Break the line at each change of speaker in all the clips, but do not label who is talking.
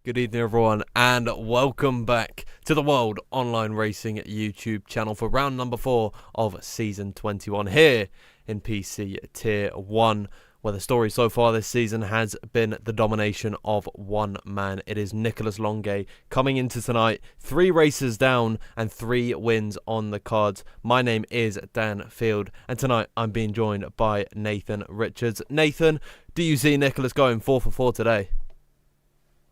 Good evening everyone and welcome back to the World Online Racing YouTube channel for round number 4 of Season 21 here in PC Tier 1, where the story so far this season has been the domination of one man. It is Nicholas Longuet coming into tonight, 3 races down and 3 wins on the cards. My name is Dan Field and tonight I'm being joined by Nathan Richards. Nathan, do you see Nicholas going 4 for 4 today?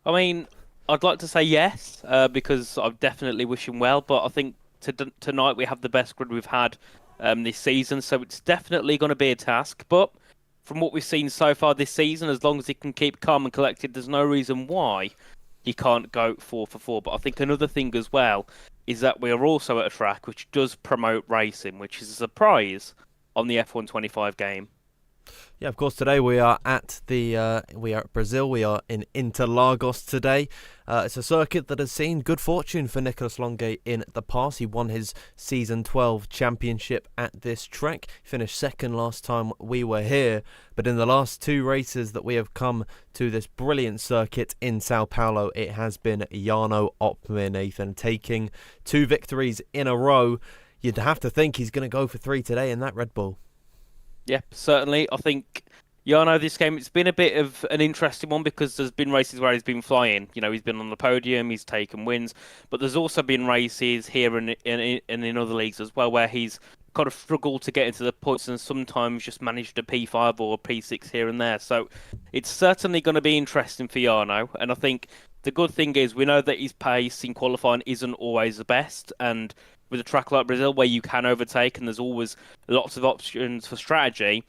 I mean, I'd like to say yes, because I definitely wish him well, but I think tonight we have the best grid we've had this season, so it's definitely going to be a task. But from what we've seen so far this season, as long as he can keep calm and collected, there's no reason why he can't go 4 for 4. But I think another thing as well is that we are also at a track which does promote racing, which is a surprise on the F125 game.
Yeah, of course, today we are at Brazil. We are in Interlagos today. It's a circuit that has seen good fortune for Nicholas Longuet in the past. He won his Season 12 championship at this track. Finished second last time we were here. But in the last 2 races that we have come to this brilliant circuit in Sao Paulo, it has been Jarno Opmeer, Nathan, taking 2 victories in a row. You'd have to think he's going to go for 3 today in that Red Bull.
Yep, certainly. I think Jarno, this game, it's been a bit of an interesting one because there's been races where he's been flying. You know, he's been on the podium, he's taken wins, but there's also been races here and in other leagues as well where he's kind of struggled to get into the points and sometimes just managed a P5 or a P6 here and there. So it's certainly going to be interesting for Jarno, and I think the good thing is we know that his pace in qualifying isn't always the best, and with a track like Brazil where you can overtake and there's always lots of options for strategy,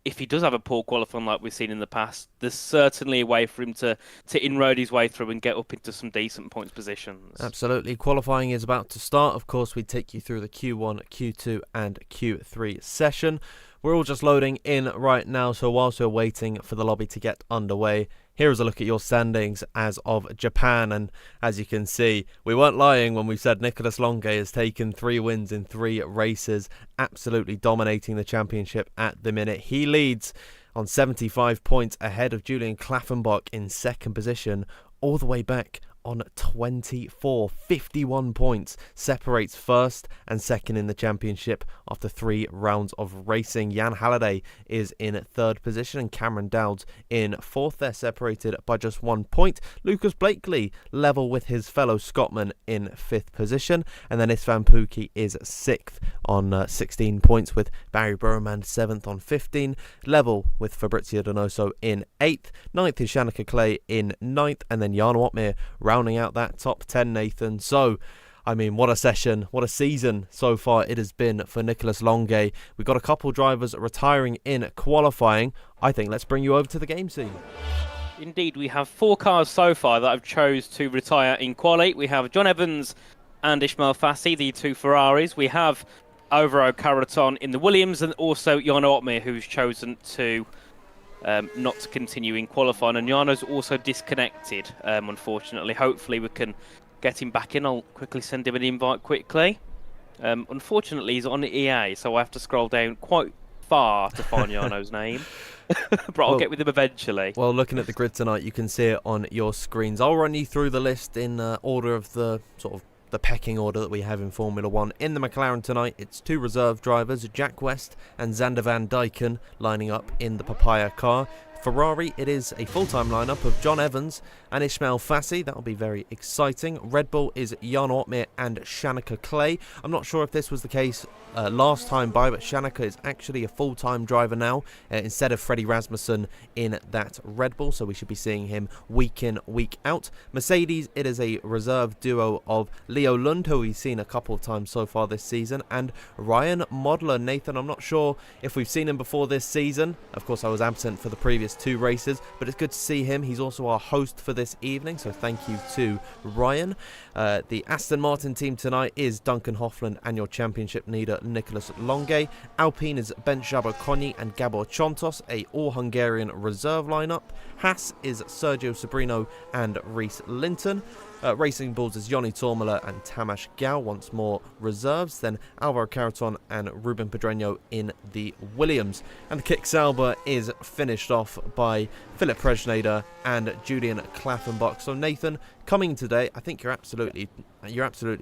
if he does have a poor qualifying like we've seen in the past, there's certainly a way for him to inroad his way through and get up into some decent points positions.
Absolutely. Qualifying is about to start. Of course, we take you through the Q1, Q2 and Q3 session. We're all just loading in right now, so whilst we're waiting for the lobby to get underway, here is a look at your standings as of Japan, and as you can see, we weren't lying when we said Nicholas Longuet has taken 3 wins in 3 races, absolutely dominating the championship at the minute. He leads on 75 points ahead of Julian Klaffenbach in second position, all the way back on 24, 51 points, separates first and second in the championship after 3 rounds of racing. Jan Halliday is in third position and Cameron Dowds in fourth. They're separated by just 1 point. Lucas Blakely level with his fellow Scotsman in fifth position, and then Istvan Pukki is sixth on 16 points, with Barry Burman seventh on 15, level with Fabrizio Donoso in eighth. Ninth is Shanika Clay in ninth, and then Jan Otmir rounding out that top 10, Nathan. So, I mean, what a session, what a season so far it has been for Nicolas Longuet. We've got a couple drivers retiring in qualifying. I think let's bring you over to the game scene.
Indeed, we have 4 cars so far that have chose to retire in quali. We have John Evans and Ismail Fassi, the 2 Ferraris. We have Alvaro Carreton in the Williams, and also Jarno Otmir, who's chosen to not to continue in qualifying. And Jarno's also disconnected, unfortunately. Hopefully we can get him back in. I'll quickly send him an invite quickly. Unfortunately, he's on EA, so I have to scroll down quite far to find Jarno's name. But I'll get with him eventually.
Well, looking at the grid tonight, you can see it on your screens. I'll run you through the list in order of the sort of the pecking order that we have in Formula 1. In the McLaren tonight, it's 2 reserve drivers, Jack West and Zander Van Dyken, lining up in the Papaya car. Ferrari, it is a full-time lineup of John Evans and Ismail Fassi. That'll be very exciting. Red Bull is Jan Otmir and Shanika Clay. I'm not sure if this was the case last time by, but Shanika is actually a full-time driver now instead of Freddie Rasmussen in that Red Bull, so we should be seeing him week in, week out. Mercedes, it is a reserve duo of Leo Lund, who we've seen a couple of times so far this season, and Ryan Modler. Nathan, I'm not sure if we've seen him before this season. Of course, I was absent for the previous 2 races, but it's good to see him. He's also our host for this evening, so thank you to Ryan. The Aston Martin team tonight is Duncan Hoffland and your championship leader Nicolas Longuet. Alpine is Ben Jabber-Conyi and Gabor Chontos, a all-Hungarian reserve lineup. Haas is Sergio Sobrino and Reese Linton. Racing Bulls is Yoni Tormala and Tamas Gao, once more reserves. Then Alvaro Carreton and Ruben Pedreño in the Williams. And the Kick Sauber is finished off by Philip Presnader and Julian Klaffenbach. So Nathan, coming today, I think you're absolutely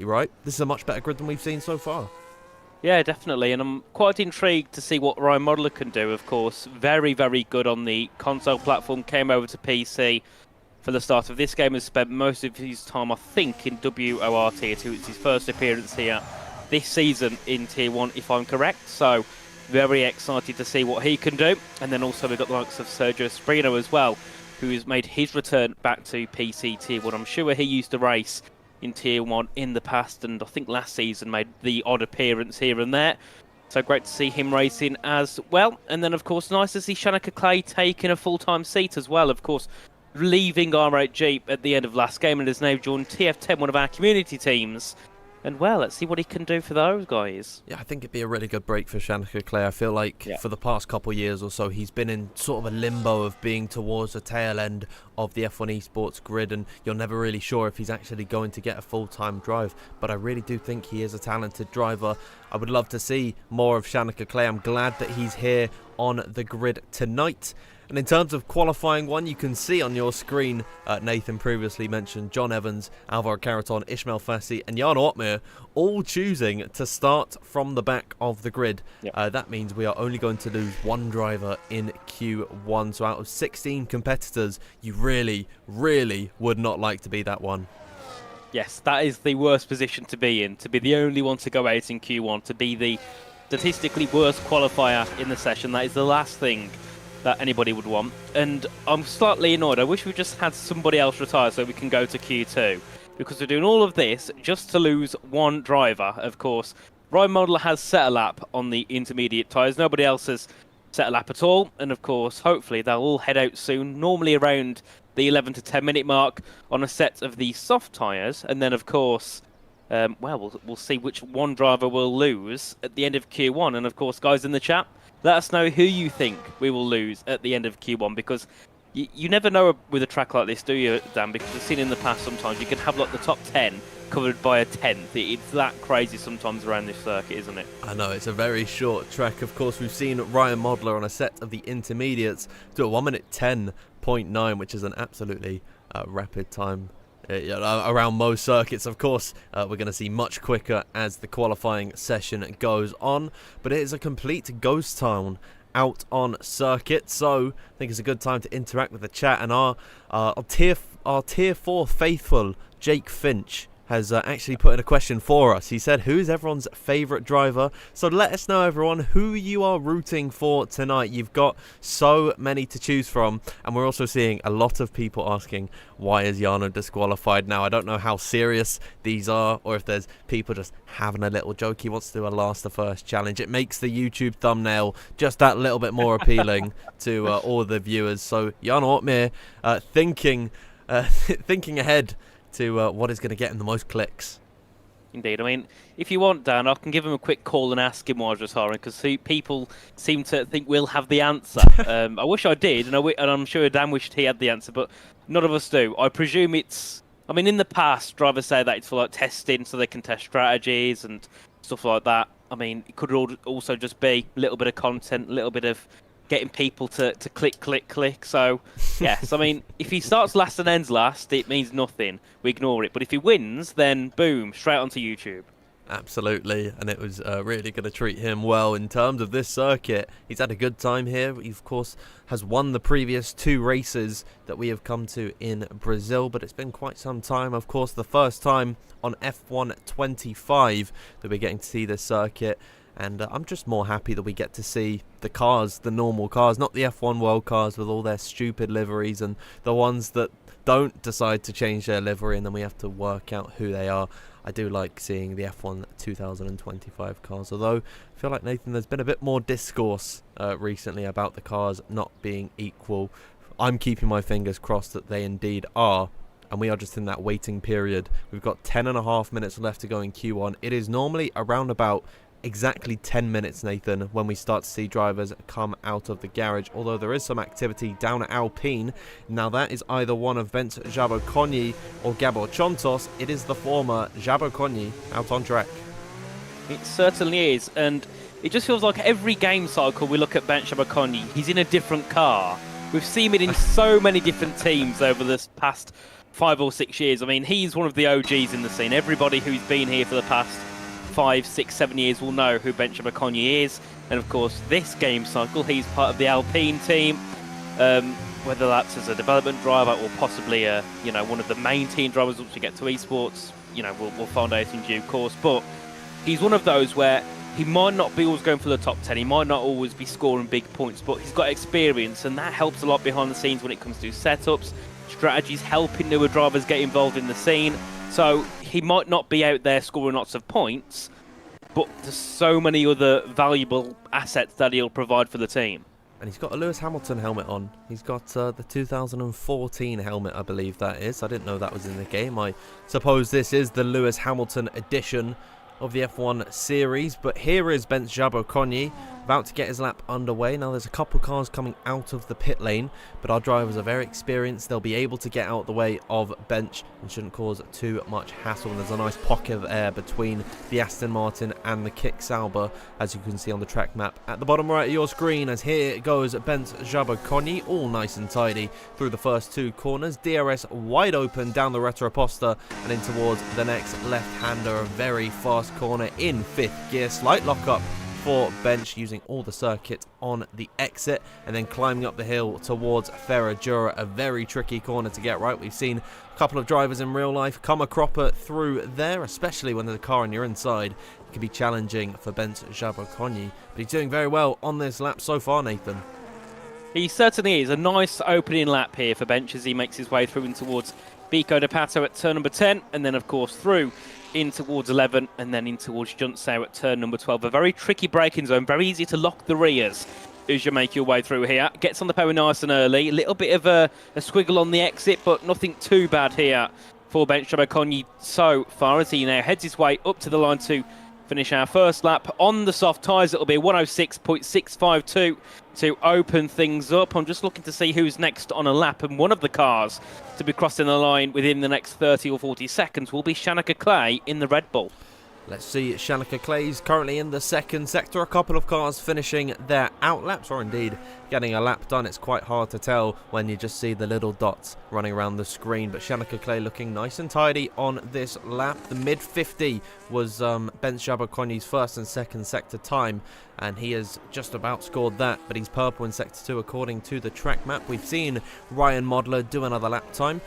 right. This is a much better grid than we've seen so far.
Yeah, definitely, and I'm quite intrigued to see what Ryan Modler can do, of course. Very, very good on the console platform, came over to PC for the start of this game, has spent most of his time, I think, in WOR Tier 2. It's his first appearance here this season in Tier 1, if I'm correct, so very excited to see what he can do. And then also we've got the likes of Sergio Sobrino as well, who has made his return back to PC Tier 1. I'm sure he used to race in Tier 1 in the past, and I think last season made the odd appearance here and there. So great to see him racing as well. And then, of course, nice to see Shanika Clay taking a full-time seat as well. Of course, leaving R8 Jeep at the end of last game and has now joined TF10, one of our community teams. And, well, let's see what he can do for those guys.
Yeah, I think it'd be a really good break for Shanika Clay. I feel like for the past couple of years or so, he's been in sort of a limbo of being towards the tail end of the F1 Esports grid, and you're never really sure if he's actually going to get a full-time drive. But I really do think he is a talented driver. I would love to see more of Shanika Clay. I'm glad that he's here on the grid tonight. And in terms of qualifying one, you can see on your screen, Nathan previously mentioned John Evans, Alvaro Carreton, Ismail Fassi and Jan Otmir all choosing to start from the back of the grid. That means we are only going to lose 1 driver in Q1. So out of 16 competitors, you really, really would not like to be that one.
Yes, that is the worst position to be in, to be the only one to go out in Q1, to be the statistically worst qualifier in the session. That is the last thing that anybody would want, and I'm slightly annoyed. I wish we just had somebody else retire so we can go to Q2, because we're doing all of this just to lose 1 driver. Of course, Ryan Modler has set a lap on the intermediate tyres. Nobody else has set a lap at all, and of course, hopefully they'll all head out soon, normally around the 11 to 10 minute mark on a set of the soft tyres, and then of course, we'll see which 1 driver will lose at the end of Q1. And of course, guys in the chat, let us know who you think we will lose at the end of Q1, because you never know with a track like this, do you, Dan? Because we've seen in the past sometimes you can have like the top 10 covered by a 10th. It's that crazy sometimes around this circuit, isn't it?
I know, it's a very short track. Of course, we've seen Ryan Modler on a set of the intermediates do a 1:10.9, which is an absolutely rapid time around most circuits. Of course, we're going to see much quicker as the qualifying session goes on, but it is a complete ghost town out on circuit, so I think it's a good time to interact with the chat. And our tier 4 faithful Jake Finch has actually put in a question for us. He said, who's everyone's favourite driver? So let us know, everyone, who you are rooting for tonight. You've got so many to choose from, and we're also seeing a lot of people asking, why is Jarno disqualified now? I don't know how serious these are, or if there's people just having a little joke. He wants to do a last to first challenge. It makes the YouTube thumbnail just that little bit more appealing to all the viewers. So Jarno Uppbeat thinking ahead to what is going to get him the most clicks.
Indeed. I mean, if you want, Dan, I can give him a quick call and ask him why he's retiring, because people seem to think we'll have the answer. I wish I did, and I'm sure Dan wished he had the answer, but none of us do. I presume it's... I mean, in the past, drivers say that it's for like testing, so they can test strategies and stuff like that. I mean, it could also just be a little bit of content, a little bit of getting people to click. So, yes, I mean, if he starts last and ends last, it means nothing. We ignore it. But if he wins, then boom, straight onto YouTube.
Absolutely, and it was really going to treat him well in terms of this circuit. He's had a good time here. He, of course, has won the previous 2 races that we have come to in Brazil, but it's been quite some time. Of course, the first time on F1 25 that we're getting to see this circuit. And I'm just more happy that we get to see the cars, the normal cars, not the F1 World cars with all their stupid liveries, and the ones that don't decide to change their livery and then we have to work out who they are. I do like seeing the F1 2025 cars, although I feel like, Nathan, there's been a bit more discourse recently about the cars not being equal. I'm keeping my fingers crossed that they indeed are. And we are just in that waiting period. We've got 10.5 minutes left to go in Q1. It is normally around about exactly 10 minutes, Nathan, when we start to see drivers come out of the garage, although there is some activity down at Alpine. Now that is either one of Bence Jaboconi or Gabor Chontos. It is the former Jaboconi out on track.
It certainly is, and it just feels like every game cycle we look at Bence Jaboconi, he's in a different car. We've seen it in so many different teams over this past 5 or 6 years. I mean, he's one of the OGs in the scene. Everybody who's been here for the past 5, 6, 7 years will know who Bence Jaboconi is, and of course this game cycle he's part of the Alpine team, whether that's as a development driver or possibly one of the main team drivers once we get to esports. We'll find out in due course, but he's one of those where he might not be always going for the top 10, he might not always be scoring big points, but he's got experience, and that helps a lot behind the scenes when it comes to setups, strategies, helping newer drivers get involved in the scene. So he might not be out there scoring lots of points, but there's so many other valuable assets that he'll provide for the team.
And he's got a Lewis Hamilton helmet on. He's got the 2014 helmet, I believe that is. I didn't know that was in the game. I suppose this is the Lewis Hamilton edition of the F1 series. But here is Bence Jaboconi about to get his lap underway. Now there's a couple cars coming out of the pit lane, but our drivers are very experienced. They'll be able to get out the way of Bence and shouldn't cause too much hassle. And there's a nice pocket of air between the Aston Martin and the Kick Sauber, as you can see on the track map at the bottom right of your screen. As here goes Bence Jaboconi, all nice and tidy through the first 2 corners. DRS wide open down the Retroposta and in towards the next left-hander. A very fast corner in 5th gear, slight lock-up for Bence, using all the circuit on the exit and then climbing up the hill towards Ferradura. A very tricky corner to get right. We've seen a couple of drivers in real life come a cropper through there, especially when there's a car on your inside. It can be challenging for Bence Jaboconi, but he's doing very well on this lap so far, Nathan.
He certainly is. A nice opening lap here for Bence as he makes his way through in towards Bico de Pato at turn number 10, and then of course through in towards 11 and then in towards Juntsow at turn number 12. A very tricky braking zone, very easy to lock the rears as you make your way through here. Gets on the power nice and early. A little bit of a squiggle on the exit, but nothing too bad here for Bence Jaboconi so far, as he now heads his way up to the line to finish our first lap on the soft tyres. It'll be 106.652 to open things up. I'm just looking to see who's next on a lap, and one of the cars to be crossing the line within the next 30 or 40 seconds will be Shanika Clay in the Red Bull.
Let's see, Shanika Clay's currently in the second sector. A couple of cars finishing their outlaps, or indeed getting a lap done. It's quite hard to tell when you just see the little dots running around the screen. But Shanika Clay looking nice and tidy on this lap. The mid-50 was Ben Jabokony's first and second sector time, and he has just about scored that, but he's purple in sector 2 according to the track map. We've seen Ryan Modler do another lap time.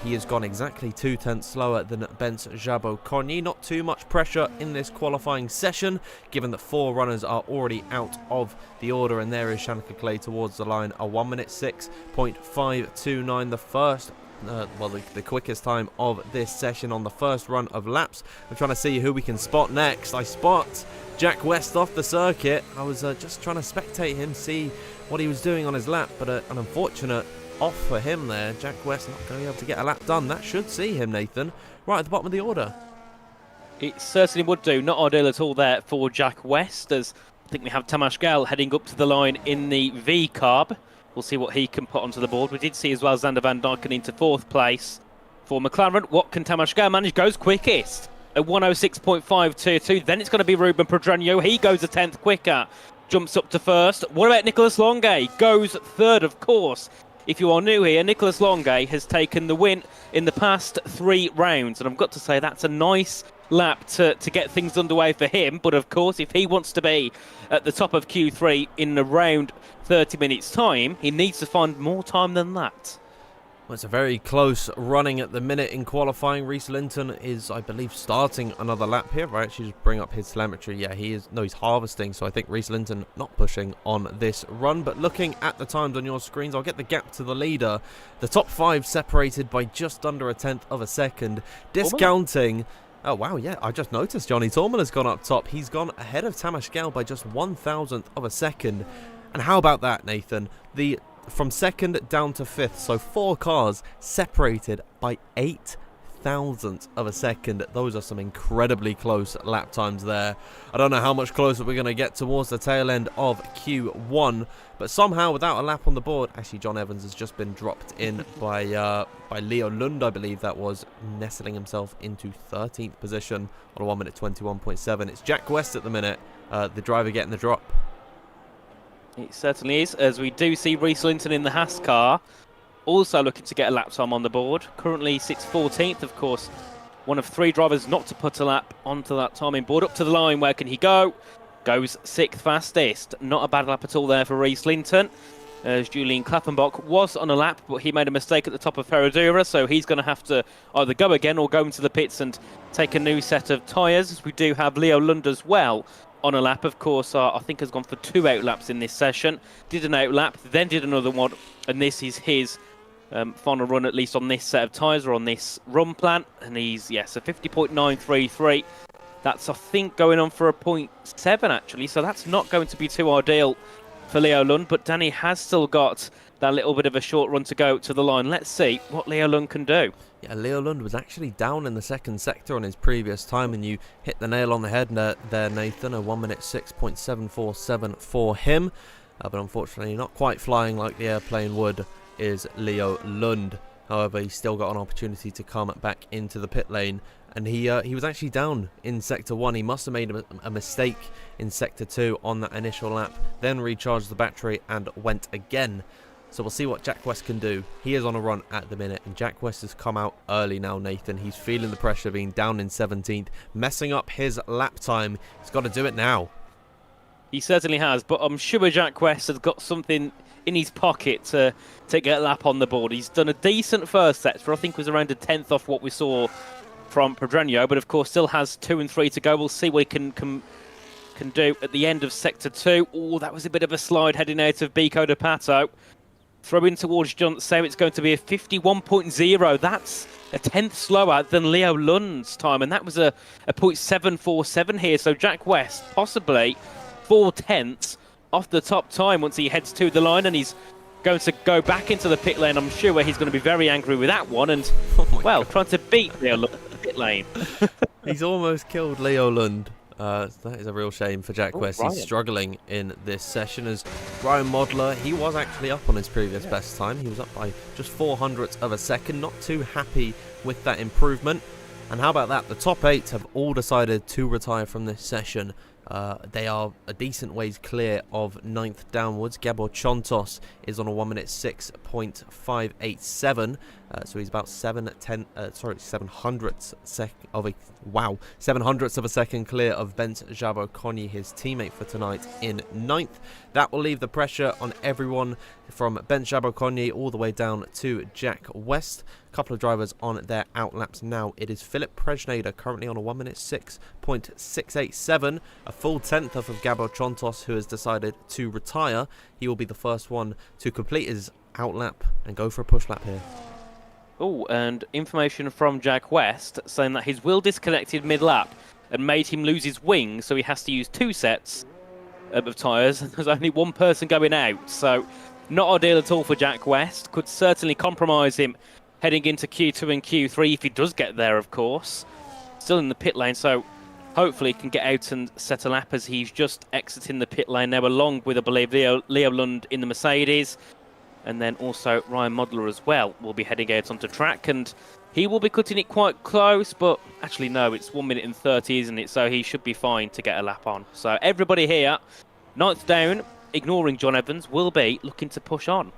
He has gone exactly 2/10 slower than Ben Jabokony. Not too much pressure in this qualifying session, given that 4 runners are already out of the order, and there is Shanika Clay towards the line. A 1 minute 6.529, the first the quickest time of this session on the first run of laps. I'm trying to see who we can spot next. I spot Jack West off the circuit. I was just trying to spectate him, see what he was doing on his lap, but an unfortunate off for him there. Jack West not going to be able to get a lap done. That should see him, Nathan, right at the bottom of the order.
It certainly would do. Not ideal at all there for Jack West, as I think we have Tamas Gal heading up to the line in the V carb. We'll see what he can put onto the board. We did see as well Xander Van Dyken into 4th place for McLaren. What can Tamas Gal manage? Goes quickest at 106.522. Then it's going to be Ruben Pedreño. He goes a 10th quicker. Jumps up to 1st. What about Nicholas Longue? Goes 3rd, of course. If you are new here, Nicholas Longue has taken the win in the past 3 rounds. And I've got to say, that's a nice lap to get things underway for him. But of course, if he wants to be at the top of Q3 in around 30 minutes time, he needs to find more time than that.
Well, it's a very close running at the minute in qualifying. Reese Linton is, I believe, starting another lap here. Right, actually just bring up his telemetry. Yeah, he's harvesting, so I think Reese Linton not pushing on this run. But looking at the times on your screens, I'll get the gap to the leader. The top 5 separated by just under a 1/10 of a second. Discounting... Oh, wow, yeah, I just noticed Johnny Torman has gone up top. He's gone ahead of Tamas Gal by just 1/1000th of a second. And how about that, Nathan? From 2nd down to 5th, so 4 cars separated by 0.008 of a second. Those are some incredibly close lap times there. I don't know how much closer we're going to get towards the tail end of Q1, but somehow without a lap on the board, actually John Evans has just been dropped in by Leo Lund, I believe that was, nestling himself into 13th position on a 1 minute 21.7. It's Jack West at the minute, the driver getting the drop.
It certainly is, as we do see Reese Linton in the Haas car, also looking to get a lap time on the board. Currently sits 14th, of course. One of 3 drivers not to put a lap onto that timing board. Up to the line, where can he go? Goes 6th fastest. Not a bad lap at all there for Reese Linton. As Julian Klappenbach was on a lap, but he made a mistake at the top of Ferradura, so he's going to have to either go again or go into the pits and take a new set of tyres. We do have Leo Lund as well on a lap, of course. I think has gone for 2 outlaps in this session. Did an outlap, then did another one, and this is his final run, at least on this set of tyres or on this run plan. And he's, yes, a 50.933. That's, I think, going on for a 0.7 actually, so that's not going to be too ideal for Leo Lund. But Danny has still got that little bit of a short run to go to the line. Let's see what Leo Lund can do.
Yeah, Leo Lund was actually down in the 2nd sector on his previous time, and you hit the nail on the head there, Nathan. A 1 minute 6.747 for him. But unfortunately, not quite flying like the airplane would is Leo Lund. However, he's still got an opportunity to come back into the pit lane. And he was actually down in Sector 1. He must have made a mistake in Sector 2 on that initial lap, then recharged the battery and went again. So we'll see what Jack West can do. He is on a run at the minute, and Jack West has come out early now, Nathan. He's feeling the pressure being down in 17th, messing up his lap time. He's got to do it now.
He certainly has, but I'm sure Jack West has got something in his pocket to get a lap on the board. He's done a decent first sector. I think it was around a 10th off what we saw from Pedreño, but of course still has 2 and 3 to go. We'll see what he can do at the end of Sector 2. Oh, that was a bit of a slide heading out of Bico de Pato. Throw in towards John, so it's going to be a 51.0. That's a 10th slower than Leo Lund's time, and that was a 0.747 here. So Jack West possibly 4/10 off the top time once he heads to the line, and he's going to go back into the pit lane. I'm sure he's going to be very angry with that one, and well, trying to beat Leo Lund in the pit lane.
He's almost killed Leo Lund. That is a real shame for Jack West.
Ryan.
He's struggling in this session, as Ryan Modler, he was actually up on his previous best time. He was up by just 0.04 of a second. Not too happy with that improvement. And how about that? The top 8 have all decided to retire from this session. They are a decent ways clear of 9th downwards. Gabor Chontos is on a 1 minute 6.587, so he's about 7 hundredths of a second clear of Bent Jabo Konyi, his teammate for tonight, in 9th. That will leave the pressure on everyone from Bent Jabo Konyi all the way down to Jack West. A couple of drivers on their outlaps now. It is Philip Prejnader currently on a 1 minute 6.687, a full 10th off of Gabor Chontos, who has decided to retire. He will be the first one to complete his outlap and go for a push lap here.
Oh, and information from Jack West saying that his wheel disconnected mid-lap and made him lose his wing, so he has to use 2 sets of tyres. There's only one person going out, so not ideal at all for Jack West. Could certainly compromise him heading into Q2 and Q3 if he does get there, of course. Still in the pit lane, so hopefully he can get out and set a lap as he's just exiting the pit lane now, along with, I believe, Leo Lund in the Mercedes. And then also Ryan Modler as well will be heading out onto track, and he will be cutting it quite close, but actually no, it's 1 minute and 30, isn't it? So he should be fine to get a lap on. So everybody here, 9th down, ignoring John Evans, will be looking to push on.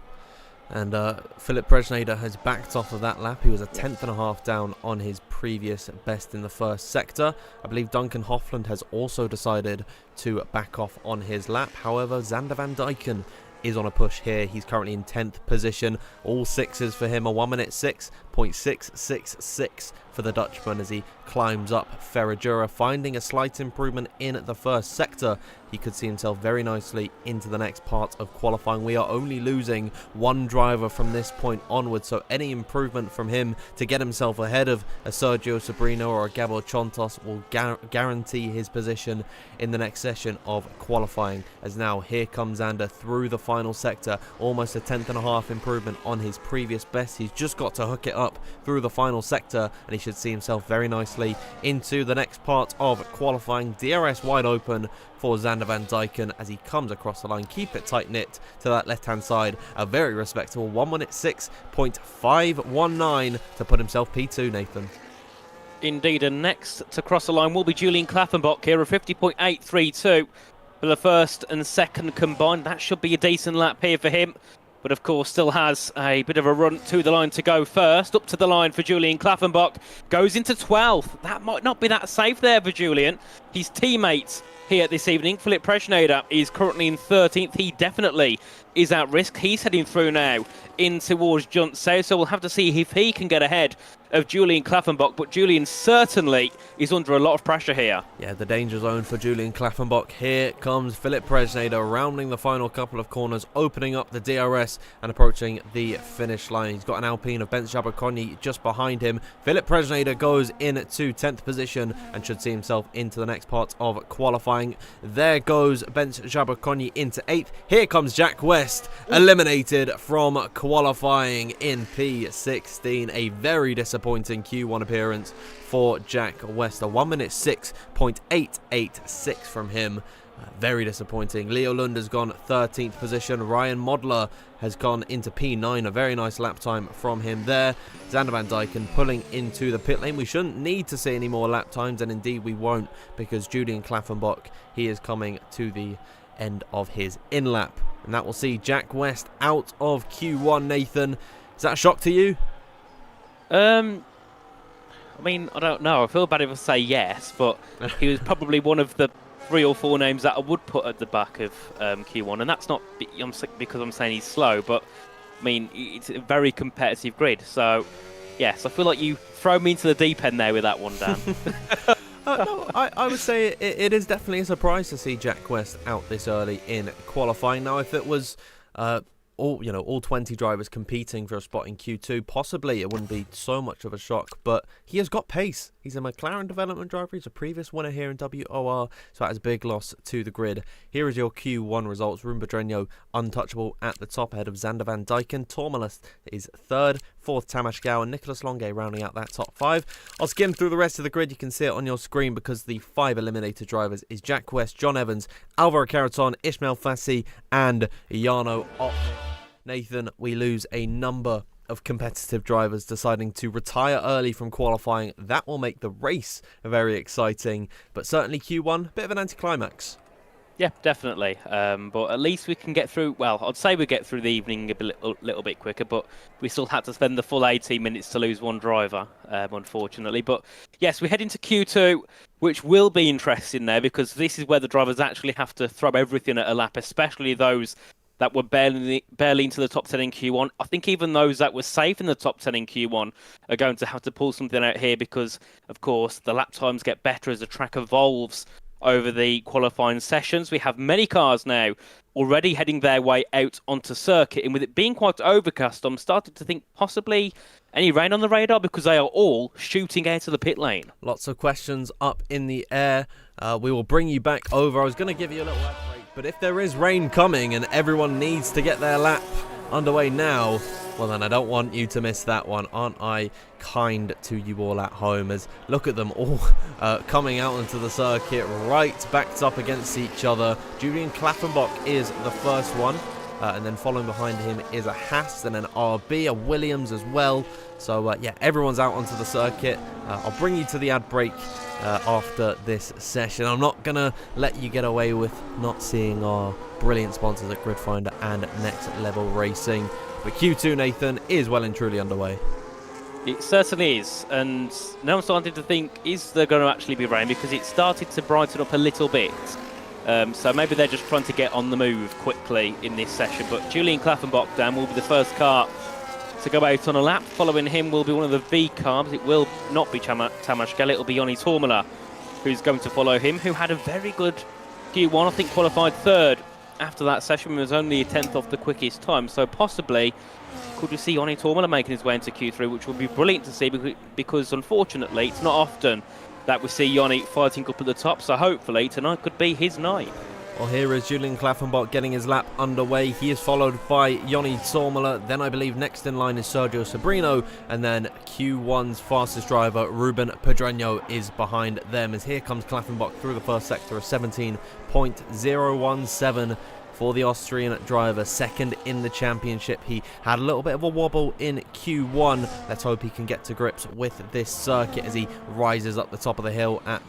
And Philip Prejnader has backed off of that lap. He was a 10th and a half down on his previous best in the first sector. I believe Duncan Hofland has also decided to back off on his lap. However, Xander van Dijken is on a push here. He's currently in 10th position. All 6s for him, a 1 minute 6.666 for the Dutchman as he climbs up Ferradura, finding a slight improvement in the first sector. He could see himself very nicely into the next part of qualifying. We are only losing one driver from this point onwards, so any improvement from him to get himself ahead of a Sergio Sobrino or a Gabor Chontos will guarantee his position in the next session of qualifying. As now here comes Xander through the final sector, almost a 10th and a half improvement on his previous best. He's just got to hook it up through the final sector, and he should see himself very nicely into the next part of qualifying. DRS wide open for Xander van Dijken as he comes across the line. Keep it tight-knit to that left-hand side. A very respectable 1 minute 6.519 to put himself P2, Nathan.
Indeed, and next to cross the line will be Julian Klaffenbach here, a 50.832 for the first and second combined. That should be a decent lap here for him, but of course still has a bit of a run to the line to go first. Up to the line for Julian Klaffenbach, goes into 12th. That might not be that safe there for Julian. His teammates here this evening, Philip Prejnader, is currently in 13th. He definitely is at risk. He's heading through now in towards Junt South, so we'll have to see if he can get ahead of Julian Klaffenbach, but Julian certainly is under a lot of pressure here.
Yeah, the danger zone for Julian Klaffenbach. Here comes Philip Prejnader rounding the final couple of corners, opening up the DRS and approaching the finish line. He's got an Alpine of Bent Jabo Konyi just behind him. Philip Prejnader goes into 10th position and should see himself into the next part of qualifying. There goes Bent Jabo Konyi into 8th. Here comes Jack West, eliminated from qualifying in P16. A very disappointing Q1 appearance for Jack West. A 1 minute 6.886 from him. Very disappointing. Leo Lund has gone 13th position. Ryan Modler has gone into P9. A very nice lap time from him there. Xander van Dijken pulling into the pit lane. We shouldn't need to see any more lap times, and indeed we won't, because Julian Klaffenbach, he is coming to the end of his in-lap. And that will see Jack West out of Q1, Nathan. Is that a shock to you?
I mean, I don't know. I feel bad if I say yes, but he was probably one of the 3 or 4 names that I would put at the back of Q1, and that's not because I'm saying he's slow, but I mean, it's a very competitive grid. So, yes, I feel like you throw me into the deep end there with that one, Dan.
No, I would say it is definitely a surprise to see Jack West out this early in qualifying. Now, if it was all 20 drivers competing for a spot in Q2, possibly it wouldn't be so much of a shock, but he has got pace. He's a McLaren development driver. He's a previous winner here in WOR, so that is a big loss to the grid. Here is your Q1 results. Rumbadrenio untouchable at the top ahead of Xander van Dijken. Tormalis is 3rd, 4th Tamas Gau, and Nicolas Longue rounding out that top 5. I'll skim through the rest of the grid. You can see it on your screen because the 5 eliminated drivers is Jack West, John Evans, Alvaro Caraton, Ismail Fassi, and Jarno Ott. Nathan, we lose a number of competitive drivers deciding to retire early from qualifying. That will make the race very exciting, but certainly Q1, bit of an anticlimax.
Yeah, definitely. But at least we can get through. Well, I'd say we get through the evening a little bit quicker, but we still had to spend the full 18 minutes to lose one driver, unfortunately. But yes, we head into Q2, which will be interesting there because this is where the drivers actually have to throw everything at a lap, especially those that were barely into the top 10 in Q1. I think even those that were safe in the top 10 in Q1 are going to have to pull something out here because, of course, the lap times get better as the track evolves over the qualifying sessions. We have many cars now already heading their way out onto circuit, and with it being quite overcast, I'm starting to think possibly any rain on the radar because they are all shooting out of the pit lane.
Lots of questions up in the air. We will bring you back over. I was going to give you a little ad break, but if there is rain coming and everyone needs to get their lap underway now, well then I don't want you to miss that one. Aren't I kind to you all at home? As look at them all coming out onto the circuit, right backed up against each other. Julian Klaffenbach is the first one, and then following behind him is a Haas, and an RB, a Williams as well. So yeah, everyone's out onto the circuit. I'll bring you to the ad break after this session. I'm not gonna let you get away with not seeing our brilliant sponsors at Gridfinder and Next Level Racing. But Q2, Nathan, is well and truly underway.
It certainly is, and now I'm starting to think, is there going to actually be rain? Because it started to brighten up a little bit. So maybe they're just trying to get on the move quickly in this session. But Julian Klaffenbach down will be the first car to go out on a lap. Following him will be one of the V cars. It will not be Tamas Gell, it'll be Joni Tormela who's going to follow him, who had a very good Q1, I think qualified third. After that session was only a 10th off the quickest time, so possibly could we see Joni Tormela making his way into Q3, which would be brilliant to see because unfortunately it's not often that we see Joni fighting up at the top, so hopefully tonight could be his night.
Well, here is Julian Klaffenbach getting his lap underway. He is followed by Joni Tormela. Then I believe next in line is Sergio Sobrino. And then Q1's fastest driver, Ruben Pedreño, is behind them. As here comes Klaffenbach through the first sector of 17.017 for the Austrian driver, second in the championship. He had a little bit of a wobble in Q1. Let's hope he can get to grips with this circuit as he rises up the top of the hill at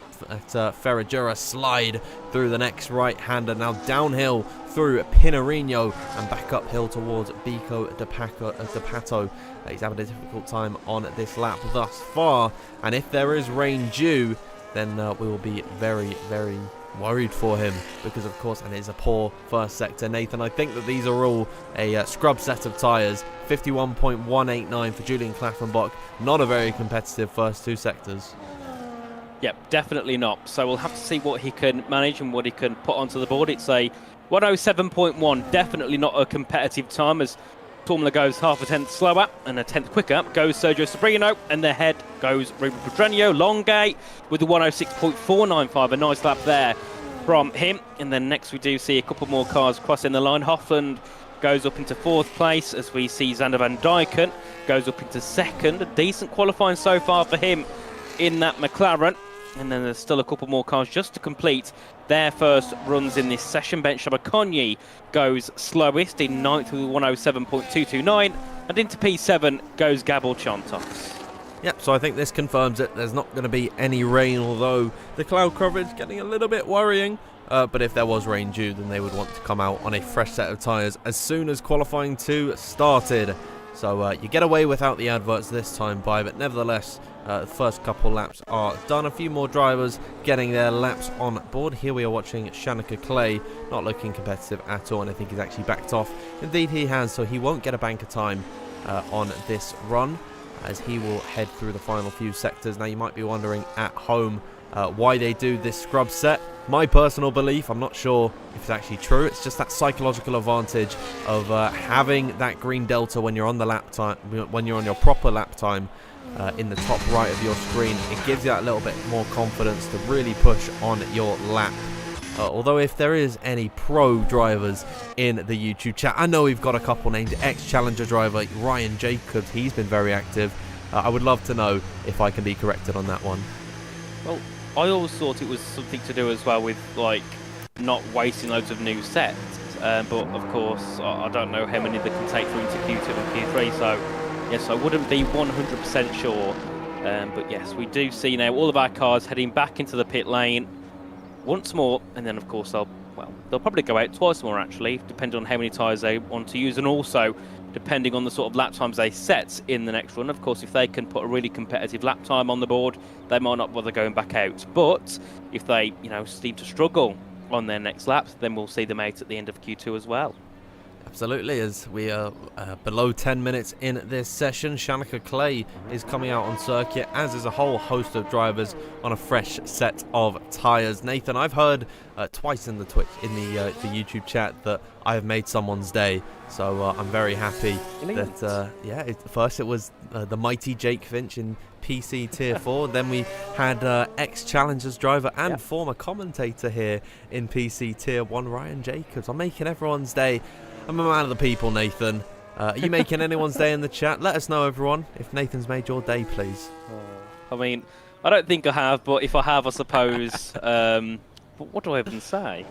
Ferragura, slide through the next right-hander, now downhill through Pinarino and back uphill towards Bico de Pato. He's having a difficult time on this lap thus far, and if there is rain due, then we will be very, very worried for him because, of course, and it is a poor first sector. Nathan, I think that these are all a scrub set of tyres. 51.189 for Julian Klaffenbach. Not a very competitive first two sectors.
Yep, definitely not. So we'll have to see what he can manage and what he can put onto the board. It's a 107.1, definitely not a competitive time as Tormela goes half a tenth slower and a tenth quicker. Goes Sergio Sobrino, and the head goes Ruben Pedreño. Long gate with the 106.495. A nice lap there from him. And then next we do see a couple more cars crossing the line. Hoffland goes up into fourth place as we see Zander van Dijken goes up into second. A decent qualifying so far for him in that McLaren. And then there's still a couple more cars just to complete their first runs in this session. Ben Shabakonyi goes slowest in ninth with 107.229, and into P7 goes Gabor Chantos.
Yep, so I think this confirms it. There's not going to be any rain, although the cloud coverage is getting a little bit worrying. But if there was rain due, then they would want to come out on a fresh set of tyres as soon as qualifying 2 started. So you get away without the adverts this time by, but nevertheless, the first couple laps are done. A few more drivers getting their laps on board. Here we are watching Shanika Clay, not looking competitive at all, and I think he's actually backed off. Indeed he has, so he won't get a bank of time on this run, as he will head through the final few sectors. Now you might be wondering at home why they do this scrub set. My personal belief, I'm not sure if it's actually true, it's just that psychological advantage of having that green delta when you're on the lap time, when you're on your proper lap time in the top right of your screen. It gives you that little bit more confidence to really push on your lap. Although if there is any pro drivers in the YouTube chat, I know we've got a couple named ex-Challenger driver Ryan Jacobs, he's been very active. I would love to know if I can be corrected on that one.
Well, I always thought it was something to do as well with, like, not wasting loads of new sets. But, of course, I don't know how many they can take through into Q2 and Q3. So, Yes, I wouldn't be 100% sure. But yes, we do see now all of our cars heading back into the pit lane once more, and then of course they'll probably go out twice more actually, depending on how many tyres they want to use, and also depending on the sort of lap times they set in the next run. Of course, if they can put a really competitive lap time on the board, they might not bother going back out. But if they, seem to struggle on their next laps, then we'll see them out at the end of Q2 as well.
Absolutely, as we are below 10 minutes in this session, Shanika Clay is coming out on circuit, as is a whole host of drivers on a fresh set of tyres. Nathan, I've heard twice in the YouTube chat that I have made someone's day, so I'm very happy that first it was the mighty Jake Finch in PC Tier 4, then we had ex-Challengers driver and former commentator here in PC Tier 1, Ryan Jacobs. I'm making everyone's day. I'm a man of the people, Nathan. Are you making anyone's day in the chat? Let us know, everyone, if Nathan's made your day, please.
I mean, I don't think I have, but if I have, I suppose... what do I even say?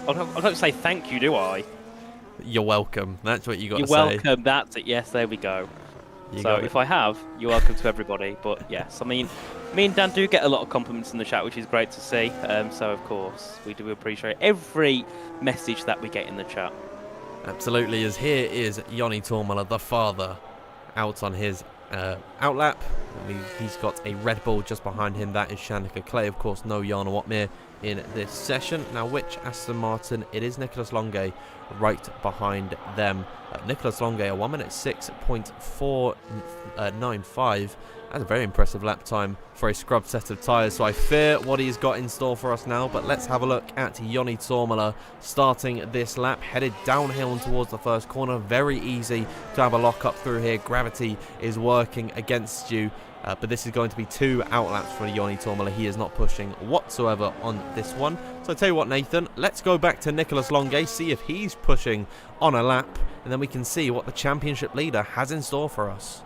I don't say thank you, do I?
You're welcome. That's what you got to say.
You're welcome. That's it. Yes, there we go. So if I have, you're welcome to everybody. But yes, I mean, me and Dan do get a lot of compliments in the chat, which is great to see. So of course, we do appreciate every message that we get in the chat.
Absolutely, as here is Joni Tormala, the father, out on his outlap. He's got a Red Bull just behind him. That is Shanika Clay, of course, no Jana Watmere in this session. Now, which Aston Martin? It is Nicholas Longe right behind them. Nicholas Longe, a 1 minute 6.495. That's a very impressive lap time for a scrubbed set of tyres, so I fear what he's got in store for us now. But let's have a look at Joni Tormala starting this lap, headed downhill and towards the first corner. Very easy to have a lock up through here. Gravity is working against you. But this is going to be 2 outlaps for Joni Tormala. He is not pushing whatsoever on this one. So I tell you what, Nathan, let's go back to Nicholas Longe, see if he's pushing on a lap, and then we can see what the championship leader has in store for us.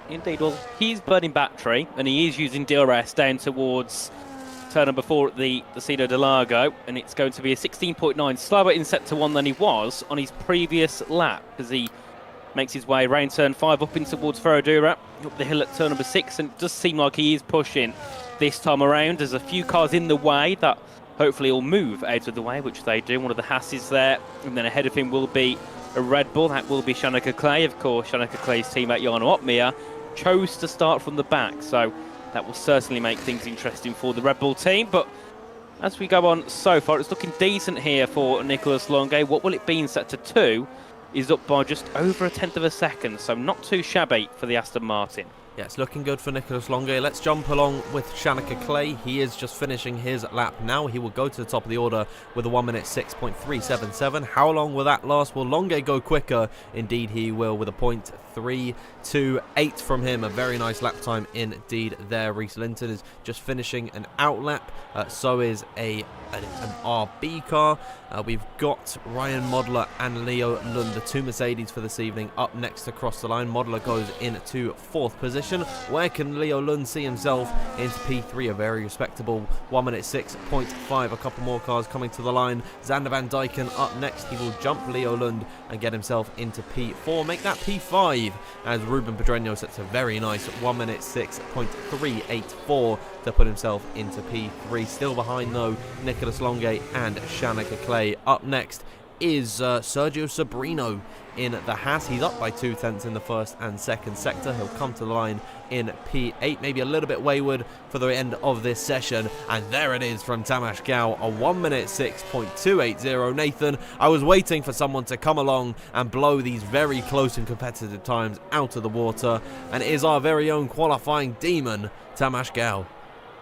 Indeed, well, he's burning battery, and he is using DRS down towards turn number 4 at the Cito de Largo, and it's going to be a 16.9 slower in sector 1 than he was on his previous lap, as he makes his way around turn 5 up in towards Ferradura, up the hill at turn number 6, and it does seem like he is pushing this time around. There's a few cars in the way that hopefully will move out of the way, which they do. One of the Hasses there, and then ahead of him will be a Red Bull. That will be Shanika Clay. Of course, Shanika Clay's teammate Jana Watmere chose to start from the back, so that will certainly make things interesting for the Red Bull team. But as we go on so far, it's looking decent here for Nicholas Longe. What will it be in sector 2? Is up by just over 1/10 of a second, so not too shabby for the Aston Martin.
Yeah, it's looking good for Nicholas Longe. Let's jump along with Shanika Clay. He is just finishing his lap now. He will go to the top of the order with a 1 minute 6.377. How long will that last? Will Longe go quicker? Indeed, he will, with a 0.328 from him. A very nice lap time indeed there. Reese Linton is just finishing an outlap. So is an RB car. We've got Ryan Modler and Leo Lund, the 2 Mercedes for this evening, up next across the line. Modler goes into 4th position. Where can Leo Lund see himself? Into P3, a very respectable 1 minute 6.5. A couple more cars coming to the line. Xander Van Dyken up next. He will jump Leo Lund and get himself into P4. Make that P5 as Ruben Pedreño sets a very nice 1 minute 6.384 to put himself into P3. Still behind though, Nicholas Longe and Shanika Clay. Up next is Sergio Sobrino in the Haas. He's up by 0.2 in the first and second sector. He'll come to the line in P8, maybe a little bit wayward for the end of this session. And there it is from Tamas Gao, a 1 minute 6.280. Nathan, I was waiting for someone to come along and blow these very close and competitive times out of the water, and it is our very own qualifying demon, Tamas Gao.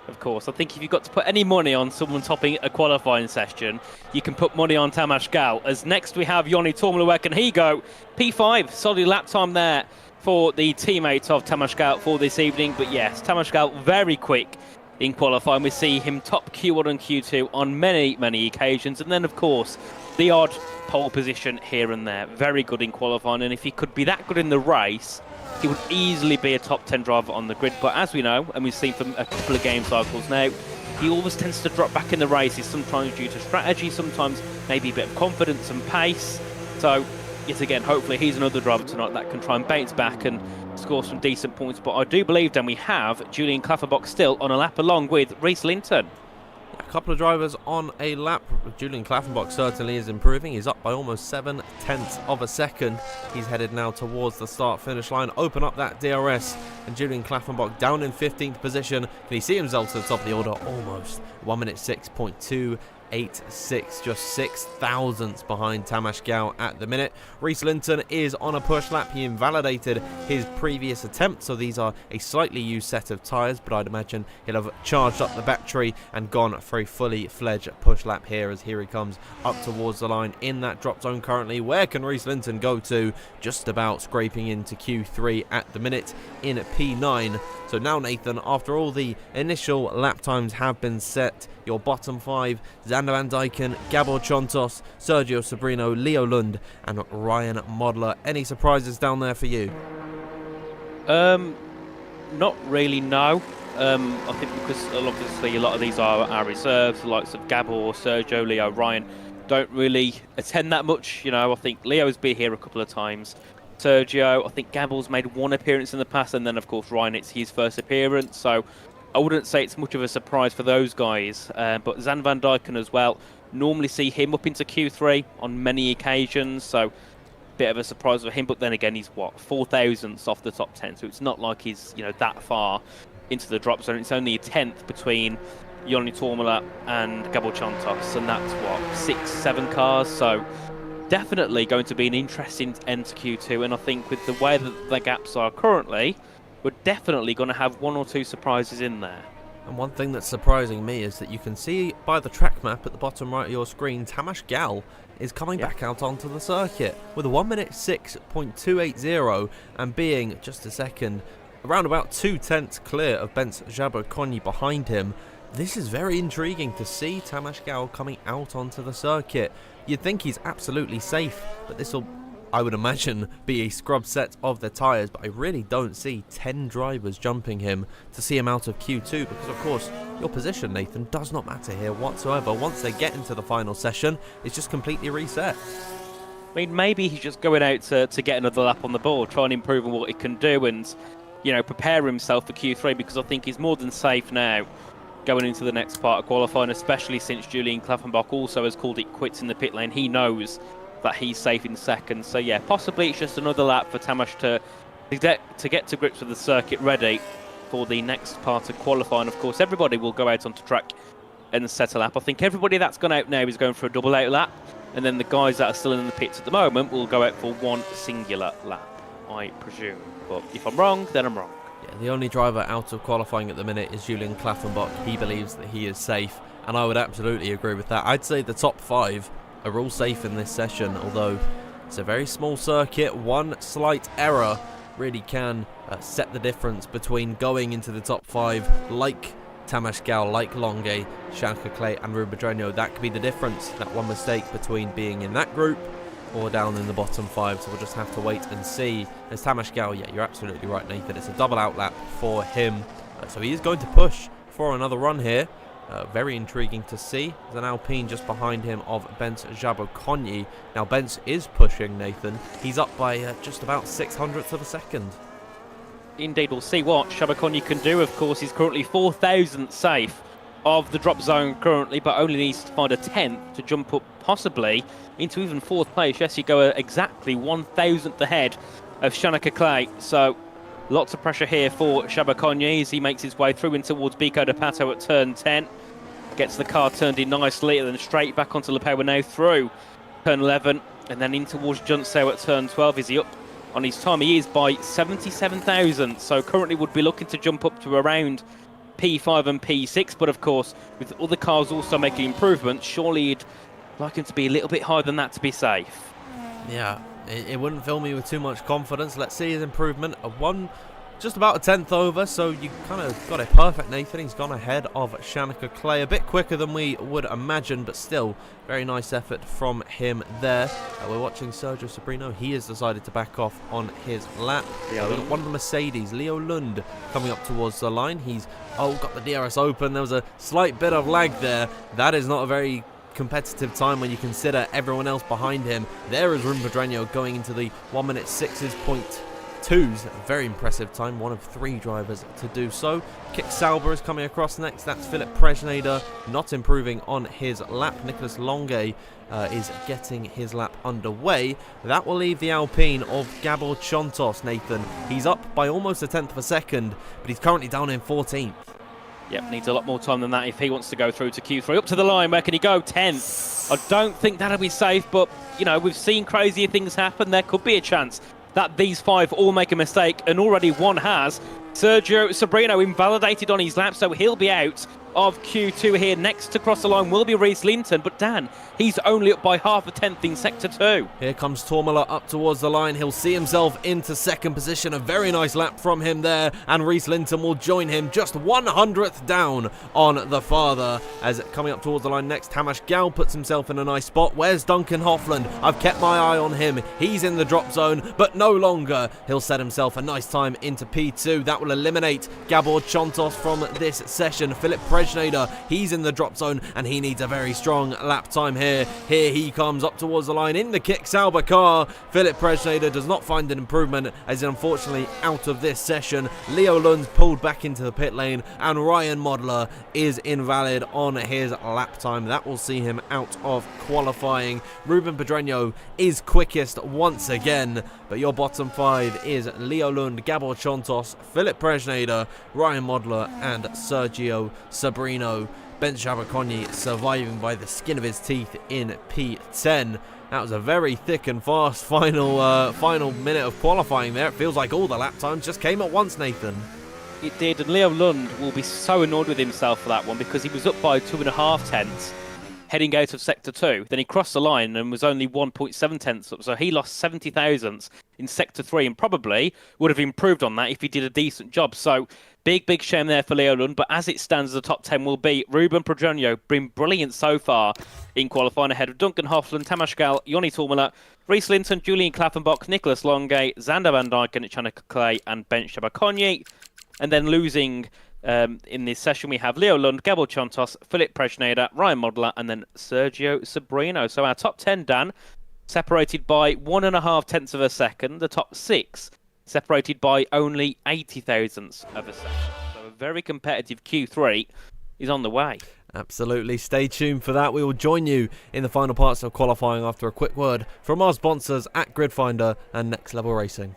Of course, I think if you've got to put any money on someone topping a qualifying session, you can put money on Tamas Gao. As next we have Joni Tormala. Where can he go? P5, solid lap time there for the teammate of Tamas Gao for this evening. But yes, Tamas Gao very quick in qualifying. We see him top Q1 and Q2 on many, many occasions. And then, of course, the odd pole position here and there. Very good in qualifying. And if he could be that good in the race, he would easily be a top 10 driver on the grid. But as we know, and we've seen from a couple of game cycles now, he always tends to drop back in the races, sometimes due to strategy, sometimes maybe a bit of confidence and pace. So, yet again, hopefully he's another driver tonight that can try and bounce back and score some decent points. But I do believe then we have Julian Klafferbach still on a lap along with Reese Linton.
A couple of drivers on a lap. Julian Klafferbach certainly is improving. He's up by almost 7/10 of a second. He's headed now towards the start-finish line. Open up that DRS, and Julian Klafferbach down in 15th position. Can he see himself to the top of the order? Almost. 1 minute 6.286, just 6 thousandths behind Tamas Gao at the minute. Reese Linton is on a push lap. He invalidated his previous attempt, so these are a slightly used set of tyres, but I'd imagine he'll have charged up the battery and gone for a fully fledged push lap here, as here he comes up towards the line in that drop zone currently. Where can Reese Linton go to? Just about scraping into Q3 at the minute in P9. So now, Nathan, after all the initial lap times have been set, your bottom 5, Xander Van Dijken, Gabor Chontos, Sergio Sobrino, Leo Lund and Ryan Modler. Any surprises down there for you?
Not really, no. I think because obviously a lot of these are our reserves, the likes of Gabor, Sergio, Leo, Ryan, don't really attend that much. You know, I think Leo's been here a couple of times. Sergio, I think Gabor's made one appearance in the past, and then of course Ryan, it's his first appearance, so I wouldn't say it's much of a surprise for those guys. But Xander Van Dijken as well, normally see him up into Q3 on many occasions, so bit of a surprise for him. But then again, he's what, 4 thousandths off the top 10, so it's not like he's, you know, that far into the drop zone. It's only a 10th between Joni Tormala and Gabor Chontos, and that's what, 6-7 cars, so definitely going to be an interesting end to Q2, and I think with the way that the gaps are currently, we're definitely going to have 1 or 2 surprises in there.
And one thing that's surprising me is that you can see by the track map at the bottom right of your screen, Tamas Gao is coming back out onto the circuit with a 1 minute 6.280 and being just a second, around about 2/10 clear of Bence Jabot-Cogny behind him. This is very intriguing to see Tamas Gao coming out onto the circuit. You'd think he's absolutely safe, but this will, I would imagine, be a scrub set of the tyres, but I really don't see 10 drivers jumping him to see him out of Q2, because of course your position, Nathan, does not matter here whatsoever. Once they get into the final session, it's just completely reset.
I mean, maybe he's just going out to get another lap on the board, try and improve on what he can do and, you know, prepare himself for Q3, because I think he's more than safe now going into the next part of qualifying, especially since Julian Klafferbach also has called it quits in the pit lane. He knows that he's safe in second. So yeah, possibly it's just another lap for Tamas to get to grips with the circuit, ready for the next part of qualifying. Of course, everybody will go out onto track and set a lap. I think everybody that's gone out now is going for a double out lap, and then the guys that are still in the pits at the moment will go out for one singular lap, I presume. But if I'm wrong, then I'm wrong.
Yeah, the only driver out of qualifying at the minute is Julian Klafferbach. He believes that he is safe, and I would absolutely agree with that. I'd say the top 5 are all safe in this session, although it's a very small circuit. One slight error really can set the difference between going into the top 5 like Tamas Gao, like Longe, Shankar Clay and Rubadrenio. That could be the difference, that one mistake between being in that group or down in the bottom 5, so we'll just have to wait and see. As Tamas Gao, yeah, you're absolutely right, Nathan, it's a double out lap for him, so he is going to push for another run here. Very intriguing to see. There's an Alpine just behind him of Bence Jabot-Cogny. Now Bence is pushing, Nathan. He's up by just about 600ths of a second.
Indeed, we'll see what Jabot-Cogny can do. Of course, he's currently 4 thousandths safe of the drop zone currently, but only needs to find a 10th to jump up possibly into even 4th place. Yes, you go exactly 1 thousandth ahead of Shankar Clay. So lots of pressure here for Jabot-Cogny as he makes his way through in towards Bico de Pato at turn 10. Gets the car turned in nicely and then straight back onto Lepewa now through turn 11 and then in towards Juntsew at turn 12. Is he up on his time? He is by 77 thousandths, so currently would be looking to jump up to around P5 and P6, but of course with other cars also making improvements, surely you'd like him to be a little bit higher than that to be safe.
Yeah, it wouldn't fill me with too much confidence. Let's see his improvement. Just about a 10th over, so you kind of got it perfect, Nathan. He's gone ahead of Shankar Clay, a bit quicker than we would imagine, but still very nice effort from him there. We're watching Sergio Sobrino. He has decided to back off on his lap. We've got one of the Mercedes, Leo Lund, coming up towards the line. He's got the DRS open. There was a slight bit of lag there. That is not a very competitive time when you consider everyone else behind him. There is Ruben Pedreño going into the 1 minute 6.2s. Very impressive time, one of 3 drivers to do so. Kick Sauber is coming across next. That's Philip Presneder not improving on his lap. Nicolas Longue is getting his lap underway. That will leave the Alpine of Gabor Chontos, Nathan. He's up by almost a tenth of a second, but he's currently down in 14th.
Yep, needs a lot more time than that if he wants to go through to Q3. Up to the line, where can he go? 10th. I don't think that'll be safe, but, you know, we've seen crazier things happen. There could be a chance that these 5 all make a mistake, and already one has. Sergio Sobrino invalidated on his lap, so he'll be out of Q2 here. Next to cross the line will be Reese Linton, but Dan, he's only up by half a tenth in Sector 2.
Here comes Tormala up towards the line. He'll see himself into second position. A very nice lap from him there, and Reese Linton will join him just 100th down on the father. As coming up towards the line next, Hamash Gal puts himself in a nice spot. Where's Duncan Hoffland? I've kept my eye on him. He's in the drop zone, but no longer. He'll set himself a nice time into P2. That will eliminate Gabor Chontos from this session. Philip Presneder, he's in the drop zone, and he needs a very strong lap time here. Here he comes up towards the line in the Kick Sauber car. Philip Presneder does not find an improvement, as he's unfortunately out of this session. Leo Lund's pulled back into the pit lane, and Ryan Modler is invalid on his lap time. That will see him out of qualifying. Ruben Pedreño is quickest once again, but your bottom 5 is Leo Lund, Gabor Chontos, Philip Presneder, Ryan Modler, and Sergio Sobrino. Ben Shabakoni surviving by the skin of his teeth in P10. That was a very thick and fast final minute of qualifying there. It feels like all the lap times just came at once, Nathan.
It did, and Leo Lund will be so annoyed with himself for that one, because he was up by 2.5 tenths heading out of Sector 2. Then he crossed the line and was only 1.7 tenths up, so he lost 70 thousandths in Sector 3, and probably would have improved on that if he did a decent job. So big shame there for Leo Lund, but as it stands, the top 10 will be Ruben Pedreño, been brilliant so far in qualifying, ahead of Duncan Hoffland, Tamas Gal, Joni Tormala, Reese Linton, Julian Klaffenbach, Nicolas Longue, Xander Van Dijken, Chanaka Clay, and Ben Shabakoni. And then losing in this session, we have Leo Lund, Gabor Chontos, Philip Presneder, Ryan Modler, and then Sergio Sobrino. So our top 10, Dan, separated by 1.5 tenths of a second. The top 6 separated by only 80 thousandths of a second. So a very competitive Q3 is on the way.
Absolutely. Stay tuned for that. We will join you in the final parts of qualifying after a quick word from our sponsors at Gridfinder and Next Level Racing.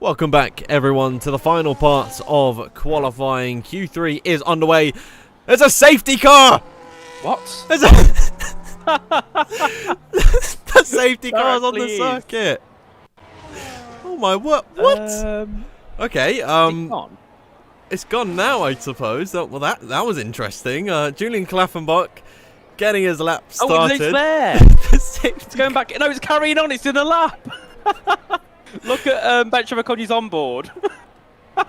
Welcome back, everyone, to the final parts of qualifying. Q3 is underway. There's a safety car!
What?
There's a the safety car's on the circuit. Oh my, what? Okay, it's gone now, I suppose. Well, that was interesting. Julian Klaffenbach getting his lap started.
Oh, it's there. It's going back. No, it's carrying on. It's in a lap. Look at Ben Shabakoni's on board.
Oh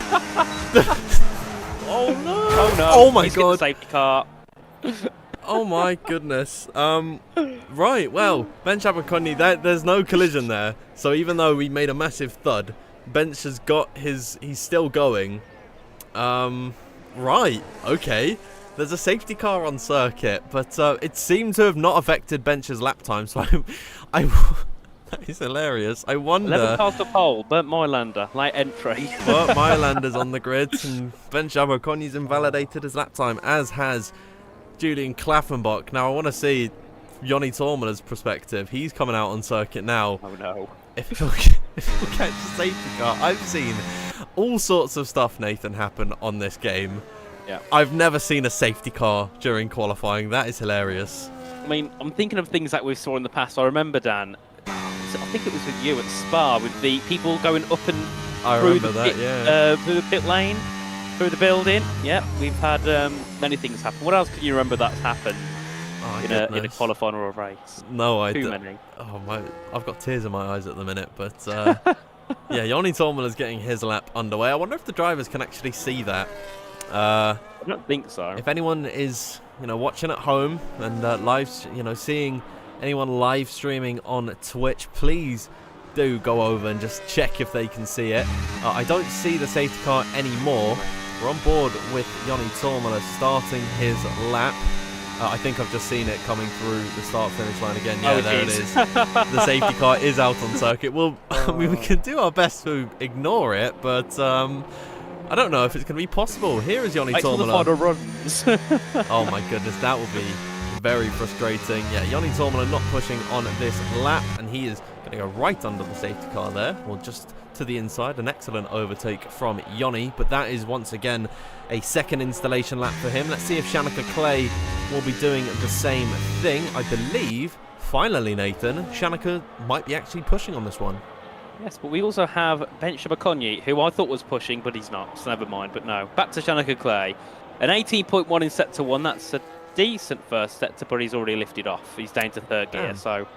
no!
Oh no!
Oh my
He's
god!
The safety car.
Oh my goodness. Right. Well, Ben Shabakoni, there's no collision there. So even though we made a massive thud, Bench has got his... He's still going. Right, okay. There's a safety car on circuit, but it seemed to have not affected Bench's lap time, so that is hilarious. I wonder...
11 cars to pole, burnt Mylander, late entry.
But Mylander's on the grid, and Bench Abercrombie's invalidated his lap time, as has Julian Klaffenbach. Now, I want to see Joni Tormola's perspective. He's coming out on circuit now.
Oh, no.
If he'll catch a safety car. I've seen all sorts of stuff, Nathan, happen on this game.
Yeah.
I've never seen a safety car during qualifying. That is hilarious.
I mean, I'm thinking of things that we saw in the past. I remember, Dan, I think it was with you at Spa, with the people going up and through the pit lane, through the building. Yeah, we've had many things happen. What else can you remember that's happened in a qualifying or a race?
No,
Too many.
Oh my! I've got tears in my eyes at the minute, but yeah, Joni Tormola's getting his lap underway. I wonder if the drivers can actually see that.
I don't think so.
If anyone is, watching at home and seeing anyone live streaming on Twitch, please do go over and just check if they can see it. I don't see the safety car anymore. We're on board with Joni Tormola starting his lap. I think I've just seen it coming through the start-finish line again. Yeah, there it is. The safety car is out on circuit. Well, I mean, we can do our best to ignore it, but I don't know if it's going to be possible. Here is Joni Tormola.
Runs.
Oh my goodness, that would be very frustrating. Yeah, Joni Tormola not pushing on this lap, and he is going to go right under the safety car there. Well, just to the inside. An excellent overtake from Joni, but that is once again a second installation lap for him. Let's see if Shanika Clay will be doing the same thing. I believe, finally, Nathan, Shanika might be actually pushing on this one.
Yes, but we also have Bench Abercrombie, who I thought was pushing, but he's not, so never mind. But no, back to Shanika Clay. An 18.1 in sector 1, that's a decent first sector, but he's already lifted off. He's down to third gear, so...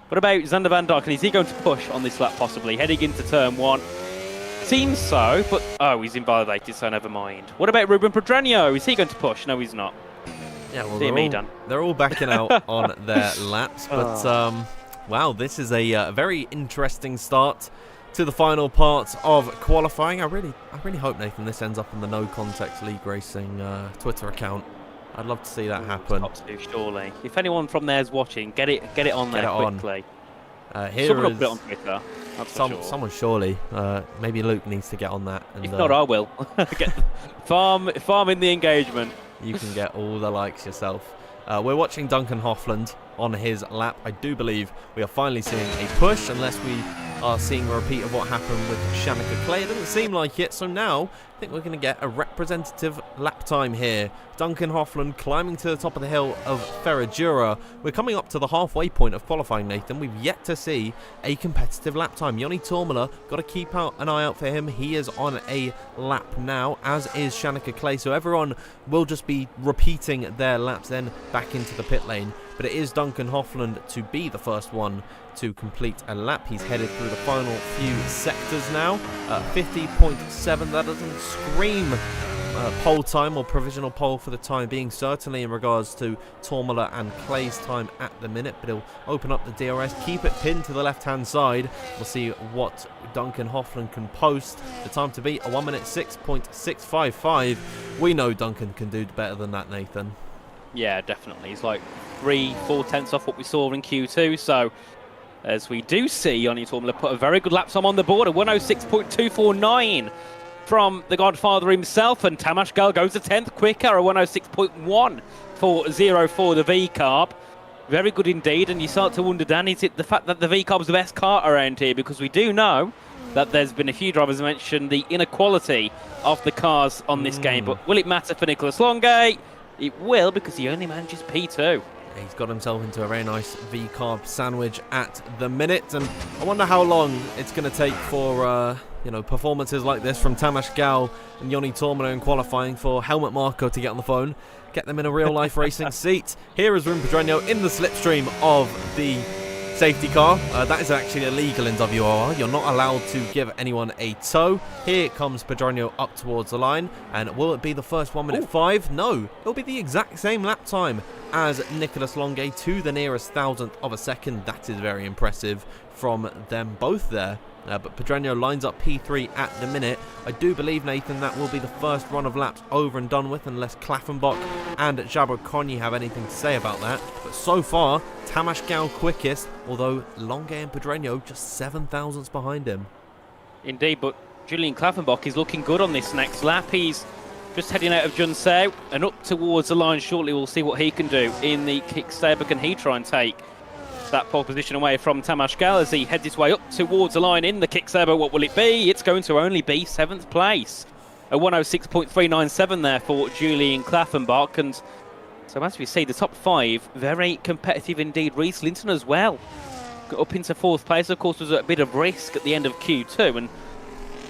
What about Xander Van Dyke, and is he going to push on this lap possibly, heading into turn 1? Seems so, but... Oh, he's invalidated, so never mind. What about Ruben Pedreño? Is he going to push? No, he's not.
Yeah, well, they're all backing out on their laps, but... Wow, this is a very interesting start to the final part of qualifying. I really hope, Nathan, this ends up in the No Context League Racing Twitter account. I'd love to see that happen.
Surely. If anyone from there is watching, get it on there quickly.
Someone
will put it on Twitter.
Someone surely. Maybe Luke needs to get on that. And,
if not, I will. farm in the engagement.
You can get all the likes yourself. We're watching Duncan Hoffland on his lap. I do believe we are finally seeing a push, unless we are seeing a repeat of what happened with Shanika Clay. It doesn't seem like it, so now I think we're going to get a representative lap time here. Duncan Hoffland climbing to the top of the hill of Ferradura. We're coming up to the halfway point of qualifying, Nathan. We've yet to see a competitive lap time. Joni Tormola, got to keep an eye out for him. He is on a lap now, as is Shanika Clay, so everyone will just be repeating their laps then back into the pit lane. But it is Duncan Hoffland to be the first one to complete a lap. He's headed through the final few sectors now. 50.7, that doesn't scream pole time or provisional pole for the time being, certainly in regards to Tormola and Clay's time at the minute, but he'll open up the DRS, keep it pinned to the left-hand side. We'll see what Duncan Hoffland can post. The time to beat a 1 minute 6.655. We know Duncan can do better than that, Nathan.
Yeah, definitely. He's like 3-4 tenths off what we saw in Q2, so as we do see Joni Tormola put a very good lap time on the board, a 106.249 from the Godfather himself, and Tamas Gal goes a 10th quicker, a 106.1 for 04 the V-Carb. Very good indeed, and you start to wonder, Dan, is it the fact that the V-Carb's the best car around here? Because we do know that there's been a few drivers mention the inequality of the cars on this game, but will it matter for Nicholas Longay? It will, because he only manages P2.
He's got himself into a very nice V-Carb sandwich at the minute, and I wonder how long it's going to take for performances like this from Tamas Gal and Joni Tormola in qualifying for Helmut Marko to get on the phone, get them in a real-life racing seat. Here is Ruben Pedreño in the slipstream of the safety car. That is actually illegal in WOR. You're not allowed to give anyone a tow. Here comes Pedreño up towards the line, and will it be the first 1 minute 5? No, it'll be the exact same lap time as Nicholas Longay to the nearest thousandth of a second. That is very impressive from them both there. But Pedreño lines up P3 at the minute. I do believe, Nathan, that will be the first run of laps over and done with, unless Klaffenbach and Jabber-Conye have anything to say about that. But so far, Tamas Gal quickest, although Longue and Pedreño just 7 thousandths behind him.
Indeed, but Julian Klaffenbach is looking good on this next lap. He's just heading out of Junseo and up towards the line shortly. We'll see what he can do in the kickstable. Can he try and take that pole position away from Tamas Gal as he heads his way up towards the line in the kickstable? What will it be? It's going to only be 7th place. A 106.397 there for Julian Klaffenbach. And so as we see, the top 5, very competitive indeed. Reese Linton as well. Got up into 4th place, of course, was at a bit of risk at the end of Q2. And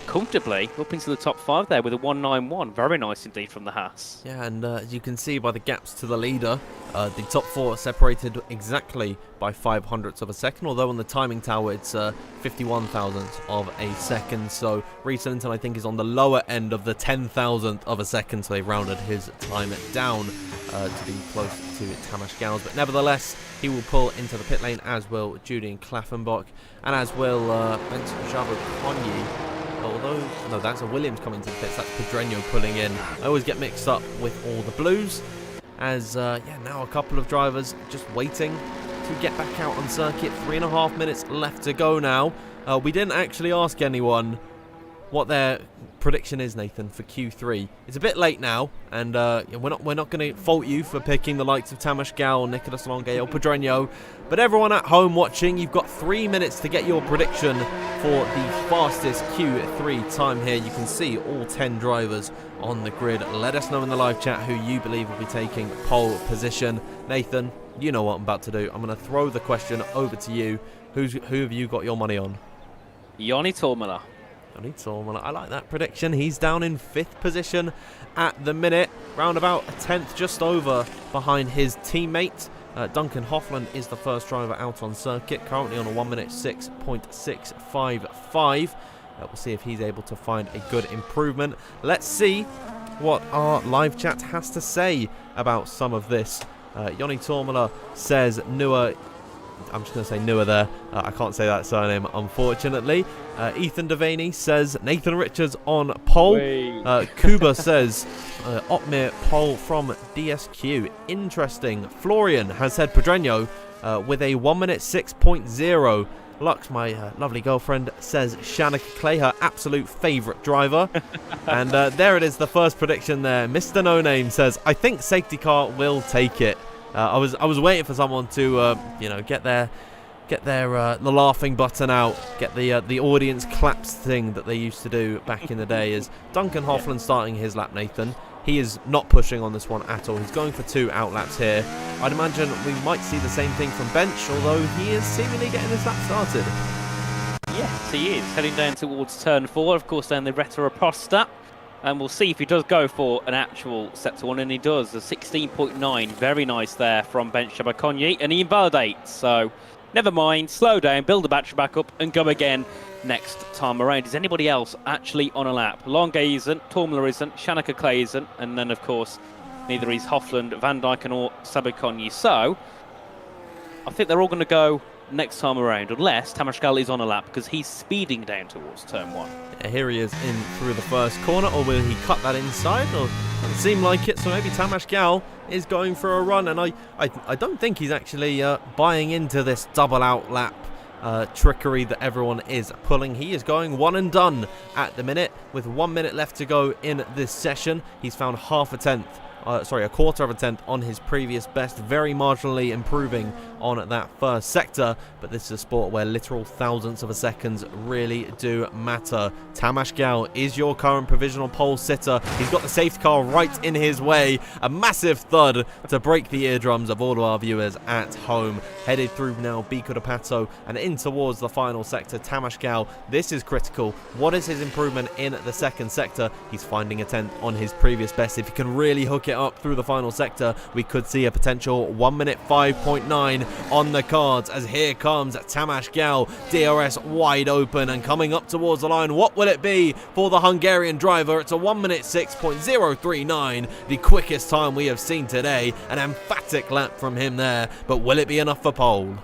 comfortably up into the top 5 there with a 191. Very nice indeed from the Haas.
Yeah, and as you can see by the gaps to the leader, the top 4 are separated exactly by 500ths of a second, although on the timing tower it's 51 thousandths of a second. So Reece Linton, I think, is on the lower end of the 10,000th of a second, so they rounded his time down to be close to Tamas Gal's. But nevertheless, he will pull into the pit lane, as will Julian Klaffenbach, and as will Benson Jabber-Conye. Although, no, that's a Williams coming to the pits. That's Pedreño pulling in. I always get mixed up with all the blues. As, now a couple of drivers just waiting to get back out on circuit. 3.5 minutes left to go now. We didn't actually ask anyone what their prediction is, Nathan, for Q3. It's a bit late now, and we're not going to fault you for picking the likes of Tamas Gal, Nicolas Longue, or Pedreño. But everyone at home watching, you've got 3 minutes to get your prediction for the fastest Q3 time here. You can see all 10 drivers on the grid. Let us know in the live chat who you believe will be taking pole position. Nathan, you know what I'm about to do. I'm going to throw the question over to you. Who have you got your money on?
Joni Toomala.
I like that prediction. He's down in 5th position at the minute, round about a 10th just over behind his teammate. Duncan Hoffland is the first driver out on circuit, currently on a 1 minute 6.655. We'll see if he's able to find a good improvement. Let's see what our live chat has to say about some of this. Joni Toomala says Nua. I'm just going to say Nua there. I can't say that surname, unfortunately. Ethan Devaney says Nathan Richards on pole. Kuba says Otmir pole from DSQ. Interesting. Florian has said Pedreño with a 1 minute 6.0. Lux, my lovely girlfriend, says Shanaka Clay, her absolute favourite driver. And there it is, the first prediction there. Mr. No Name says, I think safety car will take it. I was waiting for someone to get the laughing button out, get the audience claps thing that they used to do back in the day. Is Duncan Hoffland starting his lap, Nathan? He is not pushing on this one at all. He's going for 2 outlaps here. I'd imagine we might see the same thing from Bench, although he is seemingly getting this lap started.
Yes, he is heading down towards turn 4, of course, down the Retro-Aposta. And we'll see if he does go for an actual sector 1, and he does. A 16.9, very nice there from Bench Jabber-Conye, and he invalidates. So, never mind, slow down, build the battery back up, and go again next time around. Is anybody else actually on a lap? Longue isn't, Toomala isn't, Shanaka Clay isn't, and then, of course, neither is Hoffland, Van Dyken, or Jabber-Conye. So, I think they're all going to go next time around, unless Tamas Gal is on a lap, because he's speeding down towards turn 1.
Here he is in through the first corner, or will he cut that inside? Or doesn't seem like it, so maybe Tamas Gal is going for a run, and I don't think he's actually buying into this double out lap trickery that everyone is pulling. He is going one and done at the minute, with 1 minute left to go in this session. He's found a quarter of a tenth on his previous best, very marginally improving on that first sector, but this is a sport where literal thousandths of a seconds really do matter. Tamas Gal is your current provisional pole sitter. He's got the safety car right in his way. A massive thud to break the eardrums of all of our viewers at home. Headed through now Bico de Pato and in towards the final sector. Tamas Gal, this is critical. What is his improvement in the second sector? He's finding a tenth on his previous best. If he can really hook it up through the final sector, we could see a potential 1 minute 5.9 on the cards, as here comes Tamas Gal, DRS wide open and coming up towards the line. What will it be for the Hungarian driver? It's a 1 minute 6.039, the quickest time we have seen today. An emphatic lap from him there, but will it be enough for pole?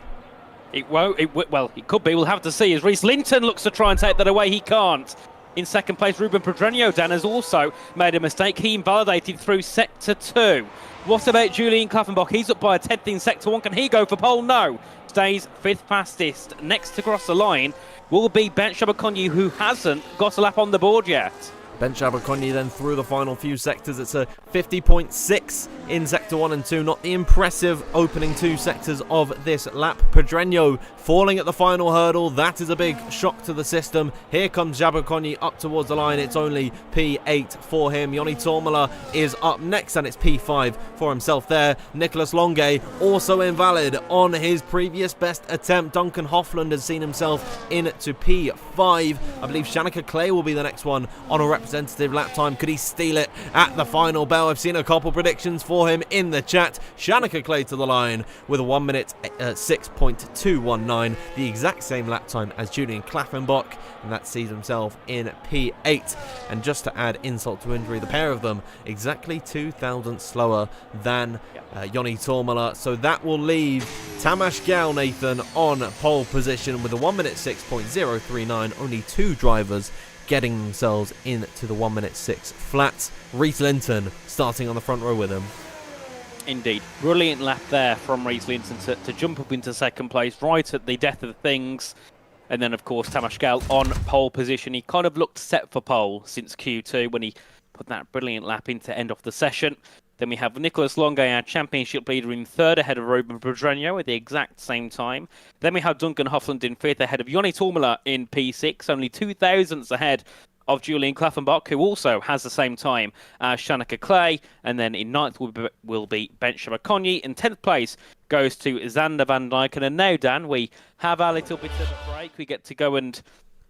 It won't. Well, it could be. We'll have to see. As Reese Linton looks to try and take that away, he can't. In second place, Ruben Pedreño, Dan, has also made a mistake. He invalidated through Sector 2. What about Julian Klaffenbach? He's up by a 10th in Sector 1. Can he go for pole? No. Stays 5th fastest. Next to cross the line will be Ben Shabakonyi, who hasn't got a lap on the board yet.
Ben Shabakonyi then through the final few sectors. It's a 50.6 in Sector 1 and 2. Not the impressive opening two sectors of this lap. Pedreño falling at the final hurdle. That is a big shock to the system. Here comes Shabakonyi up towards the line. It's only P8 for him. Joni Tormala is up next, and it's P5 for himself there. Nicholas Longe also invalid on his previous best attempt. Duncan Hoffland has seen himself into P5. I believe Shanika Clay will be the next one on a representative lap time. Could he steal it at the final bell? I've seen a couple predictions for him in the chat. Shanika Clay to the line with a 1 minute 6.219, the exact same lap time as Julian Klaffenbach, and that sees himself in P8. And just to add insult to injury, the pair of them exactly 2 thousandths slower than Joni Tormala, so that will leave Tamas Gal, Nathan, on pole position with a 1 minute 6.039. Only 2 drivers getting themselves into the 1 minute 6 flats. Reese Linton starting on the front row with him.
Indeed. Brilliant lap there from Reese Linton to jump up into second place right at the death of things. And then, of course, Tamas Gal on pole position. He kind of looked set for pole since Q2 when he put that brilliant lap in to end off the session. Then we have Nicholas Longe, our championship leader, in third ahead of Ruben Pedreño at the exact same time. Then we have Duncan Hoffland in fifth ahead of Joni Tormala in P6, only 2 thousandths ahead of Julian Klaffenbach, who also has the same time as Shanika Clay. And then in ninth will be Ben Shabakonyi. In 10th place goes to Xander Van Dijken. And now, Dan, we have our little bit of a break. We get to go and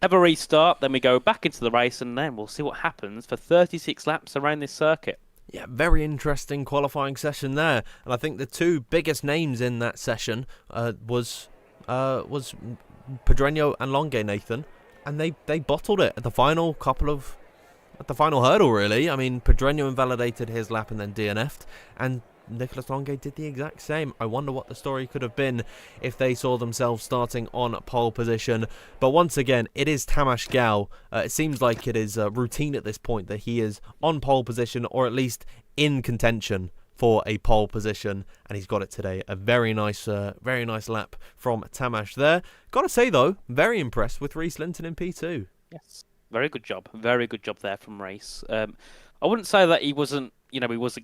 have a restart. Then we go back into the race, and then we'll see what happens for 36 laps around this circuit.
Yeah, very interesting qualifying session there. And I think the 2 biggest names in that session was Pedreño and Longe, Nathan. And they bottled it at the final hurdle, really. I mean, Pedreño invalidated his lap and then DNF'd, and Nicholas Longe did the exact same. I wonder what the story could have been if they saw themselves starting on pole position. But once again, it is Tamas Gal. It seems like it is routine at this point that he is on pole position, or at least in contention for a pole position, and he's got it today. A very nice lap from Tamas there. Gotta say though, very impressed with Reese Linton in P2.
Yes, very good job there from Reese. I wouldn't say that he wasn't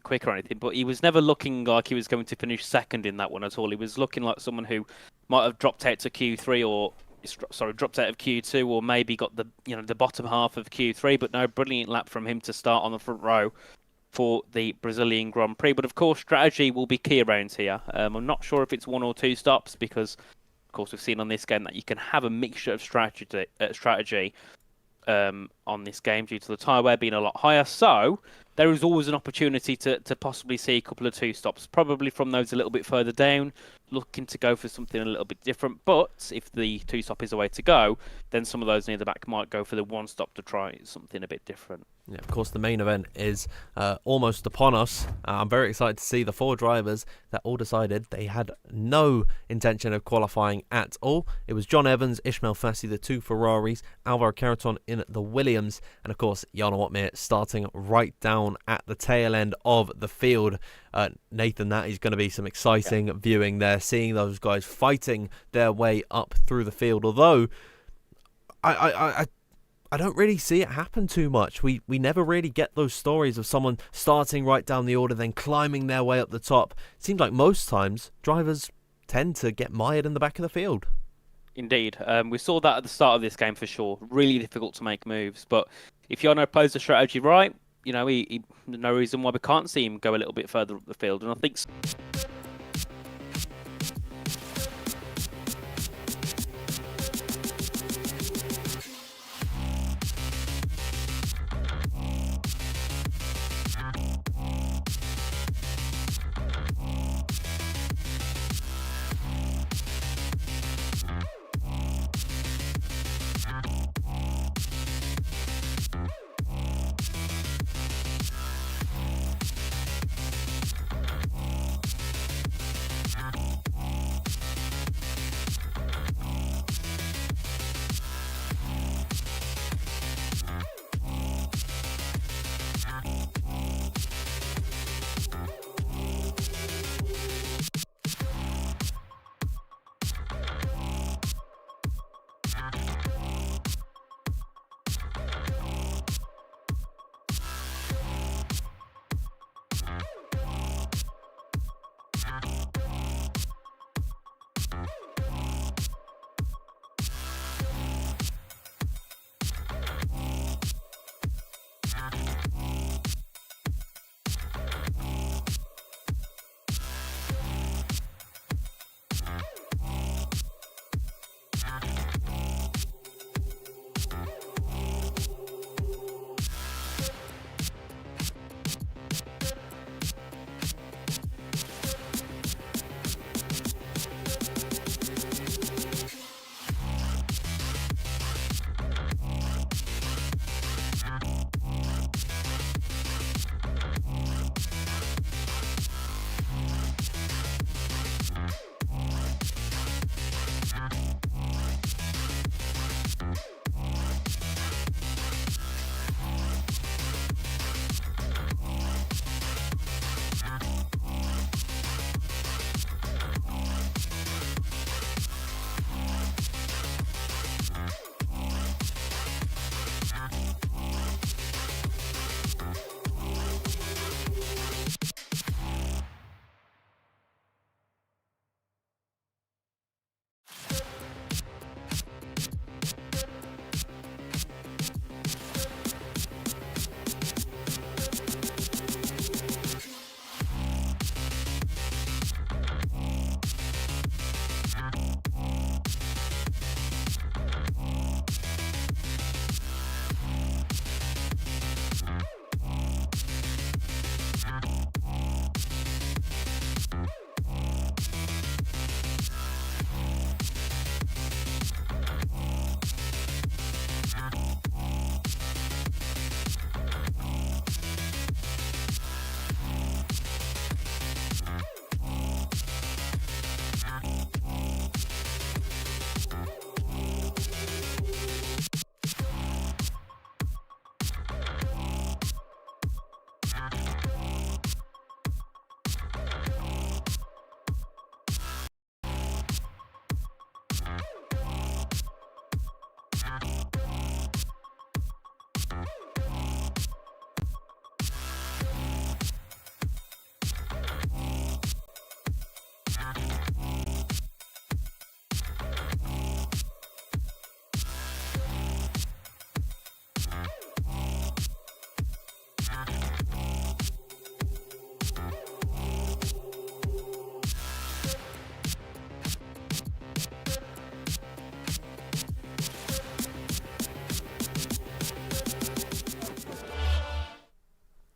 quick or anything, but he was never looking like he was going to finish second in that one at all. He was looking like someone who might have dropped out to Q3 or dropped out of Q2, or maybe got the bottom half of Q3. But no, brilliant lap from him to start on the front row for the Brazilian Grand Prix. But of course, strategy will be key around here. I'm not sure if it's 1 or 2 stops, because of course we've seen on this game that you can have a mixture of strategy on this game due to the tyre wear being a lot higher. So there is always an opportunity to possibly see a couple of 2 stops, probably from those a little bit further down, looking to go for something a little bit different. But if the 2 stop is the way to go, then some of those near the back might go for the 1 stop to try something a bit different.
Yeah, of course, the main event is almost upon us. I'm very excited to see the 4 drivers that all decided they had no intention of qualifying at all. It was John Evans, Ishmael Fassi, the 2 Ferraris, Alvaro Carreton in the Williams, and of course, Jarno Opmeer starting right down at the tail end of the field. Nathan, that is going to be some exciting viewing there, seeing those guys fighting their way up through the field. Although, I don't really see it happen too much. We never really get those stories of someone starting right down the order, then climbing their way up the top. It seems like most times drivers tend to get mired in the back of the field.
Indeed. We saw that at the start of this game for sure. Really difficult to make moves. But if Jarno plays the strategy right, there's no reason why we can't see him go a little bit further up the field. And I think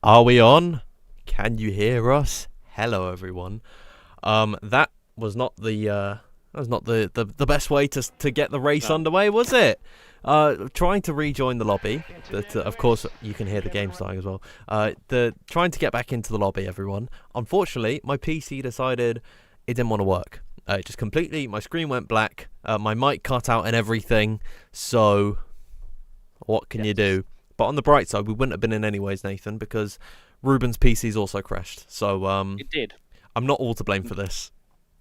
Are we on? Can you hear us? Hello, everyone. That was not the best way to get the race underway, was it? Trying to rejoin the lobby, but of course you can hear the game starting as well. Trying to get back into the lobby, everyone. Unfortunately, my PC decided it didn't want to work. It just completely, my screen went black. My mic cut out and everything. So, what can you do? But on the bright side, we wouldn't have been in anyways, Nathan, because Ruben's PC's also crashed. So
It did.
I'm not all to blame for this.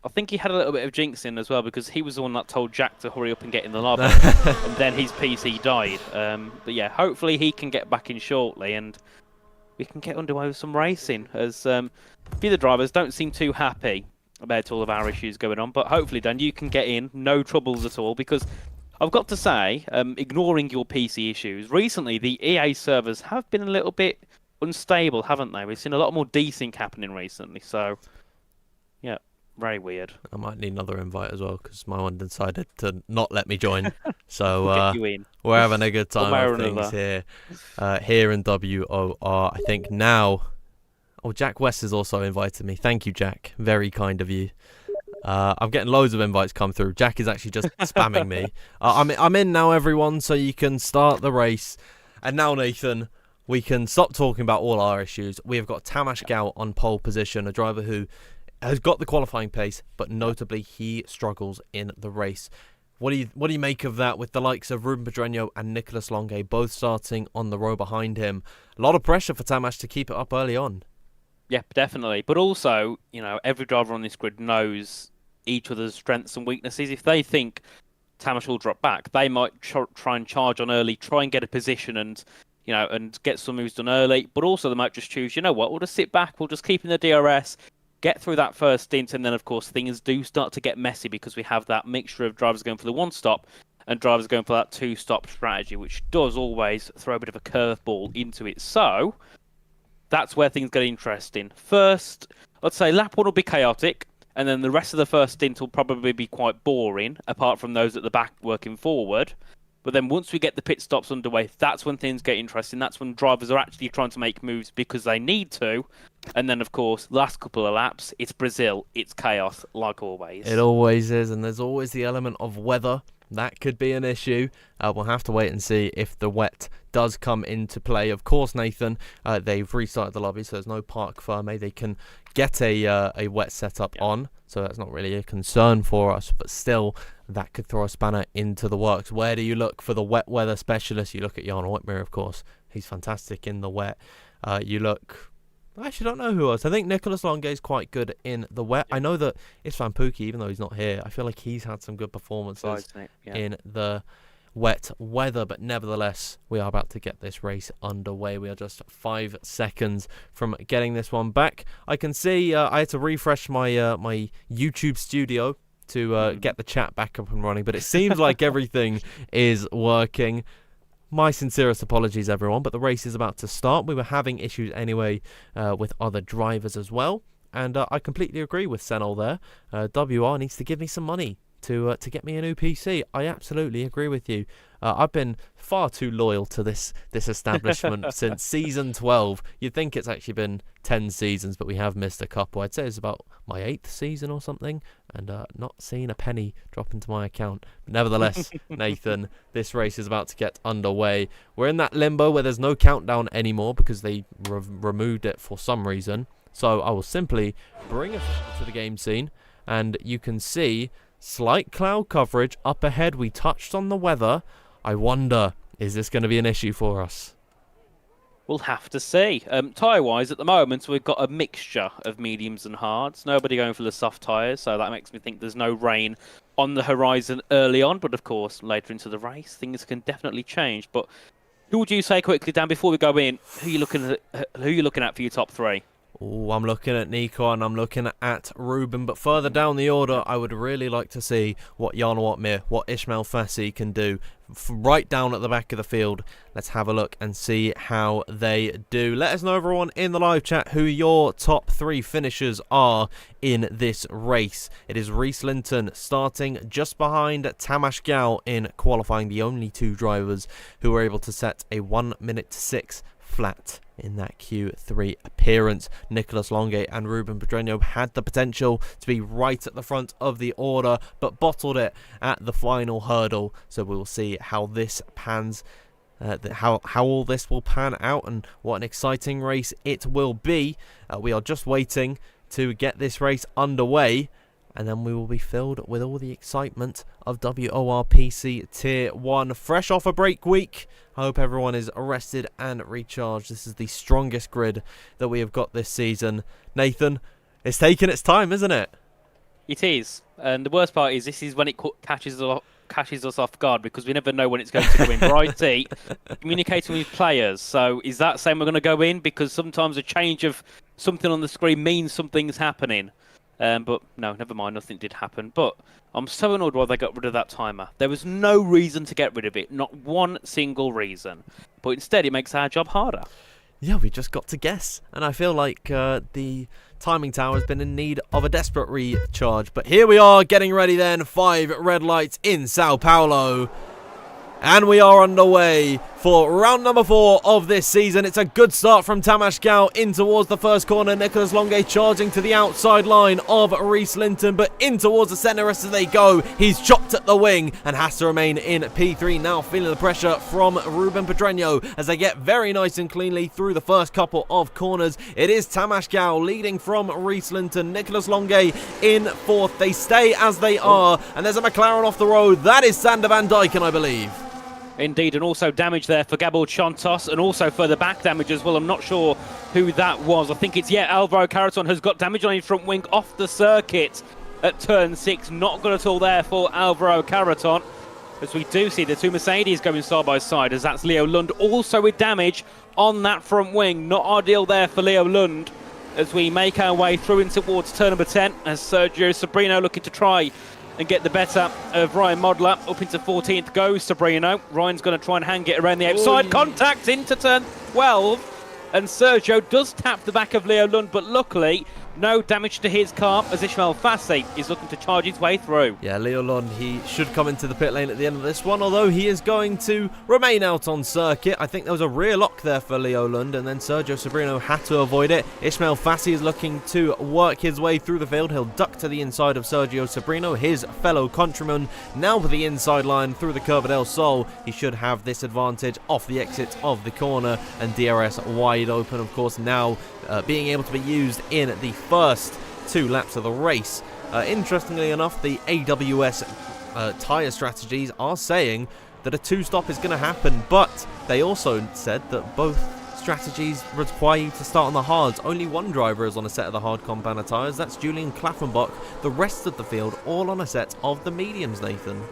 I think he had a little bit of jinxing as well because he was the one that told Jack to hurry up and get in the lobby, and then his PC died. But yeah, hopefully he can get back in shortly and we can get underway with some racing. As a few of the drivers don't seem too happy about all of our issues going on, but hopefully, Dan, you can get in, no troubles at all, because I've got to say, ignoring your PC issues, recently the EA servers have been a little bit unstable, haven't they? We've seen a lot more desync happening recently, so yeah, very weird.
I might need another invite as well because my one decided to not let me join. So
We'll get you in.
we're having a good time
One way
of
or
things
another.
here in WOR. I think now. Oh, Jack West has also invited me. Thank you, Jack. Very kind of you. I'm getting loads of invites come through. Jack is actually just spamming me. I'm in now, everyone, so you can start the race. And now, Nathan, we can stop talking about all our issues. We have got Tamas Gout on pole position, a driver who has got the qualifying pace, but notably he struggles in the race. What do you make of that with the likes of Ruben Pedreño and Nicolas Longue both starting on the row behind him? A lot of pressure for Tamas to keep it up early on.
Yeah, definitely. But also, every driver on this grid knows each other's strengths and weaknesses. If they think Tamas will drop back, they might try and charge on early, try and get a position and get some moves done early. But also they might just choose, we'll just sit back, we'll just keep in the DRS, get through that first stint, and then of course things do start to get messy because we have that mixture of drivers going for the one stop and drivers going for that two stop strategy, which does always throw a bit of a curveball into it. So that's where things get interesting. First, I'd say lap one will be chaotic, and then the rest of the first stint will probably be quite boring, apart from those at the back working forward. But then once we get the pit stops underway, that's when things get interesting. That's when drivers are actually trying to make moves because they need to. And then, of course, last couple of laps, it's Brazil, it's chaos, like always.
It always is, and there's always the element of weather. That could be an issue. We'll have to wait and see if the wet does come into play. Of course, Nathan, they've restarted the lobby, so there's no park ferme. They can get a wet setup on, so that's not really a concern for us. But still, that could throw a spanner into the works. Where do you look for the wet weather specialist? You look at Jan Whitmer, of course. He's fantastic in the wet. You look... I actually don't know who else. I think Nicolas Longue is quite good in the wet. I know that Istvan Pukki, even though he's not here, I feel like he's had some good performances in the wet weather. But nevertheless, we are about to get this race underway. We are just 5 seconds from getting this one back. I can see I had to refresh my my YouTube studio to get the chat back up and running. But it seems like everything is working. My sincerest apologies, everyone, but the race is about to start. We were having issues anyway with other drivers as well, and I completely agree with Senol there. WR needs to give me some money to get me a new PC. I absolutely agree with you. I've been far too loyal to this establishment since season 12. You'd think it's actually been 10 seasons, but we have missed a couple. I'd say it's about my 8th season or something, and not seen a penny drop into my account. But nevertheless, Nathan, this race is about to get underway. We're in that limbo where there's no countdown anymore because they removed it for some reason. So I will simply bring us to the game scene, and you can see slight cloud coverage up ahead. We touched on the weather. I wonder, is this going to be an issue for us?
We'll have to see. Tyre-wise, at the moment, we've got a mixture of mediums and hards. Nobody going for the soft tyres, so that makes me think there's no rain on the horizon early on. But of course, later into the race, things can definitely change. But who would you say quickly, Dan, before we go in? Who are you looking at for your top 3?
Oh, I'm looking at Nico and I'm looking at Ruben, but further down the order, I would really like to see what Jan Watmir, what Ismail Fassi can do right down at the back of the field. Let's have a look and see how they do. Let us know, everyone, in the live chat who your top 3 finishers are in this race. It is Reese Linton starting just behind Tamas Gout in qualifying, the only 2 drivers who were able to set a 1:06 flat in that Q3 appearance. Nicolas Longue and Ruben Pedreño had the potential to be right at the front of the order, but bottled it at the final hurdle. So we will see how this pans. How all this will pan out and what an exciting race it will be. We are just waiting to get this race underway, and then we will be filled with all the excitement of WOR PC Tier 1. Fresh off a break week, I hope everyone is rested and recharged. This is the strongest grid that we have got this season. Nathan, it's taking its time, isn't it?
It is, and the worst part is this is when it catches us off guard, because we never know when it's going to go in. Righty, communicating with players. So is that saying we're going to go in? Because sometimes a change of something on the screen means something's happening. But no, never mind, nothing did happen. But I'm so annoyed why they got rid of that timer. There was no reason to get rid of it, not one single reason. But instead, it makes our job harder.
Yeah, we just got to guess. And I feel like the timing tower has been in need of a desperate recharge. But here we are, getting ready then. 5 red lights in Sao Paulo. And we are underway for round number 4 of this season. It's a good start from Tamas Gal in towards the first corner. Nicolas Longue charging to the outside line of Reese Linton, but in towards the centre as they go. He's chopped at the wing and has to remain in P3. Now feeling the pressure from Ruben Pedreño as they get very nice and cleanly through the first couple of corners. It is Tamas Gal leading from Reese Linton. Nicolas Longue in 4th. They stay as they are, and there's a McLaren off the road. That is Sander van Dijken, I believe.
Indeed, and also damage there for Gabor Chontos, and also further back damage as well. I'm not sure who that was. I think it's, Alvaro Caraton has got damage on his front wing off the circuit at turn 6. Not good at all there for Alvaro Caraton. As we do see the two Mercedes going side by side, as that's Leo Lund also with damage on that front wing. Not ideal there for Leo Lund as we make our way through in towards turn number 10, as Sergio Sobrino looking to try and get the better of Ryan Modler. Up into 14th goes Sobrino. Ryan's going to try and hang it around the outside. Contact into turn 12. And Sergio does tap the back of Leo Lund, but luckily no damage to his car as Ismail Fassi is looking to charge his way through.
Yeah, Leo Lund, he should come into the pit lane at the end of this one, although he is going to remain out on circuit. I think there was a rear lock there for Leo Lund, and then Sergio Sobrino had to avoid it. Ismail Fassi is looking to work his way through the field. He'll duck to the inside of Sergio Sobrino, his fellow countryman. Now with the inside line through the curve at El Sol, he should have this advantage off the exit of the corner, and DRS wide open, of course, now being able to be used in the first 2 laps of the race. Interestingly enough, the AWS tyre strategies are saying that a 2-stop is going to happen, but they also said that both strategies require you to start on the hards. Only one driver is on a set of the hard compound tyres. That's Julian Klaffenbach. The rest of the field all on a set of the mediums, Nathan.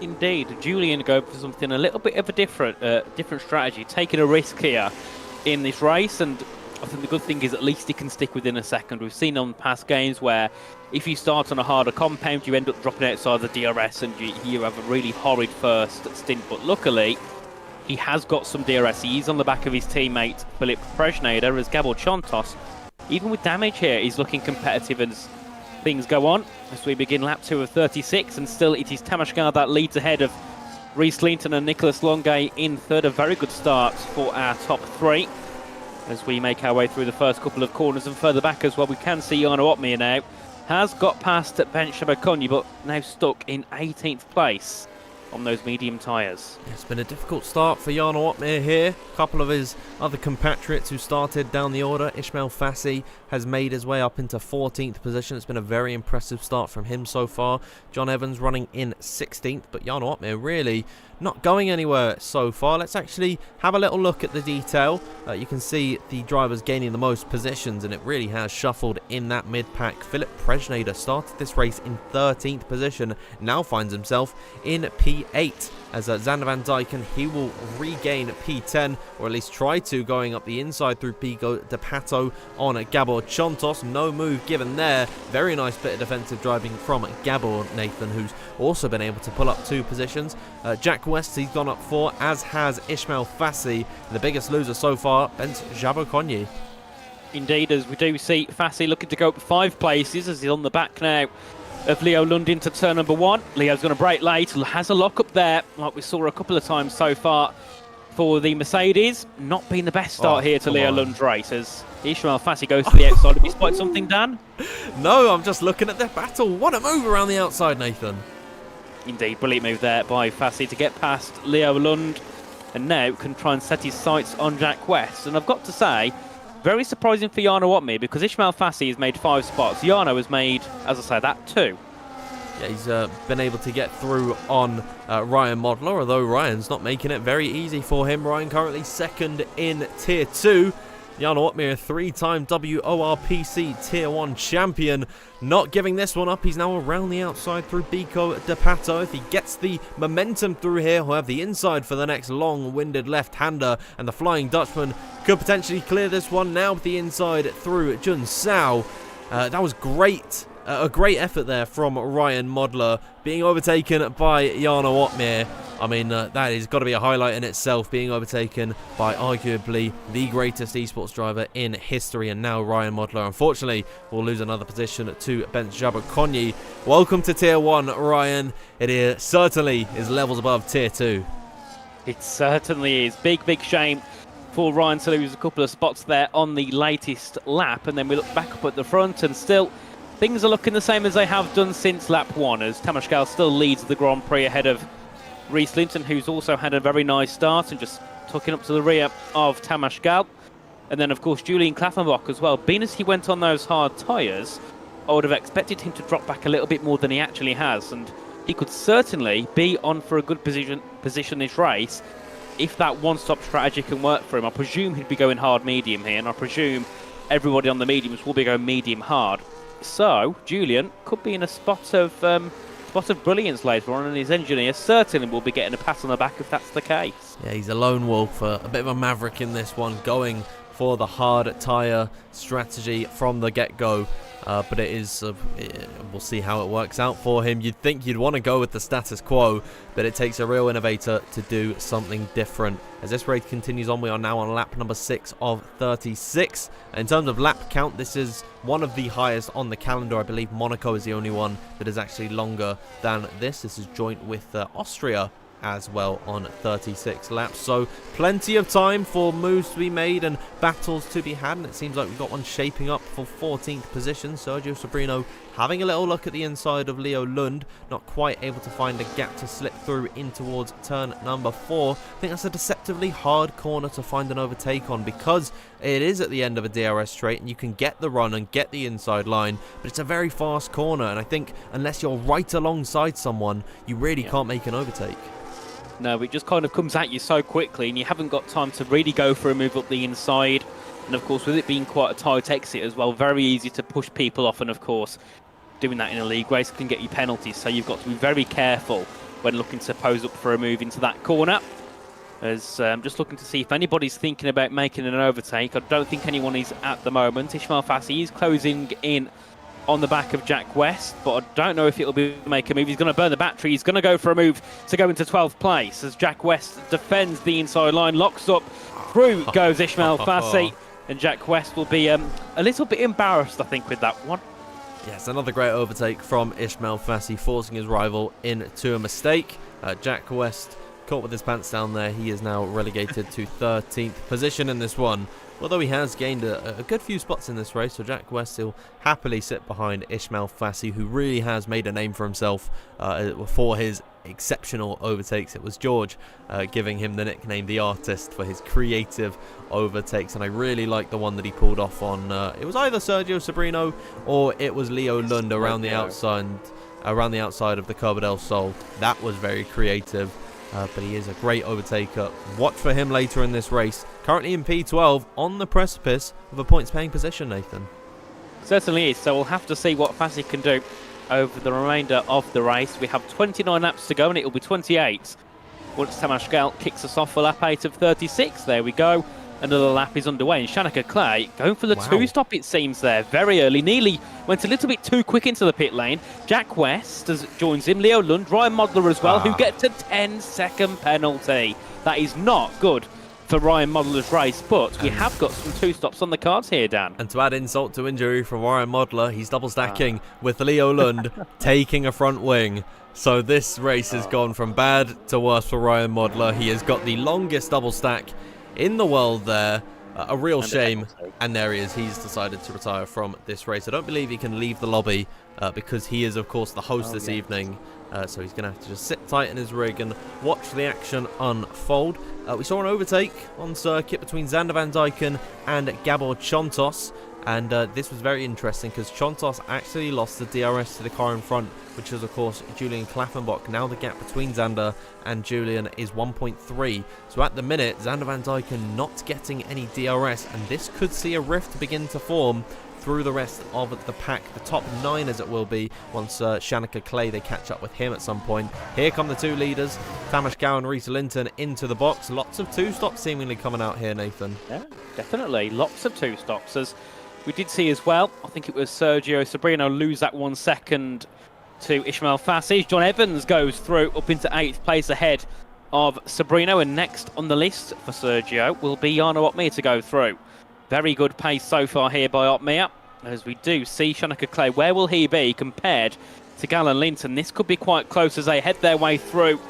Indeed, Julian going for something a little bit of a different strategy, taking a risk here in this race, and I think the good thing is at least he can stick within a second. We've seen on past games where if you start on a harder compound, you end up dropping outside the DRS and you have a really horrid first stint. But luckily, he has got some DRS. He is on the back of his teammate, Philip Presnader, as Gabor Chontos, even with damage here, he's looking competitive as things go on. As we begin lap 2 of 36, and still it is Tamas Gal that leads ahead of Reese Linton and Nicolas Longue in 3rd. A very good start for our top 3. As we make our way through the first couple of corners, and further back as well, we can see Jarno Opmeer now has got past Ben Shabakonyi, but now stuck in 18th place on those medium tyres.
It's been a difficult start for Jarno Opmeer here. A couple of his other compatriots who started down the order. Ismail Fassi has made his way up into 14th position. It's been a very impressive start from him so far. John Evans running in 16th, but Jarno Opmeer really not going anywhere so far. Let's actually have a little look at the detail. You can see the drivers gaining the most positions, and it really has shuffled in that mid-pack. Philip Presnader started this race in 13th position, now finds himself in P8. As Sander van Dijken, he will regain P10, or at least try to, going up the inside through Pico de Pato on Gabor Chontos. No move given there. Very nice bit of defensive driving from Gabor, Nathan, who's also been able to pull up 2 positions. Jack West, he's gone up 4, as has Ismail Fassi. The biggest loser so far, Ben Shabakonyi.
Indeed, as we do see Fassi looking to go up 5 places as he's on the back now of Leo Lund into turn number 1. Leo's going to brake late, has a lock up there, like we saw a couple of times so far for the Mercedes. Not been the best start here to Leo Lund's race as Ismail Fassi goes to the outside. Have you spotted something, Dan?
No, I'm just looking at the battle. What a move around the outside, Nathan.
Indeed, brilliant move there by Fassi to get past Leo Lund, and now can try and set his sights on Jack West. And I've got to say, very surprising for Jarno Watmir, because Ismail Fassi has made 5 spots. Jarno has made, as I say, that 2.
Yeah, he's been able to get through on Ryan Modler, although Ryan's not making it very easy for him. Ryan currently 2nd in Tier 2. Jarno Watmir, 3-time WORPC Tier 1 champion, not giving this one up. He's now around the outside through Biko de Pato. If he gets the momentum through here, he'll have the inside for the next long-winded left-hander, and the Flying Dutchman could potentially clear this one now with the inside through Jun Sao. That was great. A great effort there from Ryan Modler, being overtaken by Jarno Watmir. I mean, that has got to be a highlight in itself, being overtaken by arguably the greatest esports driver in history, and now Ryan Modler, unfortunately, will lose another position to Ben Jabakonyi. Welcome to Tier 1, Ryan. It certainly is levels above Tier 2.
It certainly is. Big shame for Ryan to lose a couple of spots there on the latest lap, and then we look back up at the front, and still things are looking the same as they have done since lap 1, as Tamas Gal still leads the Grand Prix ahead of Reese Linton, who's also had a very nice start and just tucking up to the rear of Tamas Gal. And then, of course, Julian Klaffenbach as well. Being as he went on those hard tyres, I would have expected him to drop back a little bit more than he actually has. And he could certainly be on for a good position this race if that one-stop strategy can work for him. I presume he'd be going hard-medium here, and I presume everybody on the mediums will be going medium-hard. So, Julian could be in a spot of brilliance later on, and his engineer certainly will be getting a pat on the back if that's the case.
Yeah, he's a lone wolf, a bit of a maverick in this one, going for the hard tyre strategy from the get-go. But it is, we'll see how it works out for him. You'd think you'd want to go with the status quo, but it takes a real innovator to do something different. As this race continues on, we are now on lap number 6 of 36. In terms of lap count, this is one of the highest on the calendar. I believe Monaco is the only one that is actually longer than this. This is joint with Austria as well on 36 laps, so plenty of time for moves to be made and battles to be had, and it seems like we've got one shaping up for 14th position. Sergio Sobrino having a little look at the inside of Leo Lund, not quite able to find a gap to slip through in towards turn number 4. I think that's a deceptively hard corner to find an overtake on, because it is at the end of a DRS straight and you can get the run and get the inside line, but it's a very fast corner, and I think unless you're right alongside someone, you really can't make an overtake.
No, it just kind of comes at you so quickly, and you haven't got time to really go for a move up the inside. And of course, with it being quite a tight exit as well, very easy to push people off. And of course, doing that in a league race can get you penalties. So you've got to be very careful when looking to pose up for a move into that corner. As I'm just looking to see if anybody's thinking about making an overtake. I don't think anyone is at the moment. Ismail Fassi is closing in on the back of Jack West, but I don't know if it'll be make a move. He's going to burn the battery. He's going to go for a move to go into 12th place as Jack West defends the inside line, locks up. Through goes Ismail Fassi, and Jack West will be a little bit embarrassed, I think, with that one.
Yes, another great overtake from Ismail Fassi, forcing his rival into a mistake. Jack West caught with his pants down there. He is now relegated to 13th position in this one. Although he has gained a good few spots in this race, so Jack West will happily sit behind Ismail Fassi, who really has made a name for himself for his exceptional overtakes. It was George giving him the nickname The Artist for his creative overtakes, and I really like the one that he pulled off on, it was either Sergio Sobrino or it was Leo Lund around the outside of the Curva del Sol. That was very creative. But he is a great overtaker. Watch for him later in this race. Currently in P12, on the precipice of a points-paying position, Nathan.
Certainly is. So we'll have to see what Fassi can do over the remainder of the race. We have 29 laps to go, and it will be 28 once Tamas Gal kicks us off for lap 8 of 36. There we go. Another lap is underway, and Shanika Clay going for the two-stop, it seems, there. Very early. Nearly went a little bit too quick into the pit lane. Jack West joins him. Leo Lund, Ryan Modler as well, who gets a 10-second penalty. That is not good for Ryan Modler's race, but we have got some two-stops on the cards here, Dan.
And to add insult to injury from Ryan Modler, he's double-stacking with Leo Lund taking a front wing. So this race has gone from bad to worse for Ryan Modler. He has got the longest double stack in the world there. A real shame. And there he is. He's decided to retire from this race. I don't believe he can leave the lobby because he is, of course, the host this evening. So he's going to have to just sit tight in his rig and watch the action unfold. We saw an overtake on circuit between Xander Van Dyken and Gabor Chontos. And this was very interesting because Chontos actually lost the DRS to the car in front, which is, of course, Julian Klaffenbach. Now the gap between Xander and Julian is 1.3. So at the minute, Xander Van Dyken not getting any DRS, and this could see a rift begin to form through the rest of the pack, the top 9 as it will be once Shanika Clay, they catch up with him at some point. Here come the two leaders, Tamas Gow and Reese Linton into the box. Lots of two-stops seemingly coming out here, Nathan.
Yeah, definitely. Lots of two-stops. As we did see as well, I think it was Sergio Sobrino lose that 1 second to Ismail Fassi. John Evans goes through up into 8th place ahead of Sobrino, and next on the list for Sergio will be Jarno Opmeer to go through. Very good pace so far here by Opmeer, as we do see Shanika Clay. Where will he be compared to Galen Linton? This could be quite close as they head their way through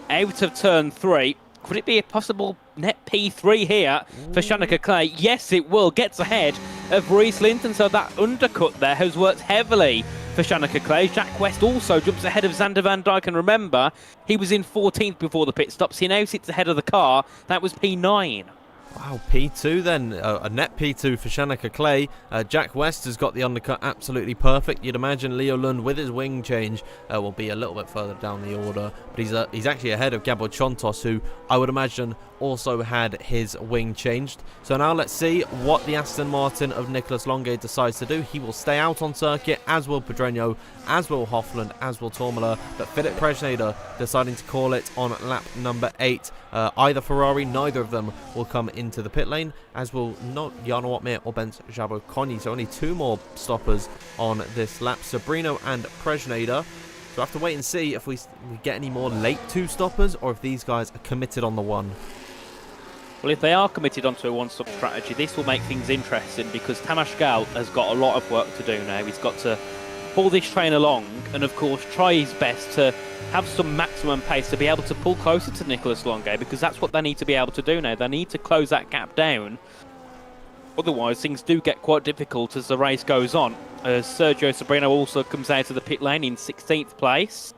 out of turn 3. Could it be a possible net P3 here for Shanika Clay? Yes, it will. Gets ahead of Reese Linton, so that undercut there has worked heavily for Shanika Clay. Jack West also jumps ahead of Xander Van Dyke, and remember, he was in 14th before the pit stops. He now sits ahead of the car. That was P9.
Wow, P2 then, a net P2 for Shanika Clay. Jack West has got the undercut absolutely perfect. You'd imagine Leo Lund with his wing change will be a little bit further down the order, but he's actually ahead of Gabor Chontos, who I would imagine also had his wing changed. So now let's see what the Aston Martin of Nicolas Longe decides to do. He will stay out on circuit, as will Pedreño, as will Hofland, as will Tormala, but Philip Presneder deciding to call it on lap number 8. Either Ferrari, neither of them will come into the pit lane, as will not Jarno Opmeer or Bence Jabot-Conny. So only 2 more stoppers on this lap, Sobrino and Presneder. So we'll have to wait and see if we get any more late 2 stoppers, or if these guys are committed on the 1.
Well, if they are committed onto a one-stop strategy, this will make things interesting, because Tamas Gal has got a lot of work to do now. He's got to pull this train along and, of course, try his best to have some maximum pace to be able to pull closer to Nicolas Longe, because that's what they need to be able to do now. They need to close that gap down. Otherwise, things do get quite difficult as the race goes on. Sergio Sobrino also comes out of the pit lane in 16th place,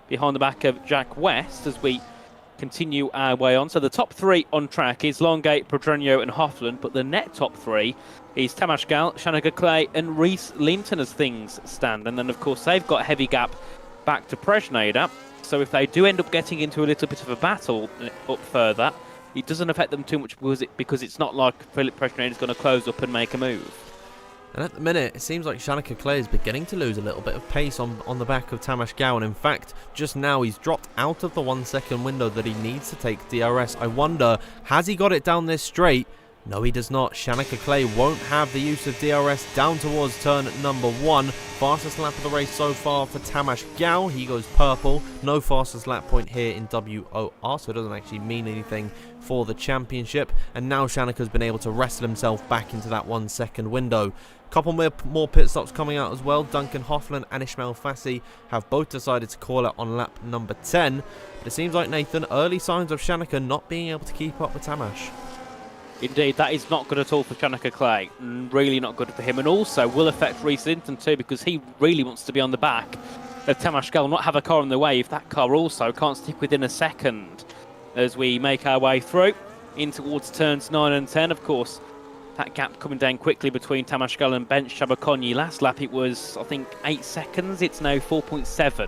behind the back of Jack West, as we continue our way on. So the top 3 on track is Longe, Pedreño and Hofland, but the net top 3 is Tamas Gal, Shanika Clay and Reese Linton as things stand. And then, of course, they've got a heavy gap back to Presneder. So if they do end up getting into a little bit of a battle up further, it doesn't affect them too much, because it's not like Philip Presneder is going to close up and make a move.
And at the minute, it seems like Shanika Clay is beginning to lose a little bit of pace on the back of Tamas Gow. And in fact, just now he's dropped out of the 1 second window that he needs to take DRS. I wonder, has he got it down this straight? No, he does not. Shanika Clay won't have the use of DRS down towards turn number 1. Fastest lap of the race so far for Tamas Gow. He goes purple. No fastest lap point here in WOR, so it doesn't actually mean anything for the championship. And now Shanika's been able to wrestle himself back into that 1 second window. Couple more pit stops coming out as well. Duncan Hofland and Ismail Fassi have both decided to call it on lap number 10. But it seems like, Nathan, early signs of Shanika not being able to keep up with Tamas.
Indeed, that is not good at all for Shanika Clay. Really not good for him. And also will affect Reese Linton too, because he really wants to be on the back of Tamas Gal, not have a car in the way if that car also can't stick within a second. As we make our way through in towards turns 9 and 10, of course, that gap coming down quickly between Tamas Gal and Bence Jabot-Conny. Last lap it was, I think, 8 seconds. It's now 4.7.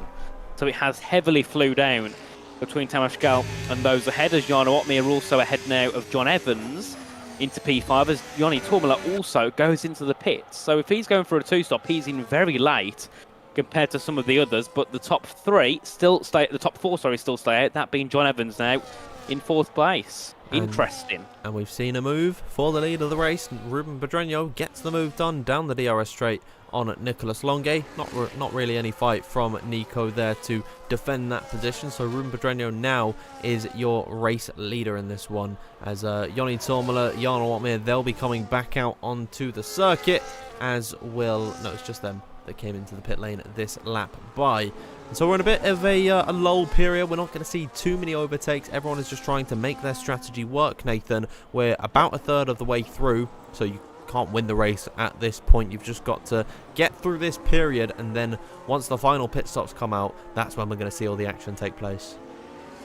So it has heavily flew down between Tamas Gal and those ahead, as Jarno Opmeer also ahead now of John Evans into P5, as Joni Tormala also goes into the pits. So if he's going for a 2-stop, he's in very late compared to some of the others, but the top 3 still stay, the top 4, sorry, still stay out, that being John Evans now in 4th place. Interesting.
And we've seen a move for the lead of the race. Ruben Pedreño gets the move done down the DRS straight on Nicolas Longe. Not really any fight from Nico there to defend that position. So Ruben Pedreño now is your race leader in this one. As Joni Tormala, Jarno Opmeer, they'll be coming back out onto the circuit, as will... No, it's just them that came into the pit lane this lap by So we're in a bit of a lull period. We're not going to see too many overtakes. Everyone is just trying to make their strategy work, Nathan. We're about a third of the way through, so you can't win the race at this point. You've just got to get through this period, and then once the final pit stops come out, that's when we're going to see all the action take place.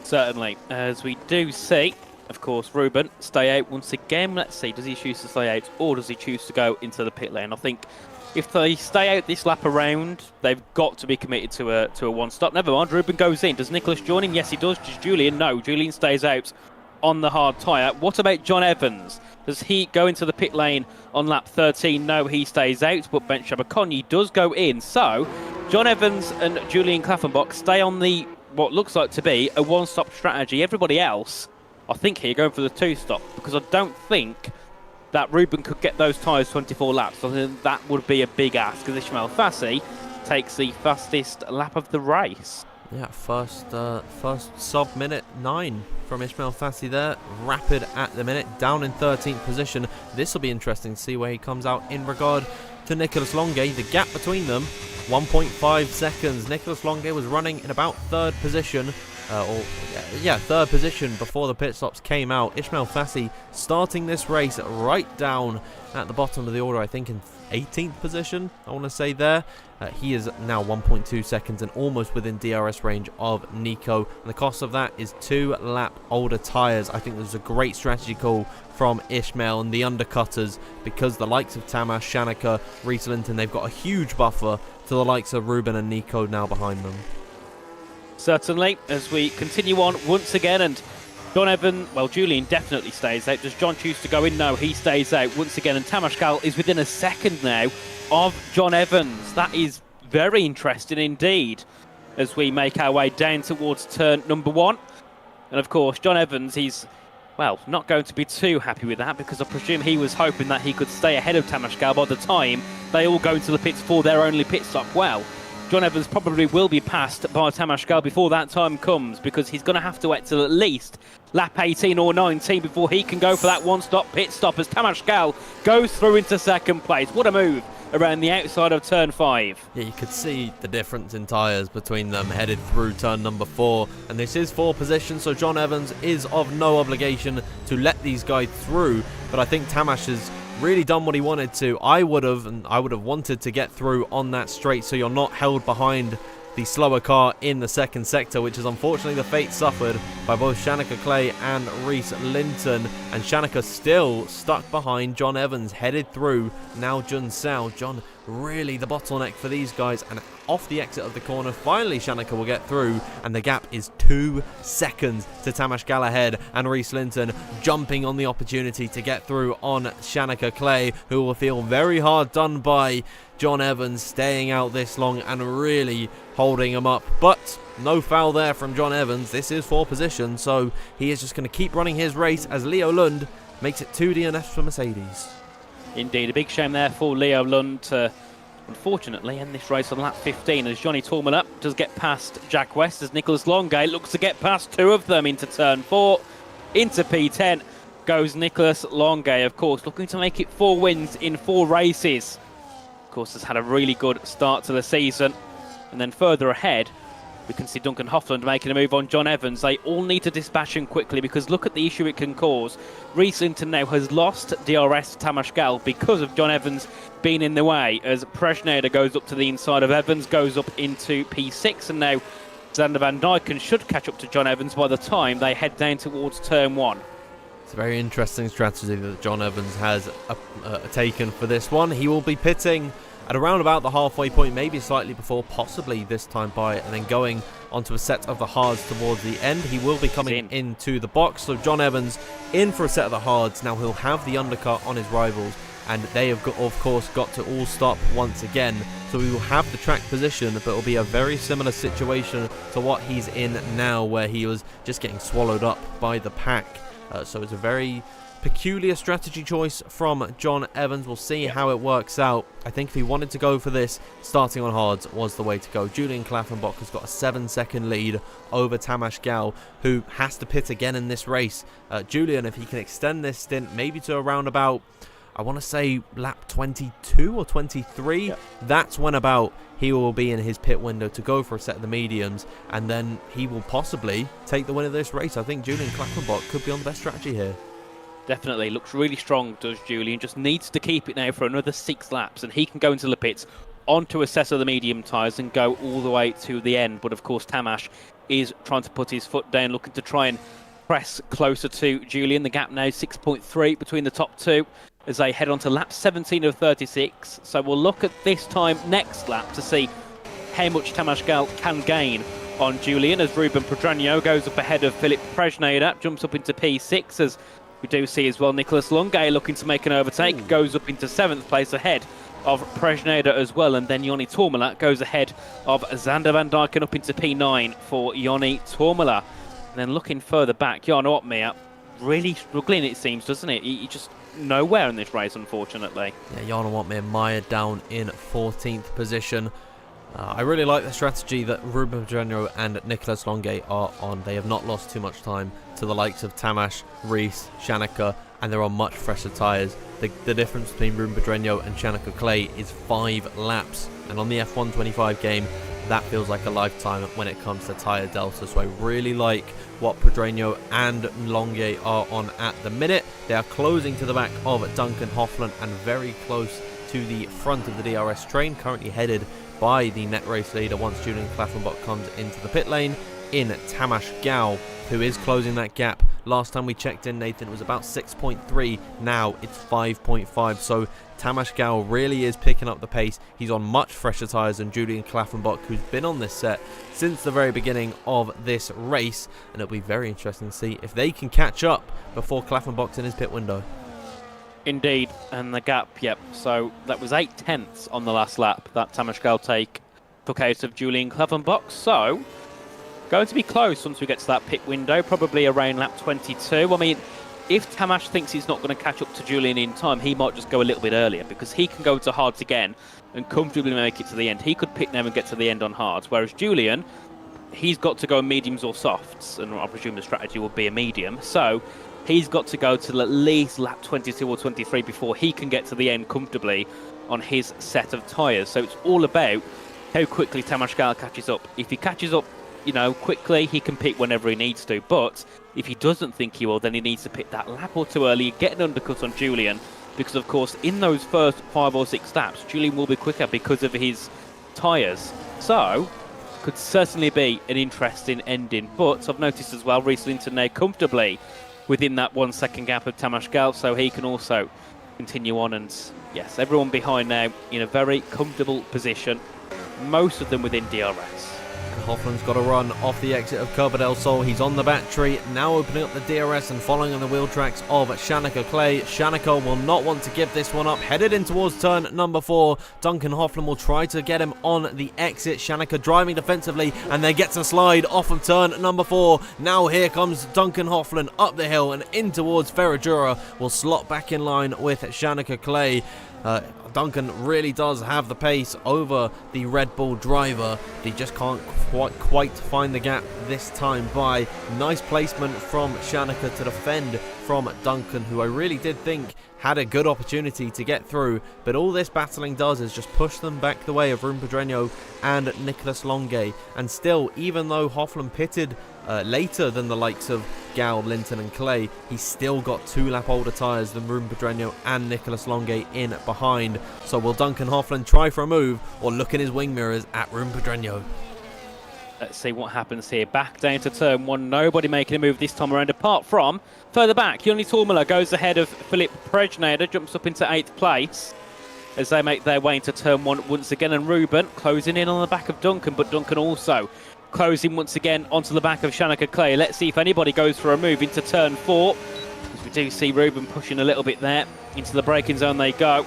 Certainly, as we do see, of course, Ruben stay out once again. Let's see, does he choose to stay out or does he choose to go into the pit lane? I think if they stay out this lap around, they've got to be committed to a one-stop. Never mind, Ruben goes in. Does Nicholas join in? Yes, he does. Does Julian? No, Julian stays out on the hard tyre. What about John Evans? Does he go into the pit lane on lap 13? No, he stays out, but Ben Shabakony does go in. So, John Evans and Julian Klaffenbach stay on the what looks like to be a one-stop strategy. Everybody else, I think here, going for the two-stop, because I don't think that Ruben could get those tyres 24 laps. I think that would be a big ask, as Ismail Fassi takes the fastest lap of the race.
Yeah, first sub minute 9 from Ismail Fassi there. Rapid at the minute, down in 13th position. This will be interesting to see where he comes out in regard to Nicolas Longuet. The gap between them, 1.5 seconds. Nicolas Longuet was running in about third position. Third position before the pit stops came out. Ismail Fassi starting this race right down at the bottom of the order, I think in 18th position, I want to say there. He is now 1.2 seconds and almost within DRS range of Nico. And the cost of that is 2 lap older tyres. I think this was a great strategy call from Ishmael and the undercutters, because the likes of Tamas, Shanika, Reese Linton, they've got a huge buffer to the likes of Ruben and Nico now behind them.
Certainly, as we continue on once again, and John Evan, well, Julian definitely stays out. Does John choose to go in? No, he stays out once again, and Tamashkal is within a second now of John Evans. That is very interesting indeed, as we make our way down towards turn number 1. And of course, John Evans, he's, well, not going to be too happy with that, because I presume he was hoping that he could stay ahead of Tamashkal by the time they all go into the pits for their only pit stop. Well, John Evans probably will be passed by Tamashkal before that time comes, because he's going to have to wait till at least lap 18 or 19 before he can go for that one-stop pit stop, as Tamashkal goes through into second place. What a move around the outside of turn 5.
Yeah, you could see the difference in tyres between them headed through turn number 4, and this is 4 position, so John Evans is of no obligation to let these guys through, but I think Tamash has really done what he wanted to. I would have wanted to get through on that straight, so you're not held behind the slower car in the second sector, which is unfortunately the fate suffered by both Shanika Clay and Reese Linton. And Shanika still stuck behind John Evans, headed through now Jun Sao. John really the bottleneck for these guys, and off the exit of the corner, finally Shanika will get through, and the gap is 2 seconds to Tamash Galahad, and Reese Linton jumping on the opportunity to get through on Shanika Clay, who will feel very hard done by John Evans staying out this long and really holding him up. But no foul there from John Evans. This is 4 position, so he is just going to keep running his race as Leo Lund makes it 2 DNFs for Mercedes.
Indeed, a big shame there for Leo Lund to, unfortunately, end this race on lap 15, as Johnny Tormanup does get past Jack West, as Nicholas Longuet looks to get past 2 of them into turn 4. Into P10 goes Nicholas Longuet, of course, looking to make it 4 wins in 4 races. Of course, has had a really good start to the season. And then further ahead, we can see Duncan Hoffland making a move on John Evans. They all need to dispatch him quickly, because look at the issue it can cause. Reese Linton now has lost DRS to Tamash Gal because of John Evans being in the way, as Preshneda goes up to the inside of Evans, goes up into P6, and now Xander Van Dyken should catch up to John Evans by the time they head down towards turn 1.
It's a very interesting strategy that John Evans has taken for this one. He will be pitting at around about the halfway point, maybe slightly before, possibly this time by, and then going onto a set of the hards towards the end. He will be coming into the box, so John Evans in for a set of the hards. Now he'll have the undercut on his rivals, and they have of course got to all stop once again, so we will have the track position, but it'll be a very similar situation to what he's in now, where he was just getting swallowed up by the pack. So it's a very peculiar strategy choice from John Evans. We'll see how it works out. I think if he wanted to go for this, starting on hards was the way to go. Julian Klaffenbach has got a 7-second lead over Tamash Gal, who has to pit again in this race. Julian, if he can extend this stint maybe to around about I want to say lap 22 or 23.
Yep.
That's when about he will be in his pit window to go for a set of the mediums, and then he will possibly take the win of this race. I think Julian Klappenbach could be on the best strategy here.
Definitely. Looks really strong, does Julian. Just needs to keep it now for another 6 laps, and he can go into the pits onto a set of the medium tyres and go all the way to the end. But of course, Tamas is trying to put his foot down, looking to try and press closer to Julian. The gap now 6.3 between the top two as they head on to lap 17 of 36. So we'll look at this time next lap to see how much Tamas Gal can gain on Julian, as Ruben Pedranio goes up ahead of Philip Prejnader, jumps up into P6, as we do see as well Nicholas Longay looking to make an overtake, goes up into 7th place ahead of Prejnader as well, and then Joni Tourmala goes ahead of Xander Van Dijken up into P9 for Joni Tourmala. And then looking further back, Jan Otmea really struggling, it seems, doesn't it? He just nowhere in this race, unfortunately.
Yeah, Jan Otmea mired down in 14th position. I really like the strategy that Ruben Pedranio and Nicholas Longay are on. They have not lost too much time to the likes of Tamas, Rees, Shanika, and they're on much fresher tyres. The difference between Ruben Pedranio and Shanika Clay is 5 laps, and on the F125 game, that feels like a lifetime when it comes to tyre delta. So I really like what Pedranio and Longay are on at the minute. They are closing to the back of Duncan Hoffman and very close to the front of the DRS train, currently headed by the net race leader once Julian Klappenbach comes into the pit lane in Tamas Gal, who is closing that gap. Last time we checked in, Nathan, it was about 6.3. Now it's 5.5. So Tamas Gal really is picking up the pace. He's on much fresher tyres than Julian Klappenbach, who's been on this set since the very beginning of this race. And it'll be very interesting to see if they can catch up before Klappenbach's in his pit window.
Indeed, and the gap, yep. So that was 8/10 on the last lap that Tamas Gal took out of Julian Klappenbach. So going to be close once we get to that pit window, probably around lap 22. I mean, if Tamas thinks he's not going to catch up to Julian in time, he might just go a little bit earlier, because he can go to hards again and comfortably make it to the end. He could pit now and get to the end on hards, whereas Julian, he's got to go mediums or softs, and I presume the strategy will be a medium. So he's got to go to at least lap 22 or 23 before he can get to the end comfortably on his set of tyres. So it's all about how quickly Tamas Gal catches up. If he catches up, quickly, he can pit whenever he needs to. But if he doesn't think he will, then he needs to pit that lap or two early, get an undercut on Julian, because of course in those first 5 or 6 laps, Julian will be quicker because of his tyres. So could certainly be an interesting ending. But I've noticed as well, Rees Linton now comfortably within that 1 second gap of Tamas Gal, so he can also continue on. And yes, everyone behind now in a very comfortable position, most of them within DRS.
Hoffman's got a run off the exit of Curva del Sol. He's on the battery, now opening up the DRS and following on the wheel tracks of Shanika Clay. Shanika will not want to give this one up. Headed in towards turn number 4. Duncan Hoffman will try to get him on the exit. Shanika driving defensively and then gets a slide off of turn number 4. Now here comes Duncan Hoffman up the hill and in towards Ferragura. Will slot back in line with Shanika Clay. Duncan really does have the pace over the Red Bull driver. He just can't quite find the gap this time by. Nice placement from Shanika to defend from Duncan, who I really did think had a good opportunity to get through, but all this battling does is just push them back the way of Ruben Pedranio and Nicholas Longay. And still, even though Hoffman pitted later than the likes of Gal, Linton and Clay, he's still got 2 lap older tyres than Ruben Pedranio and Nicholas Longay in behind. So will Duncan Hoffman try for a move or look in his wing mirrors at Ruben Pedranio?
Let's see what happens here. Back down to turn 1. Nobody making a move this time around, apart from further back. Joni Tourmala goes ahead of Philip Prejnader, jumps up into 8th place as they make their way into turn 1 once again. And Ruben closing in on the back of Duncan, but Duncan also closing once again onto the back of Shanika Clay. Let's see if anybody goes for a move into turn 4. As we do see Ruben pushing a little bit there. Into the braking zone they go,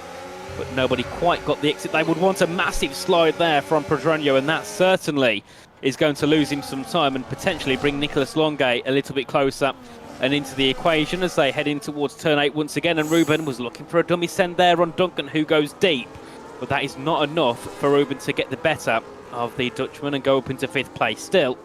but nobody quite got the exit. They would want a massive slide there from Pedranio, and that certainly is going to lose him some time and potentially bring Nicholas Longay a little bit closer and into the equation as they head in towards turn 8 once again. And Ruben was looking for a dummy send there on Duncan, who goes deep, but that is not enough for Ruben to get the better of the Dutchman and go up into 5th place, still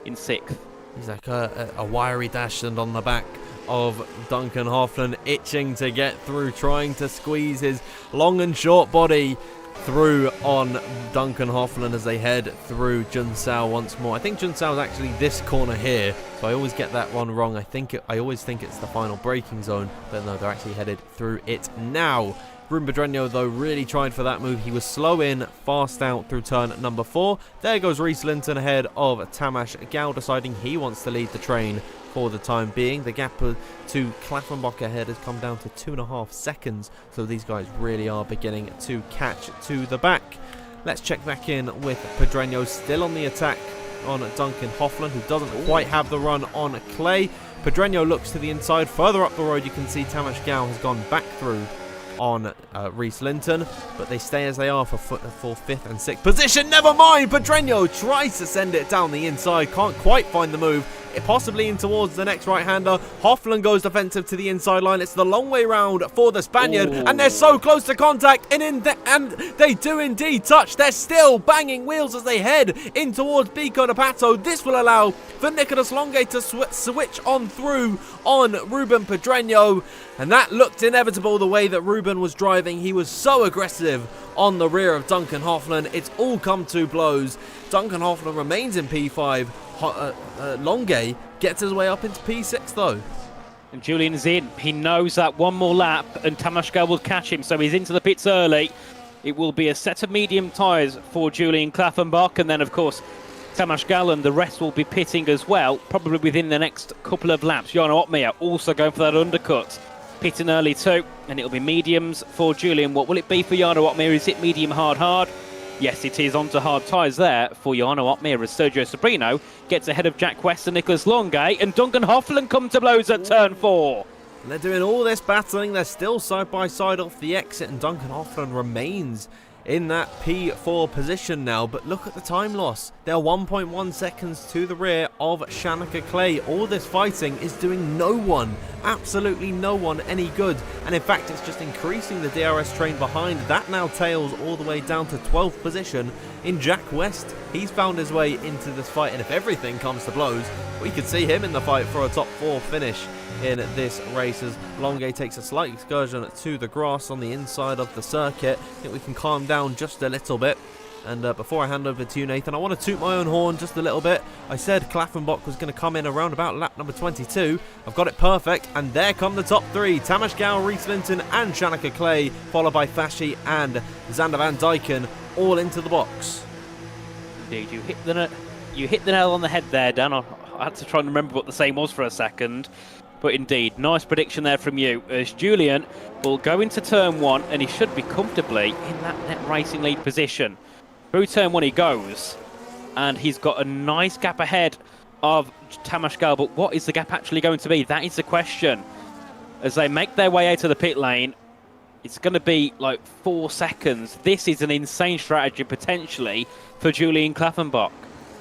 in 6th.
He's like a wiry Dachshund on the back of Duncan Hoffman, itching to get through, trying to squeeze his long and short body through on Duncan Hoffman as they head through Junsao once more. I think Junsao is actually this corner here, so I always get that one wrong. I always think it's the final braking zone, but no, they're actually headed through it now. Ruben Pedreño, though, really tried for that move. He was slow in, fast out through turn number 4. There goes Reese Linton ahead of Tamas Gal, deciding he wants to lead the train for the time being. The gap to Klaffenbach ahead has come down to 2.5 seconds, so these guys really are beginning to catch to the back. Let's check back in with Pedreño, still on the attack on Duncan Hoffman, who doesn't quite have the run on Clay. Pedreño looks to the inside. Further up the road, you can see Tamas Gal has gone back through on Reese Linton, but they stay as they are for 5th and 6th position. Never mind, Pedreño tries to send it down the inside, can't quite find the move, possibly in towards the next right-hander. Hoffman goes defensive to the inside line. It's the long way round for the Spaniard. Ooh. And they're so close to contact, and they do indeed touch. They're still banging wheels as they head in towards Pico de Pato. This will allow for Nicolas Longue to switch on through on Ruben Pedreño, and that looked inevitable the way that Ruben was driving. He was so aggressive on the rear of Duncan Hoffman. It's all come to blows. Duncan Hoffman remains in P5. Longue gets his way up into P6 though.
And Julian's in. He knows that one more lap and Tamashka will catch him, so he's into the pits early. It will be a set of medium tyres for Julian Klaffenbach, and then of course Tamashka and the rest will be pitting as well, probably within the next couple of laps. Jarno Opmeer also going for that undercut, pitting early too, and it'll be mediums for Julian. What will it be for Jarno Opmeer? Is it medium hard? Yes, it is onto hard tyres there for Jarno Opmeer as Sergio Sobrino gets ahead of Jack West and Nicolas Longue, and Duncan Hoffman come to blows at turn 4.
And they're doing all this battling. They're still side by side off the exit, and Duncan Hoffman remains in that P4 position now. But look at the time loss. They're 1.1 seconds to the rear of Shanika Clay. All this fighting is doing no one, absolutely no one, any good. And in fact, it's just increasing the DRS train behind. That now tails all the way down to 12th position in Jack West. He's found his way into this fight, and if everything comes to blows, we could see him in the fight for a top 4 finish in this race as Longue takes a slight excursion to the grass on the inside of the circuit. I think we can calm down just a little bit. And before I hand over to you, Nathan, I want to toot my own horn just a little bit. I said Klaffenbach was going to come in around about lap number 22. I've got it perfect, and there come the top 3. Tamas Gal, Reese Linton and Shanika Clay, followed by Fashi and Xander Van Dyken, all into the box.
Indeed, you hit the nail on the head there, Dan. I had to try and remember what the same was for a second. But indeed, nice prediction there from you, as Julian will go into turn 1, and he should be comfortably in that net racing lead position. Through turn 1 he goes, and he's got a nice gap ahead of Tamas Gal, but what is the gap actually going to be? That is the question. As they make their way out of the pit lane, it's going to be like 4 seconds. This is an insane strategy potentially for Julian Klaffenbach.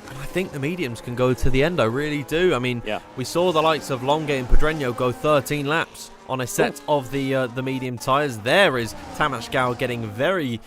And I think the mediums can go to the end, I really do. I mean,
yeah.
We saw the likes of Longue and Pedreño go 13 laps on a set of the medium tyres. There is Tamas Gal getting very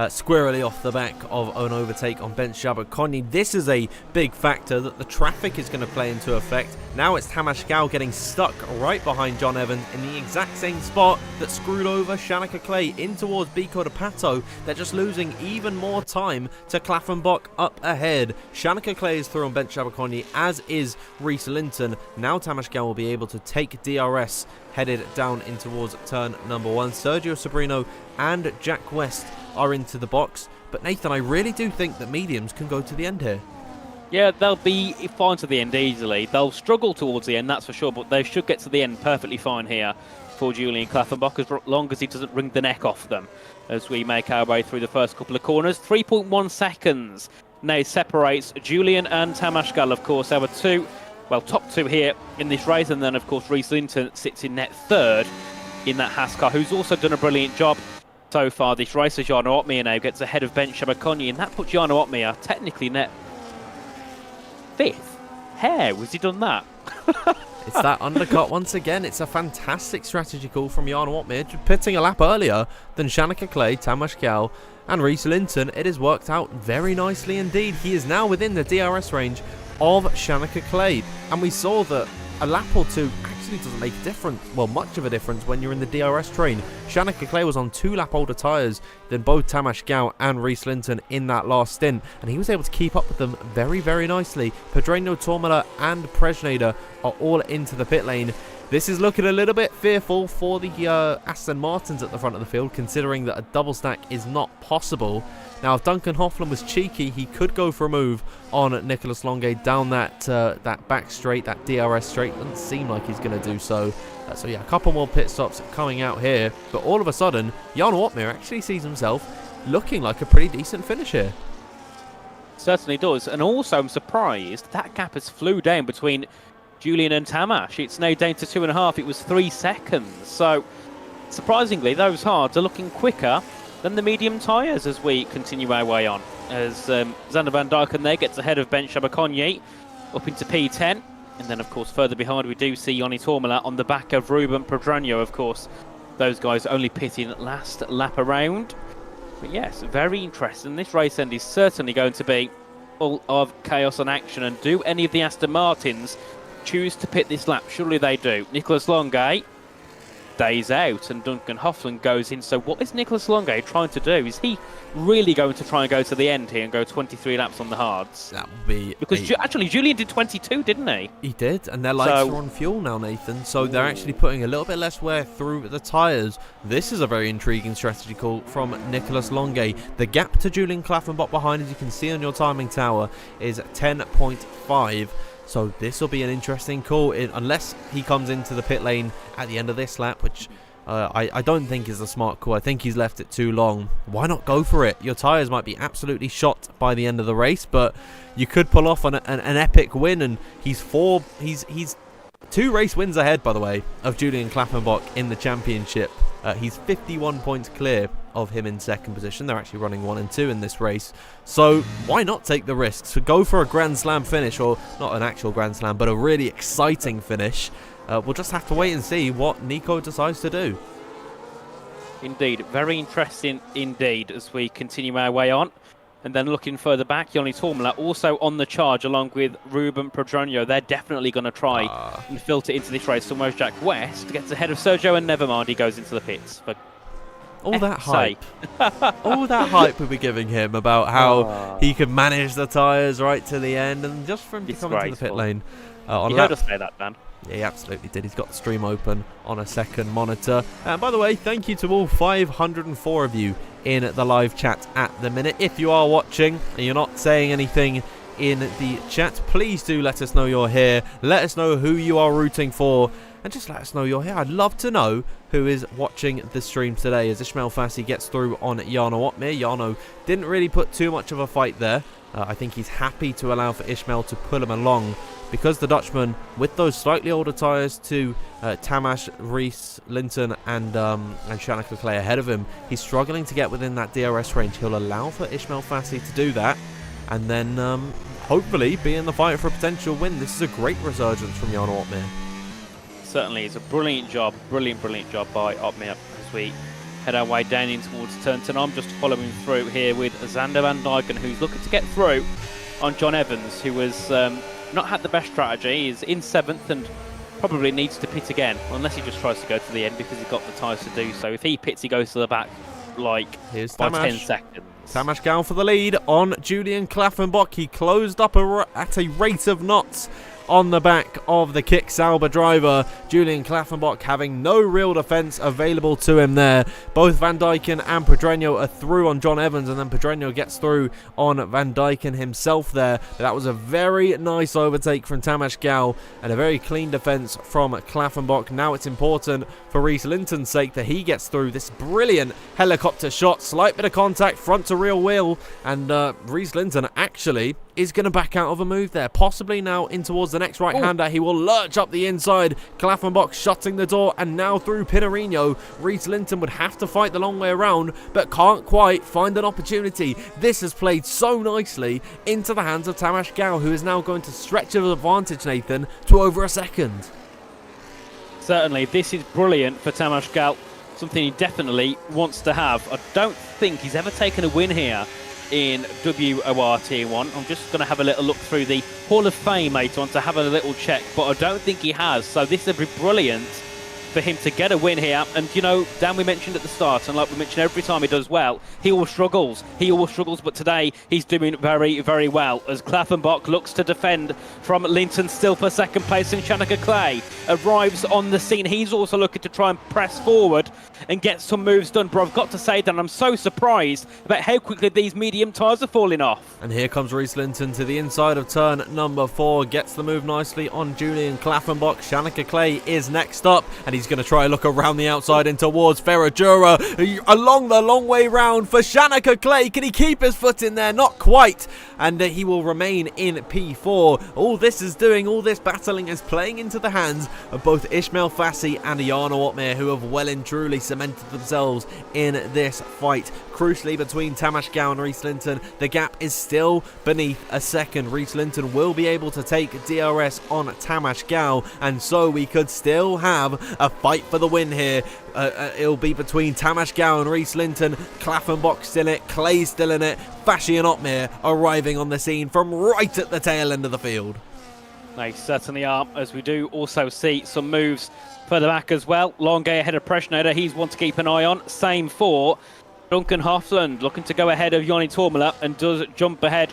squirrely off the back of an overtake on Ben Shabbat. This is a big factor that the traffic is going to play into effect. Now it's Tamas Gal getting stuck right behind John Evans in the exact same spot that screwed over Shanika Clay in towards Pico de Pato. They're just losing even more time to Klaffenbach up ahead. Shanika Clay is through on Ben Shabbat, as is Reese Linton. Now Tamas Gal will be able to take DRS headed down in towards turn number 1. Sergio Sobrino and Jack West are into the box, but Nathan, I really do think that mediums can go to the end here.
Yeah, they'll be fine to the end easily. They'll struggle towards the end, that's for sure, but they should get to the end perfectly fine here for Julian Klaffenbach, as long as he doesn't wring the neck off them as we make our way through the first couple of corners. 3.1 seconds now separates Julian and Tamas Gal, of course, our top 2 here in this race, and then of course Reese Linton sits in net 3rd in that Haas car, who's also done a brilliant job so far this race. As Jarno Opmeer now gets ahead of Ben Shabbat, and that puts Jarno Opmeer technically net 5th. How has he done that?
It's that undercut once again. It's a fantastic strategy call from Jarno Opmeer, pitting a lap earlier than Shanika Clay, Tamas Gal and Reese Linton. It has worked out very nicely indeed. He is now within the DRS range of Shanika Clay, and we saw that a lap or two certainly doesn't make a difference, well, much of a difference when you're in the DRS train. Shannon Leclerc was on 2 lap older tyres than both Tamas Gal and Reese Linton in that last stint, and he was able to keep up with them very, very nicely. Pedreño, Tormala and Presneda are all into the pit lane. This is looking a little bit fearful for the Aston Martins at the front of the field, considering that a double stack is not possible. Now, if Duncan Hoffman was cheeky, he could go for a move on Nicolas Longuet down that back straight, that DRS straight. Doesn't seem like he's going to do so. So yeah, a couple more pit stops coming out here. But all of a sudden, Jan Watmir actually sees himself looking like a pretty decent finish here.
Certainly does. And also, I'm surprised that gap has flew down between Julian and Tamas. It's now down to 2.5. It was 3 seconds. So, surprisingly, those hards are looking quicker than the medium tyres as we continue our way on. As Xander Van Dijken there gets ahead of Ben Shabakonyi up into P10. And then, of course, further behind, we do see Yanni Tormala on the back of Ruben Pedreño, of course. Those guys only pitting last lap around. But yes, very interesting. This race end is certainly going to be full of chaos and action. And do any of the Aston Martins choose to pit this lap? Surely they do. Nicolas Longuet stays out and Duncan Hoffman goes in. So what is Nicolas Longuet trying to do? Is he really going to try and go to the end here and go 23 laps on the hards?
That would be...
Because actually Julian did 22, didn't he?
He did, and their lights are on fuel now, Nathan. So they're actually putting a little bit less wear through the tyres. This is a very intriguing strategy call from Nicolas Longuet. The gap to Julian Klaffenbach behind, as you can see on your timing tower, is 10.5. So this will be an interesting call, unless he comes into the pit lane at the end of this lap, which I don't think is a smart call. I think he's left it too long. Why not go for it? Your tyres might be absolutely shot by the end of the race, but you could pull off an epic win, and he's 2 race wins ahead, by the way, of Julian Klaffenbach in the championship. He's 51 points clear of him in second position. They're actually running 1 and 2 in this race. So why not take the risks? So go for a Grand Slam finish, or not an actual Grand Slam, but a really exciting finish. We'll just have to wait and see what Nico decides to do.
Indeed, very interesting indeed as we continue our way on. And then looking further back, Yanni Tormala also on the charge along with Ruben Pedreño. They're definitely going to try and filter into this race. So Jack West gets ahead of Sergio, and nevermind, he goes into the pits. But
all that hype. All that hype we'll be giving him about how he could manage the tyres right to the end, and just for him to come into the pit lane.
You heard us say that, Dan.
Yeah, he absolutely did. He's got the stream open on a second monitor. And by the way, thank you to all 504 of you in the live chat at the minute. If you are watching and you're not saying anything in the chat, please do let us know you're here. Let us know who you are rooting for, and just let us know you're here. I'd love to know who is watching the stream today as Ismail Fassi gets through on Jarno Opmeer. Jarno didn't really put too much of a fight there. I think he's happy to allow for Ismail to pull him along, because the Dutchman, with those slightly older tyres to Tamas, Reese, Linton and Shannon Leclerc ahead of him, he's struggling to get within that DRS range. He'll allow for Ismail Fassi to do that, and then hopefully be in the fight for a potential win. This is a great resurgence from Jarno Opmeer.
Certainly, it's a brilliant job by Opmeer as we head our way down in towards turn 10. I'm just following through here with Xander Van Dijken, who's looking to get through on John Evans, who was not had the best strategy. He's in 7th and probably needs to pit again, unless he just tries to go to the end because he's got the tyres to do so. If he pits, he goes to the back
Here's
by
Tamas.
10 seconds.
Tamas Gal for the lead on Julian Klaffenbach. He closed up at a rate of knots on the back of the Kick Sauber driver. Julian Klaffenbach having no real defence available to him there. Both Van Dijken and Pedreño are through on John Evans, and then Pedreño gets through on Van Dijken himself there. That was a very nice overtake from Tamas Gal and a very clean defence from Klaffenbach. Now it's important for Reese Linton's sake that he gets through this brilliant helicopter shot. Slight bit of contact, front to rear wheel, and Reese Linton actually is going to back out of a move there, possibly now in towards the next right-hander. He will lurch up the inside. Klaffenbach shutting the door, and now through Pinarino. Reese Linton would have to fight the long way around, but can't quite find an opportunity. This has played so nicely into the hands of Tamas Gal, who is now going to stretch his advantage, Nathan, to over a second.
Certainly, this is brilliant for Tamas Gal. Something he definitely wants to have. I don't think he's ever taken a win here in WOR Tier 1. I'm just going to have a little look through the Hall of Fame later on to have a little check, but I don't think he has. So this would be brilliant for him to get a win here. And, you know, Dan, we mentioned at the start, and like we mentioned every time he does well, he always struggles. But today he's doing very, very well as Klaffenbach looks to defend from Linton still for second place, and Shanika Clay arrives on the scene. He's also looking to try and press forward and get some moves done. But I've got to say, Dan, I'm so surprised about how quickly these medium tyres are falling off.
And here comes Reese Linton to the inside of turn number 4, gets the move nicely on Julian Klaffenbach. Shanika Clay is next up, and he's going to try and look around the outside and towards Ferragura along the long way round for Shanika Clay. Can he keep his foot in there? Not quite. And he will remain in P4. All this battling is playing into the hands of both Ishmael Fassi and Jana Ottmar, who have well and truly cemented themselves in this fight. Crucially, between Tamas Gao and Reese Linton, the gap is still beneath a second. Reese Linton will be able to take DRS on Tamas Gao, and so we could still have a fight for the win here. It'll be between Tamas Gao and Reese Linton. Klaffenbach still in it, Clay still in it, Fassi and Ottmar arriving on the scene from right at the tail end of the field.
They certainly are, as we do also see some moves further back as well. Longe ahead of Presnader, he's one to keep an eye on. Same for Duncan Hofland, looking to go ahead of Joni Tormela, and does jump ahead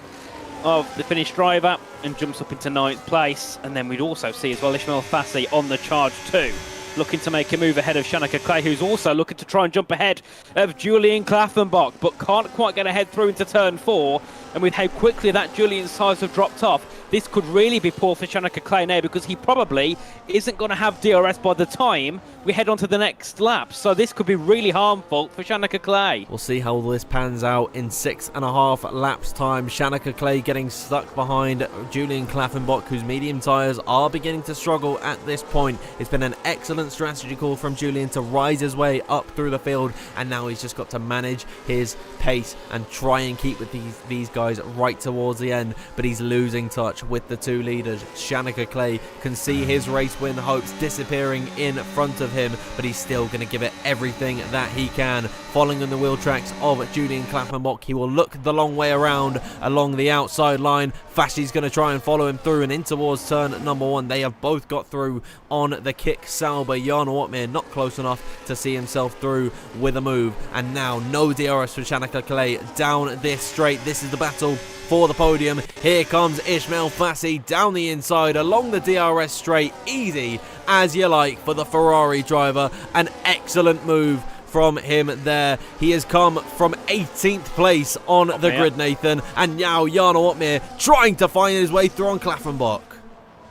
of the Finnish driver and jumps up into 9th place. And then we'd also see as well Ishmael Fassi on the charge too, looking to make a move ahead of Shanika Clay, who's also looking to try and jump ahead of Julian Klaffenbach, but can't quite get ahead through into turn 4. And with how quickly that Julian's tires have dropped off, this could really be poor for Shanika Clay now, because he probably isn't going to have DRS by the time we head on to the next lap. So this could be really harmful for Shanika Clay.
We'll see how this pans out in 6.5 laps time. Shanika Clay getting stuck behind Julian Klaffenbach, whose medium tyres are beginning to struggle at this point. It's been an excellent strategy call from Julian to rise his way up through the field, and now he's just got to manage his pace and try and keep with these guys right towards the end, but he's losing touch with the two leaders. Shanika Clay can see his race win hopes disappearing in front of him, but he's still going to give it everything that he can. Following on the wheel tracks of Julian Klaffenbach, he will look the long way around along the outside line. Fassi's going to try and follow him through and in towards turn number 1. They have both got through on the kick Sauber. Jana Ottmar not close enough to see himself through with a move, and now no DRS for Shanika Clay down this straight. This is the battle for the podium. Here comes Ishmael Fassi down the inside along the DRS straight, easy as you like for the Ferrari driver. An excellent move from him there. He has come from 18th place on the grid, Nathan, and now Jana Ottmar trying to find his way through on Klaffenbach.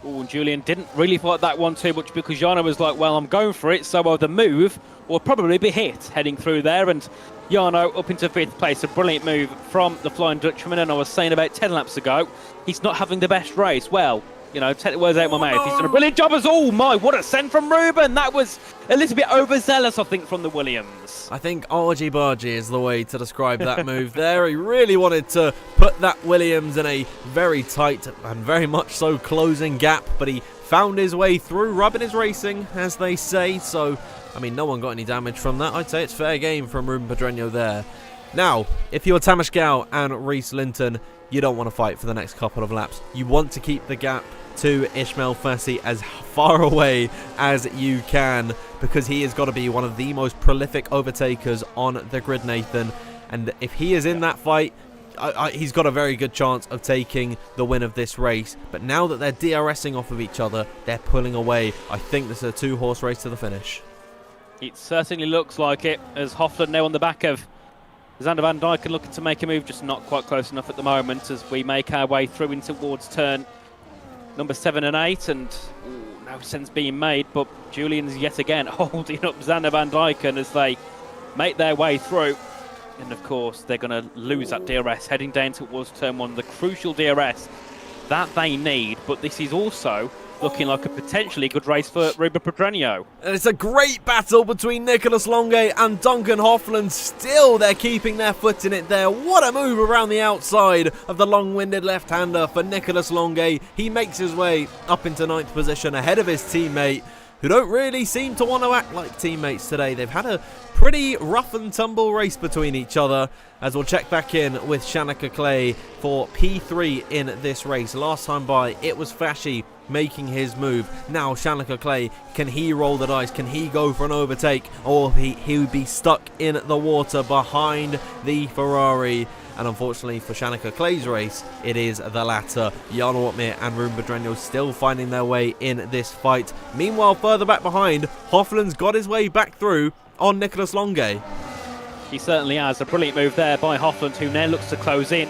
Oh, Julian didn't really fight that one too much, because Jana was like, well, I'm going for it, so the move will probably be hit heading through there. And Jana up into 5th place, a brilliant move from the Flying Dutchman. And I was saying about 10 laps ago, he's not having the best race. Well, you know, take the words out of my mouth. He's done a brilliant job as all. My, what a send from Ruben. That was a little bit overzealous, I think, from the Williams.
I think argy-bargy is the way to describe that move there. He really wanted to put that Williams in a very tight and very much so closing gap, but he found his way through. Rubbing is racing, as they say. So, I mean, no one got any damage from that. I'd say it's fair game from Ruben Pedreño there. Now, if you're Tamas Gao and Reese Linton, you don't want to fight for the next couple of laps. You want to keep the gap to Ishmael Fassi as far away as you can, because he has got to be one of the most prolific overtakers on the grid, Nathan. And if he is in that fight, he's got a very good chance of taking the win of this race. But now that they're DRSing off of each other, they're pulling away. I think this is a 2-horse race to the finish.
It certainly looks like it, as Hofland now on the back of Xander Van Dyken looking to make a move, just not quite close enough at the moment as we make our way through in towards turn number 7 and 8, and no sense being made, but Julian's yet again holding up Xander Van Dyken as they make their way through. And of course, they're going to lose that DRS heading down towards turn 1, the crucial DRS that they need. But this is also looking like a potentially good race for Ruben Pedreño.
And it's a great battle between Nicolas Longe and Duncan Hofland. Still, they're keeping their foot in it there. What a move around the outside of the long-winded left-hander for Nicolas Longe. He makes his way up into 9th position ahead of his teammate. who don't really seem to want to act like teammates today. They've had a pretty rough and tumble race between each other, as we'll check back in with Shanika Clay for P3 in this race. Last time by, it was Fashy making his move. Now Shanika Clay, can he roll the dice? Can he go for an overtake? Or he would be stuck in the water behind the Ferrari? And unfortunately for Shanika Clay's race, it is the latter. Jana Woutmeijer and Ruben Bedreño still finding their way in this fight. Meanwhile, further back behind, Hofland's got his way back through on Nicolas Longuet.
He certainly has. A brilliant move there by Hofland, who now looks to close in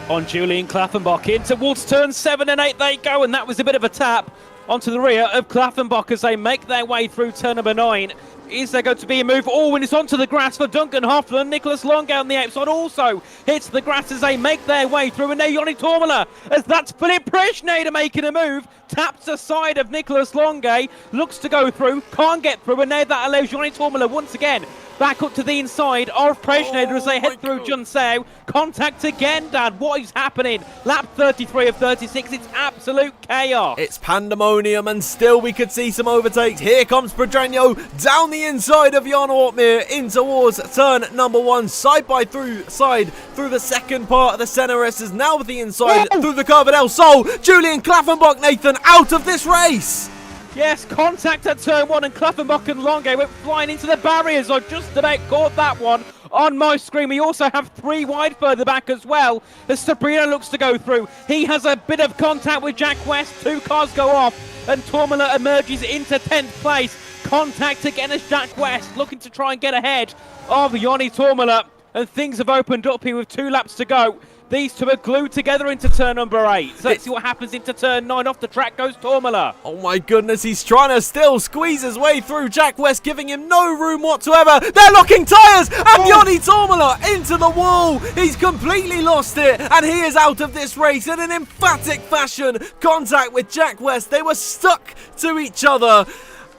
on Julian Klaffenbach. In towards turns 7 and 8 they go, and that was a bit of a tap onto the rear of Klaffenbach as they make their way through turn number 9. Is there going to be a move? Oh, and it's onto the grass for Duncan Hofland. Nicolas Longuet on the outside also hits the grass as they make their way through. And now Joni Tormala, as that's Philip Preschneider making a move. Taps aside of Nicolas Longuet. Looks to go through. Can't get through. And now that allows Joni Tormala once again back up to the inside of Preschneider as they head through Junsao. Contact again, Dan. What is happening? Lap 33 of 36. It's absolute chaos.
It's pandemonium, and still we could see some overtakes. Here comes Bedreño down the inside of Jana Woutmeijer in towards turn number 1. Side by side through the second part of the center S is now with the inside through the curve at El Sol. Julian Klaffenbach, Nathan, out of this race.
Yes, contact at turn 1, and Klaffenbach and Longuet went flying into the barriers. I just about caught that one on my screen. We also have 3 wide further back as well, as Sabrina looks to go through. He has a bit of contact with Jack West. 2 cars go off, and Tormala emerges into 10th place. Contact again as Jack West looking to try and get ahead of Joni Tormala, and things have opened up here with 2 laps to go. These two are glued together into turn number 8. So let's see what happens into turn 9. Off the track goes Tormala.
Oh my goodness, he's trying to still squeeze his way through. Jack West giving him no room whatsoever. They're locking tyres, and Joni Tormala into the wall. He's completely lost it, and he is out of this race in an emphatic fashion. Contact with Jack West. They were stuck to each other.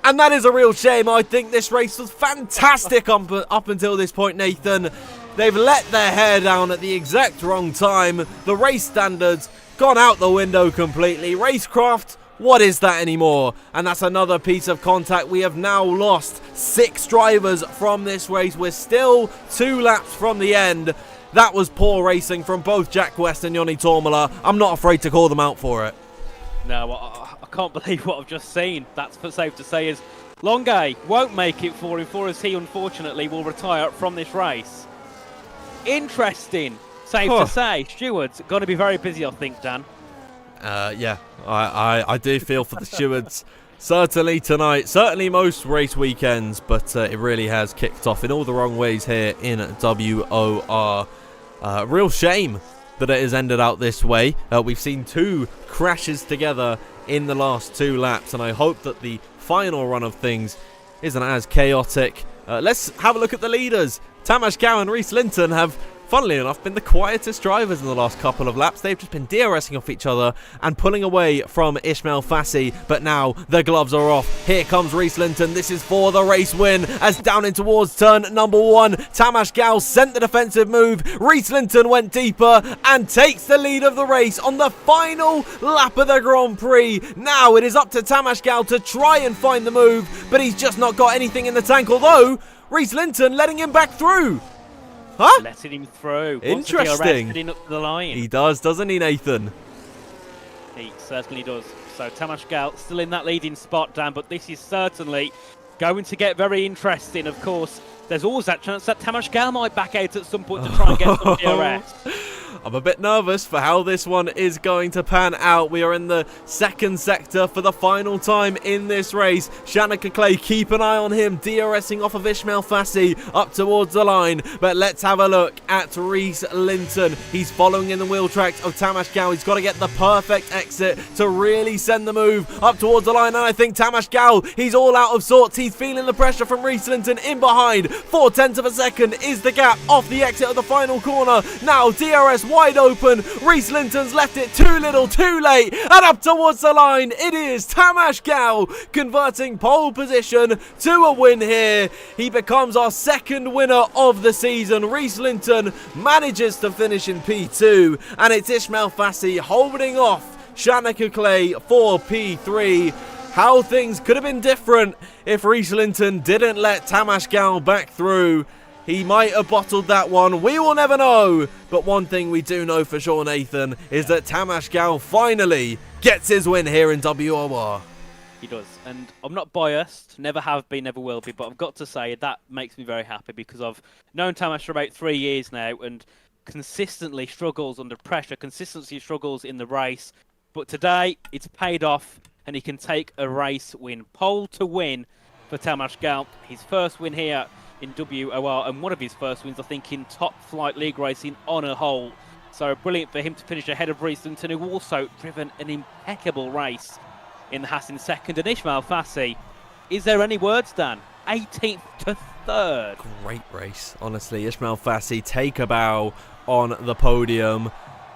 And that is a real shame. I think this race was fantastic up until this point, Nathan. They've let their hair down at the exact wrong time. The race standards gone out the window completely. Racecraft, what is that anymore? And that's another piece of contact. We have now lost 6 drivers from this race. We're still 2 laps from the end. That was poor racing from both Jack West and Joni Tormala. I'm not afraid to call them out for it.
No, I can't believe what I've just seen. That's safe to say is Longuet won't make it for him, as he unfortunately will retire from this race. Interesting, safe to say. Stewards going to be very busy, I think, Dan.
Yeah, I do feel for the stewards. Certainly tonight, certainly most race weekends, but it really has kicked off in all the wrong ways here in WOR. Real shame that it has ended out this way. We've seen 2 crashes together in the last 2 laps, and I hope that the final run of things isn't as chaotic. Let's have a look at the leaders. Tamas Gow and Reese Linton have, funnily enough, been the quietest drivers in the last couple of laps. They've just been DRSing off each other and pulling away from Ismail Fassi, but now the gloves are off. Here comes Reese Linton. This is for the race win, as down in towards turn number 1, Tamas Gow sent the defensive move. Reese Linton went deeper and takes the lead of the race on the final lap of the Grand Prix. Now it is up to Tamas Gow to try and find the move, but he's just not got anything in the tank, although Reese Linton letting him back through. Huh?
Letting him through.
Interesting.
Heading up to the line.
He does, doesn't he, Nathan?
He certainly does. So Tamas Gow still in that leading spot, Dan, but this is certainly going to get very interesting. Of course, there's always that chance that Tamas Gow might back out at some point to try and get some DRS.
I'm a bit nervous for how this one is going to pan out. We are in the second sector for the final time in this race. Shanika Clay, keep an eye on him, DRSing off of Ismail Fassi up towards the line. But let's have a look at Reese Linton. He's following in the wheel tracks of Tamas Gow. He's got to get the perfect exit to really send the move up towards the line. And I think Tamas Gow, he's all out of sorts. He's feeling the pressure from Reese Linton in behind. 0.4 of a second is the gap off the exit of the final corner. Now DRS wide open. Reese Linton's left it too little, too late, and up towards the line. It is Tamas Gow converting pole position to a win here. He becomes our 2nd winner of the season. Reese Linton manages to finish in P2, and it's Ismail Fassi holding off Shanika Clay for P3. how things could have been different if Reese Linton didn't let Tamas Gal back through. He might have bottled that one. We will never know. But one thing we do know for sure, Nathan, is that Tamas Gal finally gets his win here in WOR.
He does. And I'm not biased. Never have been, never will be. But I've got to say, that makes me very happy because I've known Tamas for about 3 years now and consistently struggles under pressure, consistently struggles in the race. But today, it's paid off and he can take a race win. Pole to win for Tamas Gal. His first win here in WOR, and one of his first wins, I think, in top flight league racing on a whole. So brilliant for him to finish ahead of Reese Linton, who also driven an impeccable race in the Haas in second. And Ismail Fassi, is there any words, Dan? 18th to 3rd.
Great race, honestly. Ismail Fassi, take a bow on the podium.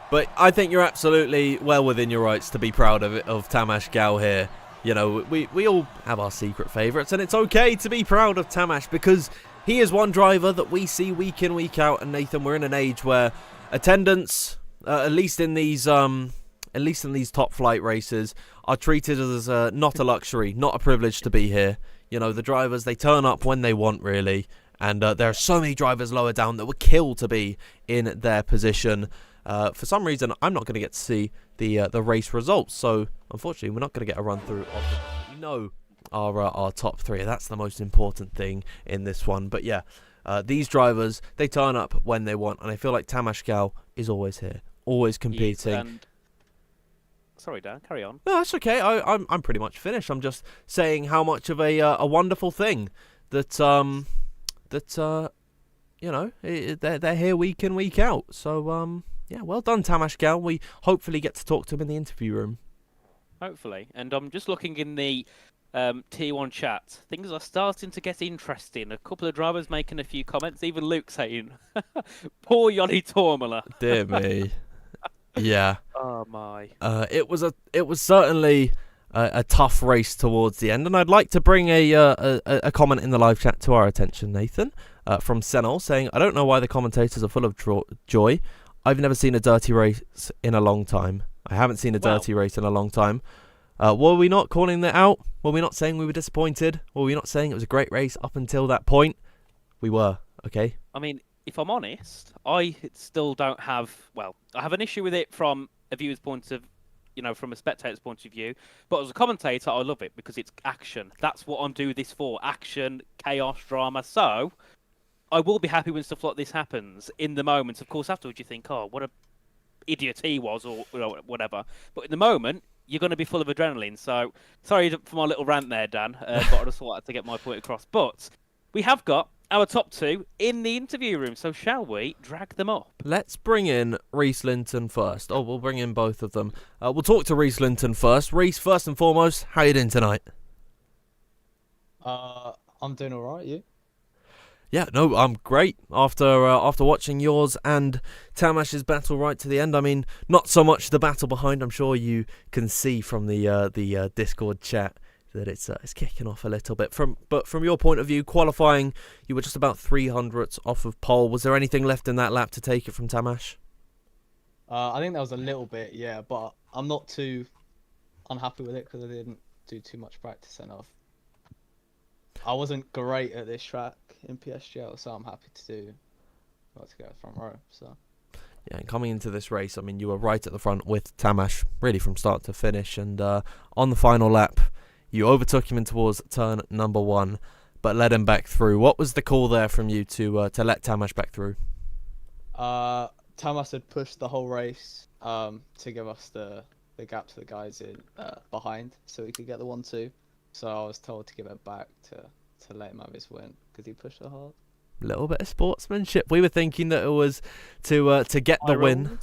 But I think you're absolutely well within your rights to be proud of Tamas Gal here. You know, we all have our secret favourites, and it's okay to be proud of Tamas because he is one driver that we see week in, week out. And Nathan, we're in an age where attendance, at least in these top flight races, are treated as not a luxury, not a privilege to be here. You know, the drivers, they turn up when they want, really. And there are so many drivers lower down that would kill to be in their position. For some reason, I'm not going to get to see the race results. So, unfortunately, we're not going to get a run through of our top 3. That's the most important thing in this one. But yeah, these drivers, they turn up when they want, and I feel like Tamas Gal is always here, always competing.
Yes, and... Sorry, Dan, carry on.
No, that's okay. I'm pretty much finished. I'm just saying how much of a wonderful thing that you know, they're here week in, week out. So yeah, well done, Tamas Gal. We hopefully get to talk to him in the interview room.
Hopefully, and I'm just looking in the T1 chat. Things are starting to get interesting. A couple of drivers making a few comments. Even Luke saying, "Poor Yoni Tormala."
Dear me. Yeah.
Oh my.
It was certainly a tough race towards the end, and I'd like to bring a comment in the live chat to our attention, Nathan, from Senol saying, "I don't know why the commentators are full of joy. I've never seen a dirty race in a long time. I haven't seen a dirty race in a long time." Were we not calling that out? Were we not saying we were disappointed? Were we not saying it was a great race up until that point? We were, okay?
I mean, if I'm honest, I still don't have... Well, I have an issue with it from a viewer's point of... You know, from a spectator's point of view. But as a commentator, I love it because it's action. That's what I'm doing this for. Action, chaos, drama. So, I will be happy when stuff like this happens in the moment. Of course, afterwards you think, oh, what a idiot he was, or you know, whatever. But in the moment, you're going to be full of adrenaline. So, sorry for my little rant there, Dan, but I just wanted to get my point across. But we have got our top 2 in the interview room, so shall we drag them up?
Let's bring in Reese Linton first. Oh, we'll bring in both of them. We'll talk to Reese Linton first. Reese, first and foremost, how you doing tonight?
I'm doing all right. You?
Yeah, no, I'm great. After watching yours and Tamash's battle right to the end, I mean, not so much the battle behind. I'm sure you can see from the Discord chat that it's kicking off a little bit. But from your point of view, qualifying, you were just about 300ths off of pole. Was there anything left in that lap to take it from Tamash?
I think that was a little bit, yeah, but I'm not too unhappy with it because I didn't do too much practice enough. I wasn't great at this track in PSGL, so I'm happy to get front row. So
yeah, and coming into this race, I mean, you were right at the front with Tamash, really from start to finish, and on the final lap, you overtook him in towards turn number 1, but led him back through. What was the call there from you to let Tamash back through?
Tamas had pushed the whole race to give us the gap to the guys in behind, so we could get the 1-2. So I was told to give it back to let him have his win because he pushed it hard.
A little bit of sportsmanship. We were thinking that it was to get the win.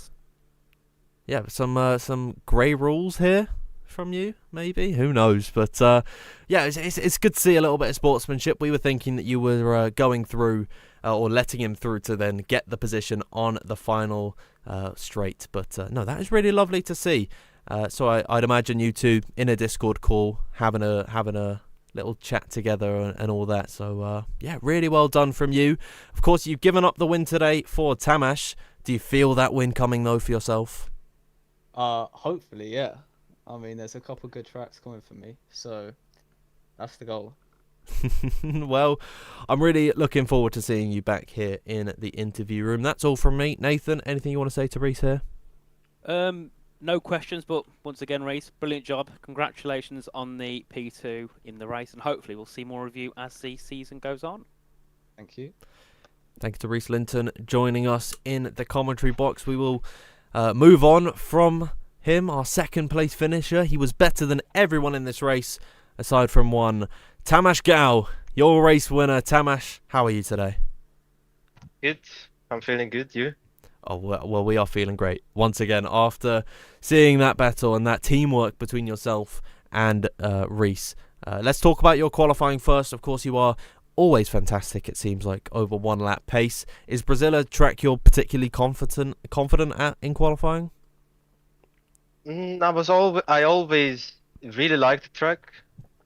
Yeah, some grey rules here from you, maybe. Who knows? But yeah, it's good to see a little bit of sportsmanship. We were thinking that you were going through or letting him through to then get the position on the final straight. But no, that is really lovely to see. So I'd imagine you two in a Discord call having a little chat together and all that. So yeah, really well done from you. Of course, you've given up the win today for Tamash. Do you feel that win coming though for yourself?
Hopefully, yeah. I mean, there's a couple good tracks coming for me, so that's the goal.
Well, I'm really looking forward to seeing you back here in the interview room. That's all from me. Nathan, anything you want to say to Reese here?
No questions, but once again, Reese, brilliant job. Congratulations on the P2 in the race, and hopefully we'll see more of you as the season goes on.
Thank you.
Thank you to Reese Linton joining us in the commentary box. We will move on from him, our second place finisher. He was better than everyone in this race, aside from one. Tamas Gao, your race winner. Tamas, how are you today?
Good. I'm feeling good. You?
Oh, well, we are feeling great. Once again, after seeing that battle and that teamwork between yourself and Reese. Let's talk about your qualifying first. Of course, you are always fantastic, it seems like, over 1 lap pace. Is Brazil a track you're particularly confident at in qualifying?
I always really liked the track.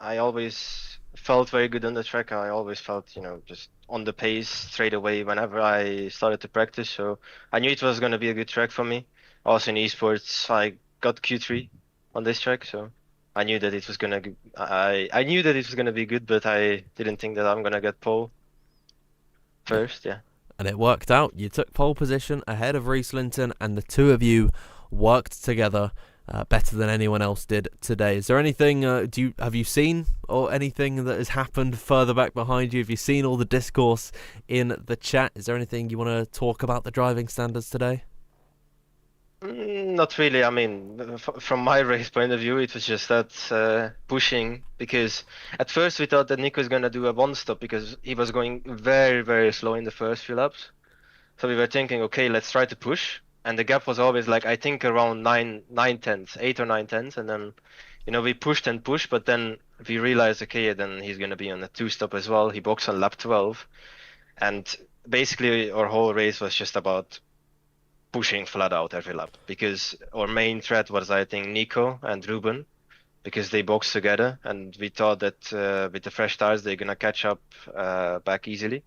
I always felt very good on the track. I always felt, just on the pace straight away whenever I started to practice. So I knew it was going to be a good track for me. Also in esports, I got Q3 on this track, so I knew that it was gonna. I knew that it was gonna be good, but I didn't think that I'm gonna get pole first. Yeah.
And it worked out. You took pole position ahead of Reese Linton, and the two of you worked together better than anyone else did today. Is there anything? Have you seen or anything that has happened further back behind you? Have you seen all the discourse in the chat? Is there anything you want to talk about the driving standards today?
Not really. I mean, from my race point of view, it was just that pushing, because at first we thought that Nico was gonna do a one stop because he was going very, very slow in the first few laps. So we were thinking, okay, let's try to push. And the gap was always like, I think around 8 or 9 tenths. And then, we pushed and pushed, but then we realized, okay, then he's gonna be on a 2-stop as well. He boxed on lap 12. And basically our whole race was just about pushing flat out every lap, because our main threat was, I think, Nico and Ruben, because they boxed together, and we thought that with the fresh tires they're gonna catch up back easily,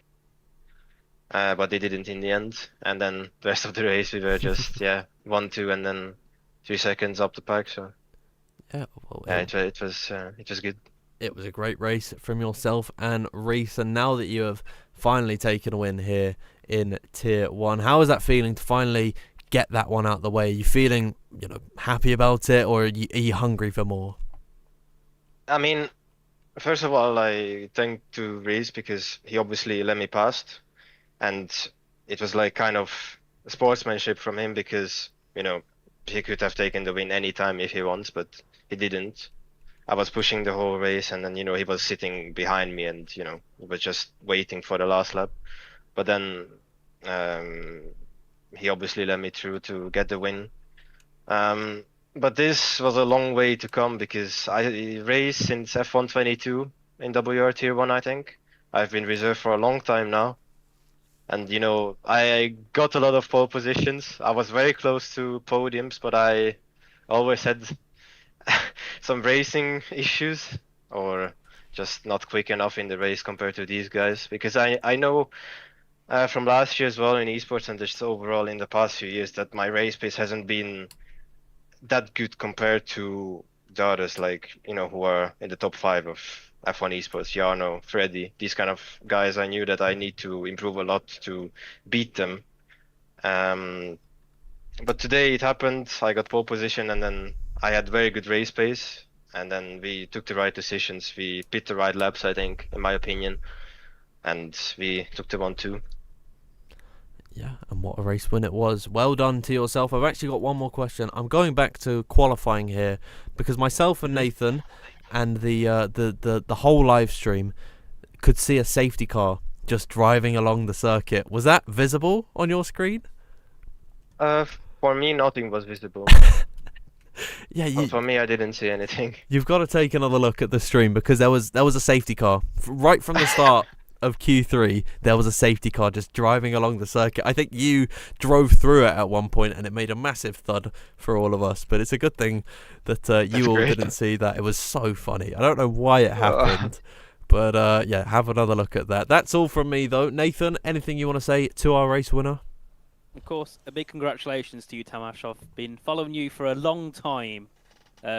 but they didn't in the end. And then the rest of the race we were just 1-2 and then 3 seconds up the pack. So
Yeah, well,
it was good.
It was a great race from yourself and Reese, and now that you have finally taken a win here in Tier 1, how is that feeling to finally get that one out the way? Are you feeling, happy about it, or are you hungry for more?
I mean, first of all, I thank to Reese because he obviously let me past, and it was like kind of sportsmanship from him, because, he could have taken the win anytime if he wants, but he didn't. I was pushing the whole race, and then, he was sitting behind me, and, he was just waiting for the last lap. But then he obviously led me through to get the win. But this was a long way to come, because I raced since F122 in WR Tier 1, I think. I've been reserved for a long time now. And, I got a lot of pole positions. I was very close to podiums, but I always had some racing issues, or just not quick enough in the race compared to these guys. Because I know from last year as well in esports, and just overall in the past few years, that my race pace hasn't been that good compared to the others, like, who are in the top 5 of F1 esports, Jarno, Freddy, these kind of guys. I knew that I need to improve a lot to beat them. But today it happened. I got pole position, and then I had very good race pace, and then we took the right decisions. We pit the right laps, I think, in my opinion, and we took the 1-2.
Yeah, and what a race win it was. Well done to yourself. I've actually got one more question. I'm going back to qualifying here, because myself and Nathan and the whole live stream could see a safety car just driving along the circuit. Was that visible on your screen?
For me, nothing was visible.
Yeah,
For me, I didn't see anything.
You've got to take another look at the stream, because there was a safety car right from the start of Q3. There was a safety car just driving along the circuit. I think you drove through it at one point, and it made a massive thud for all of us. But it's a good thing that you all didn't see that. It was so funny. I don't know why it happened, but have another look at that. That's all from me, though. Nathan, anything you want to say to our race winner?
Of course, a big congratulations to you, Tamas. I've been following you for a long time,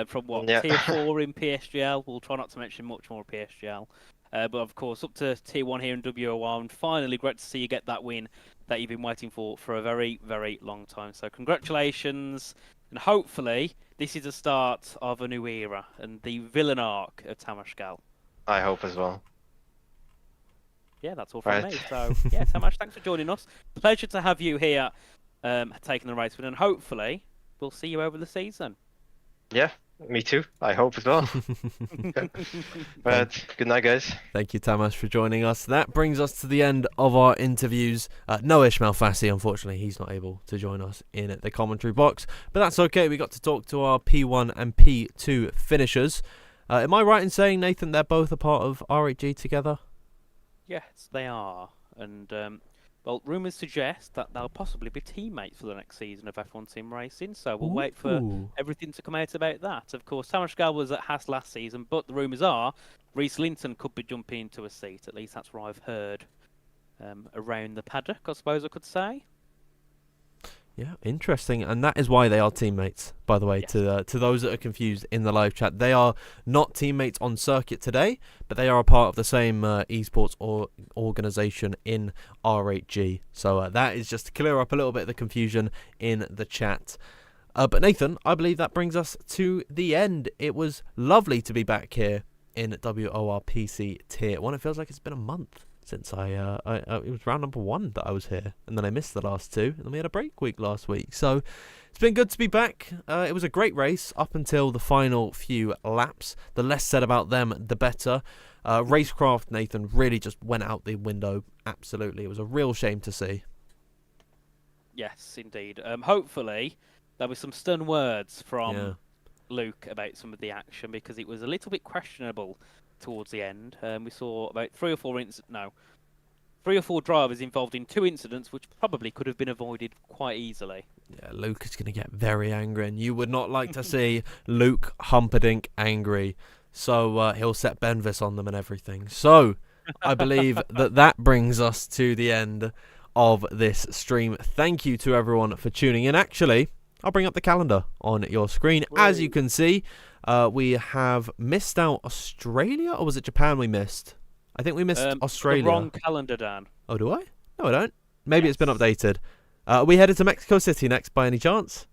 from what
Yeah.
tier 4 in PSGL. We'll try not to mention much more PSGL. But of course, up to tier 1 here in WOR, and finally, great to see you get that win that you've been waiting for a very, very long time. So congratulations, and hopefully this is the start of a new era and the villain arc of Tamashgal.
I hope as well.
Yeah, that's all from
Right.
me. So yeah, Tamash, thanks for joining us. Pleasure to have you here, taking the race win, and hopefully we'll see you over the season.
Yeah, me too. I hope as well. But good night, guys.
Thank you, Tamas, for joining us. That brings us to the end of our interviews. No Ishmael Fassi, unfortunately, he's not able to join us in the commentary box. But that's okay. We got to talk to our P1 and P2 finishers. Am I right in saying, Nathan, they're both a part of RHG together?
Yes, they are. And, well, rumours suggest that they'll possibly be teammates for the next season of F1 Sim Racing, so we'll wait for
Ooh.
everything to come out about that. Of course, Tamas Gal was at Haas last season, but the rumours are Reese Linton could be jumping into a seat. At least that's what I've heard around the paddock, I suppose I could say.
Yeah, interesting, and that is why they are teammates, by the way,
Yes.
to those that are confused in the live chat. They are not teammates on circuit today, but they are a part of the same esports organisation in RHG. So that is just to clear up a little bit of the confusion in the chat. But Nathan, I believe that brings us to the end. It was lovely to be back here in WOR PC Tier 1. It feels like it's been a month since it was round number 1 that I was here, and then I missed the last 2, and then we had a break week last week. So it's been good to be back. It was a great race up until the final few laps. The less said about them, the better. Racecraft, Nathan, really just went out the window. Absolutely, it was a real shame to see.
Yes, indeed. Hopefully, there'll be some stern words from Luke about some of the action, because it was a little bit questionable towards the end. We saw about 3 or 4 drivers involved in 2 incidents, which probably could have been avoided quite easily.
Yeah, Luke is going to get very angry, and you would not like to see Luke Humperdinck angry. So he'll set Benvis on them and everything. So I believe that brings us to the end of this stream. Thank you to everyone for tuning in. Actually, I'll bring up the calendar on your screen. As you can see, we have missed out Australia, or was it Japan we missed? I think we missed Australia.
The wrong calendar, Dan.
Oh, do I? No, I don't. Maybe it's been updated. Are we headed to Mexico City next by any chance?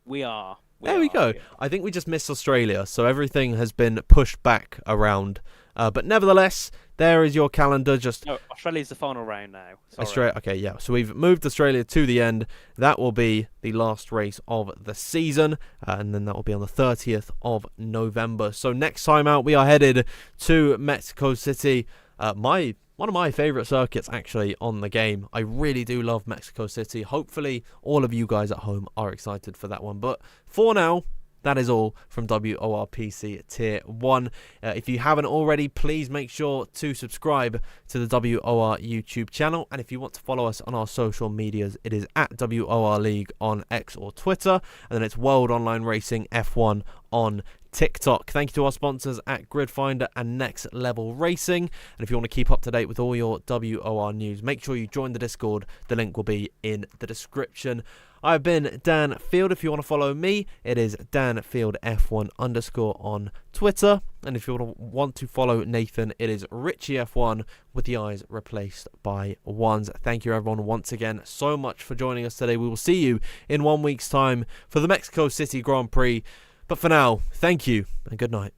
We are.
There we go. I think we just missed Australia, so everything has been pushed back around. But nevertheless, there is your calendar.
No, Australia's the final round now. Sorry.
Australia. Okay, yeah. So we've moved Australia to the end. That will be the last race of the season, and then that will be on the 30th of November. So next time out, we are headed to Mexico City. One of my favourite circuits, actually, on the game. I really do love Mexico City. Hopefully, all of you guys at home are excited for that one. But for now, that is all from WORPC Tier 1. If you haven't already, please make sure to subscribe to the WOR YouTube channel. And if you want to follow us on our social medias, it is at WOR League on X or Twitter. And then it's World Online Racing F1 on TikTok. Thank you to our sponsors at Gridfinder and Next Level Racing. And if you want to keep up to date with all your WOR news, make sure you join the Discord. The link will be in the description. I've been Dan Field. If you want to follow me, it is DanFieldF1_ on Twitter. And if you want to follow Nathan, it is RichieF1 with the I's replaced by 1s. Thank you everyone once again so much for joining us today. We will see you in 1 week's time for the Mexico City Grand Prix. But for now, thank you and good night.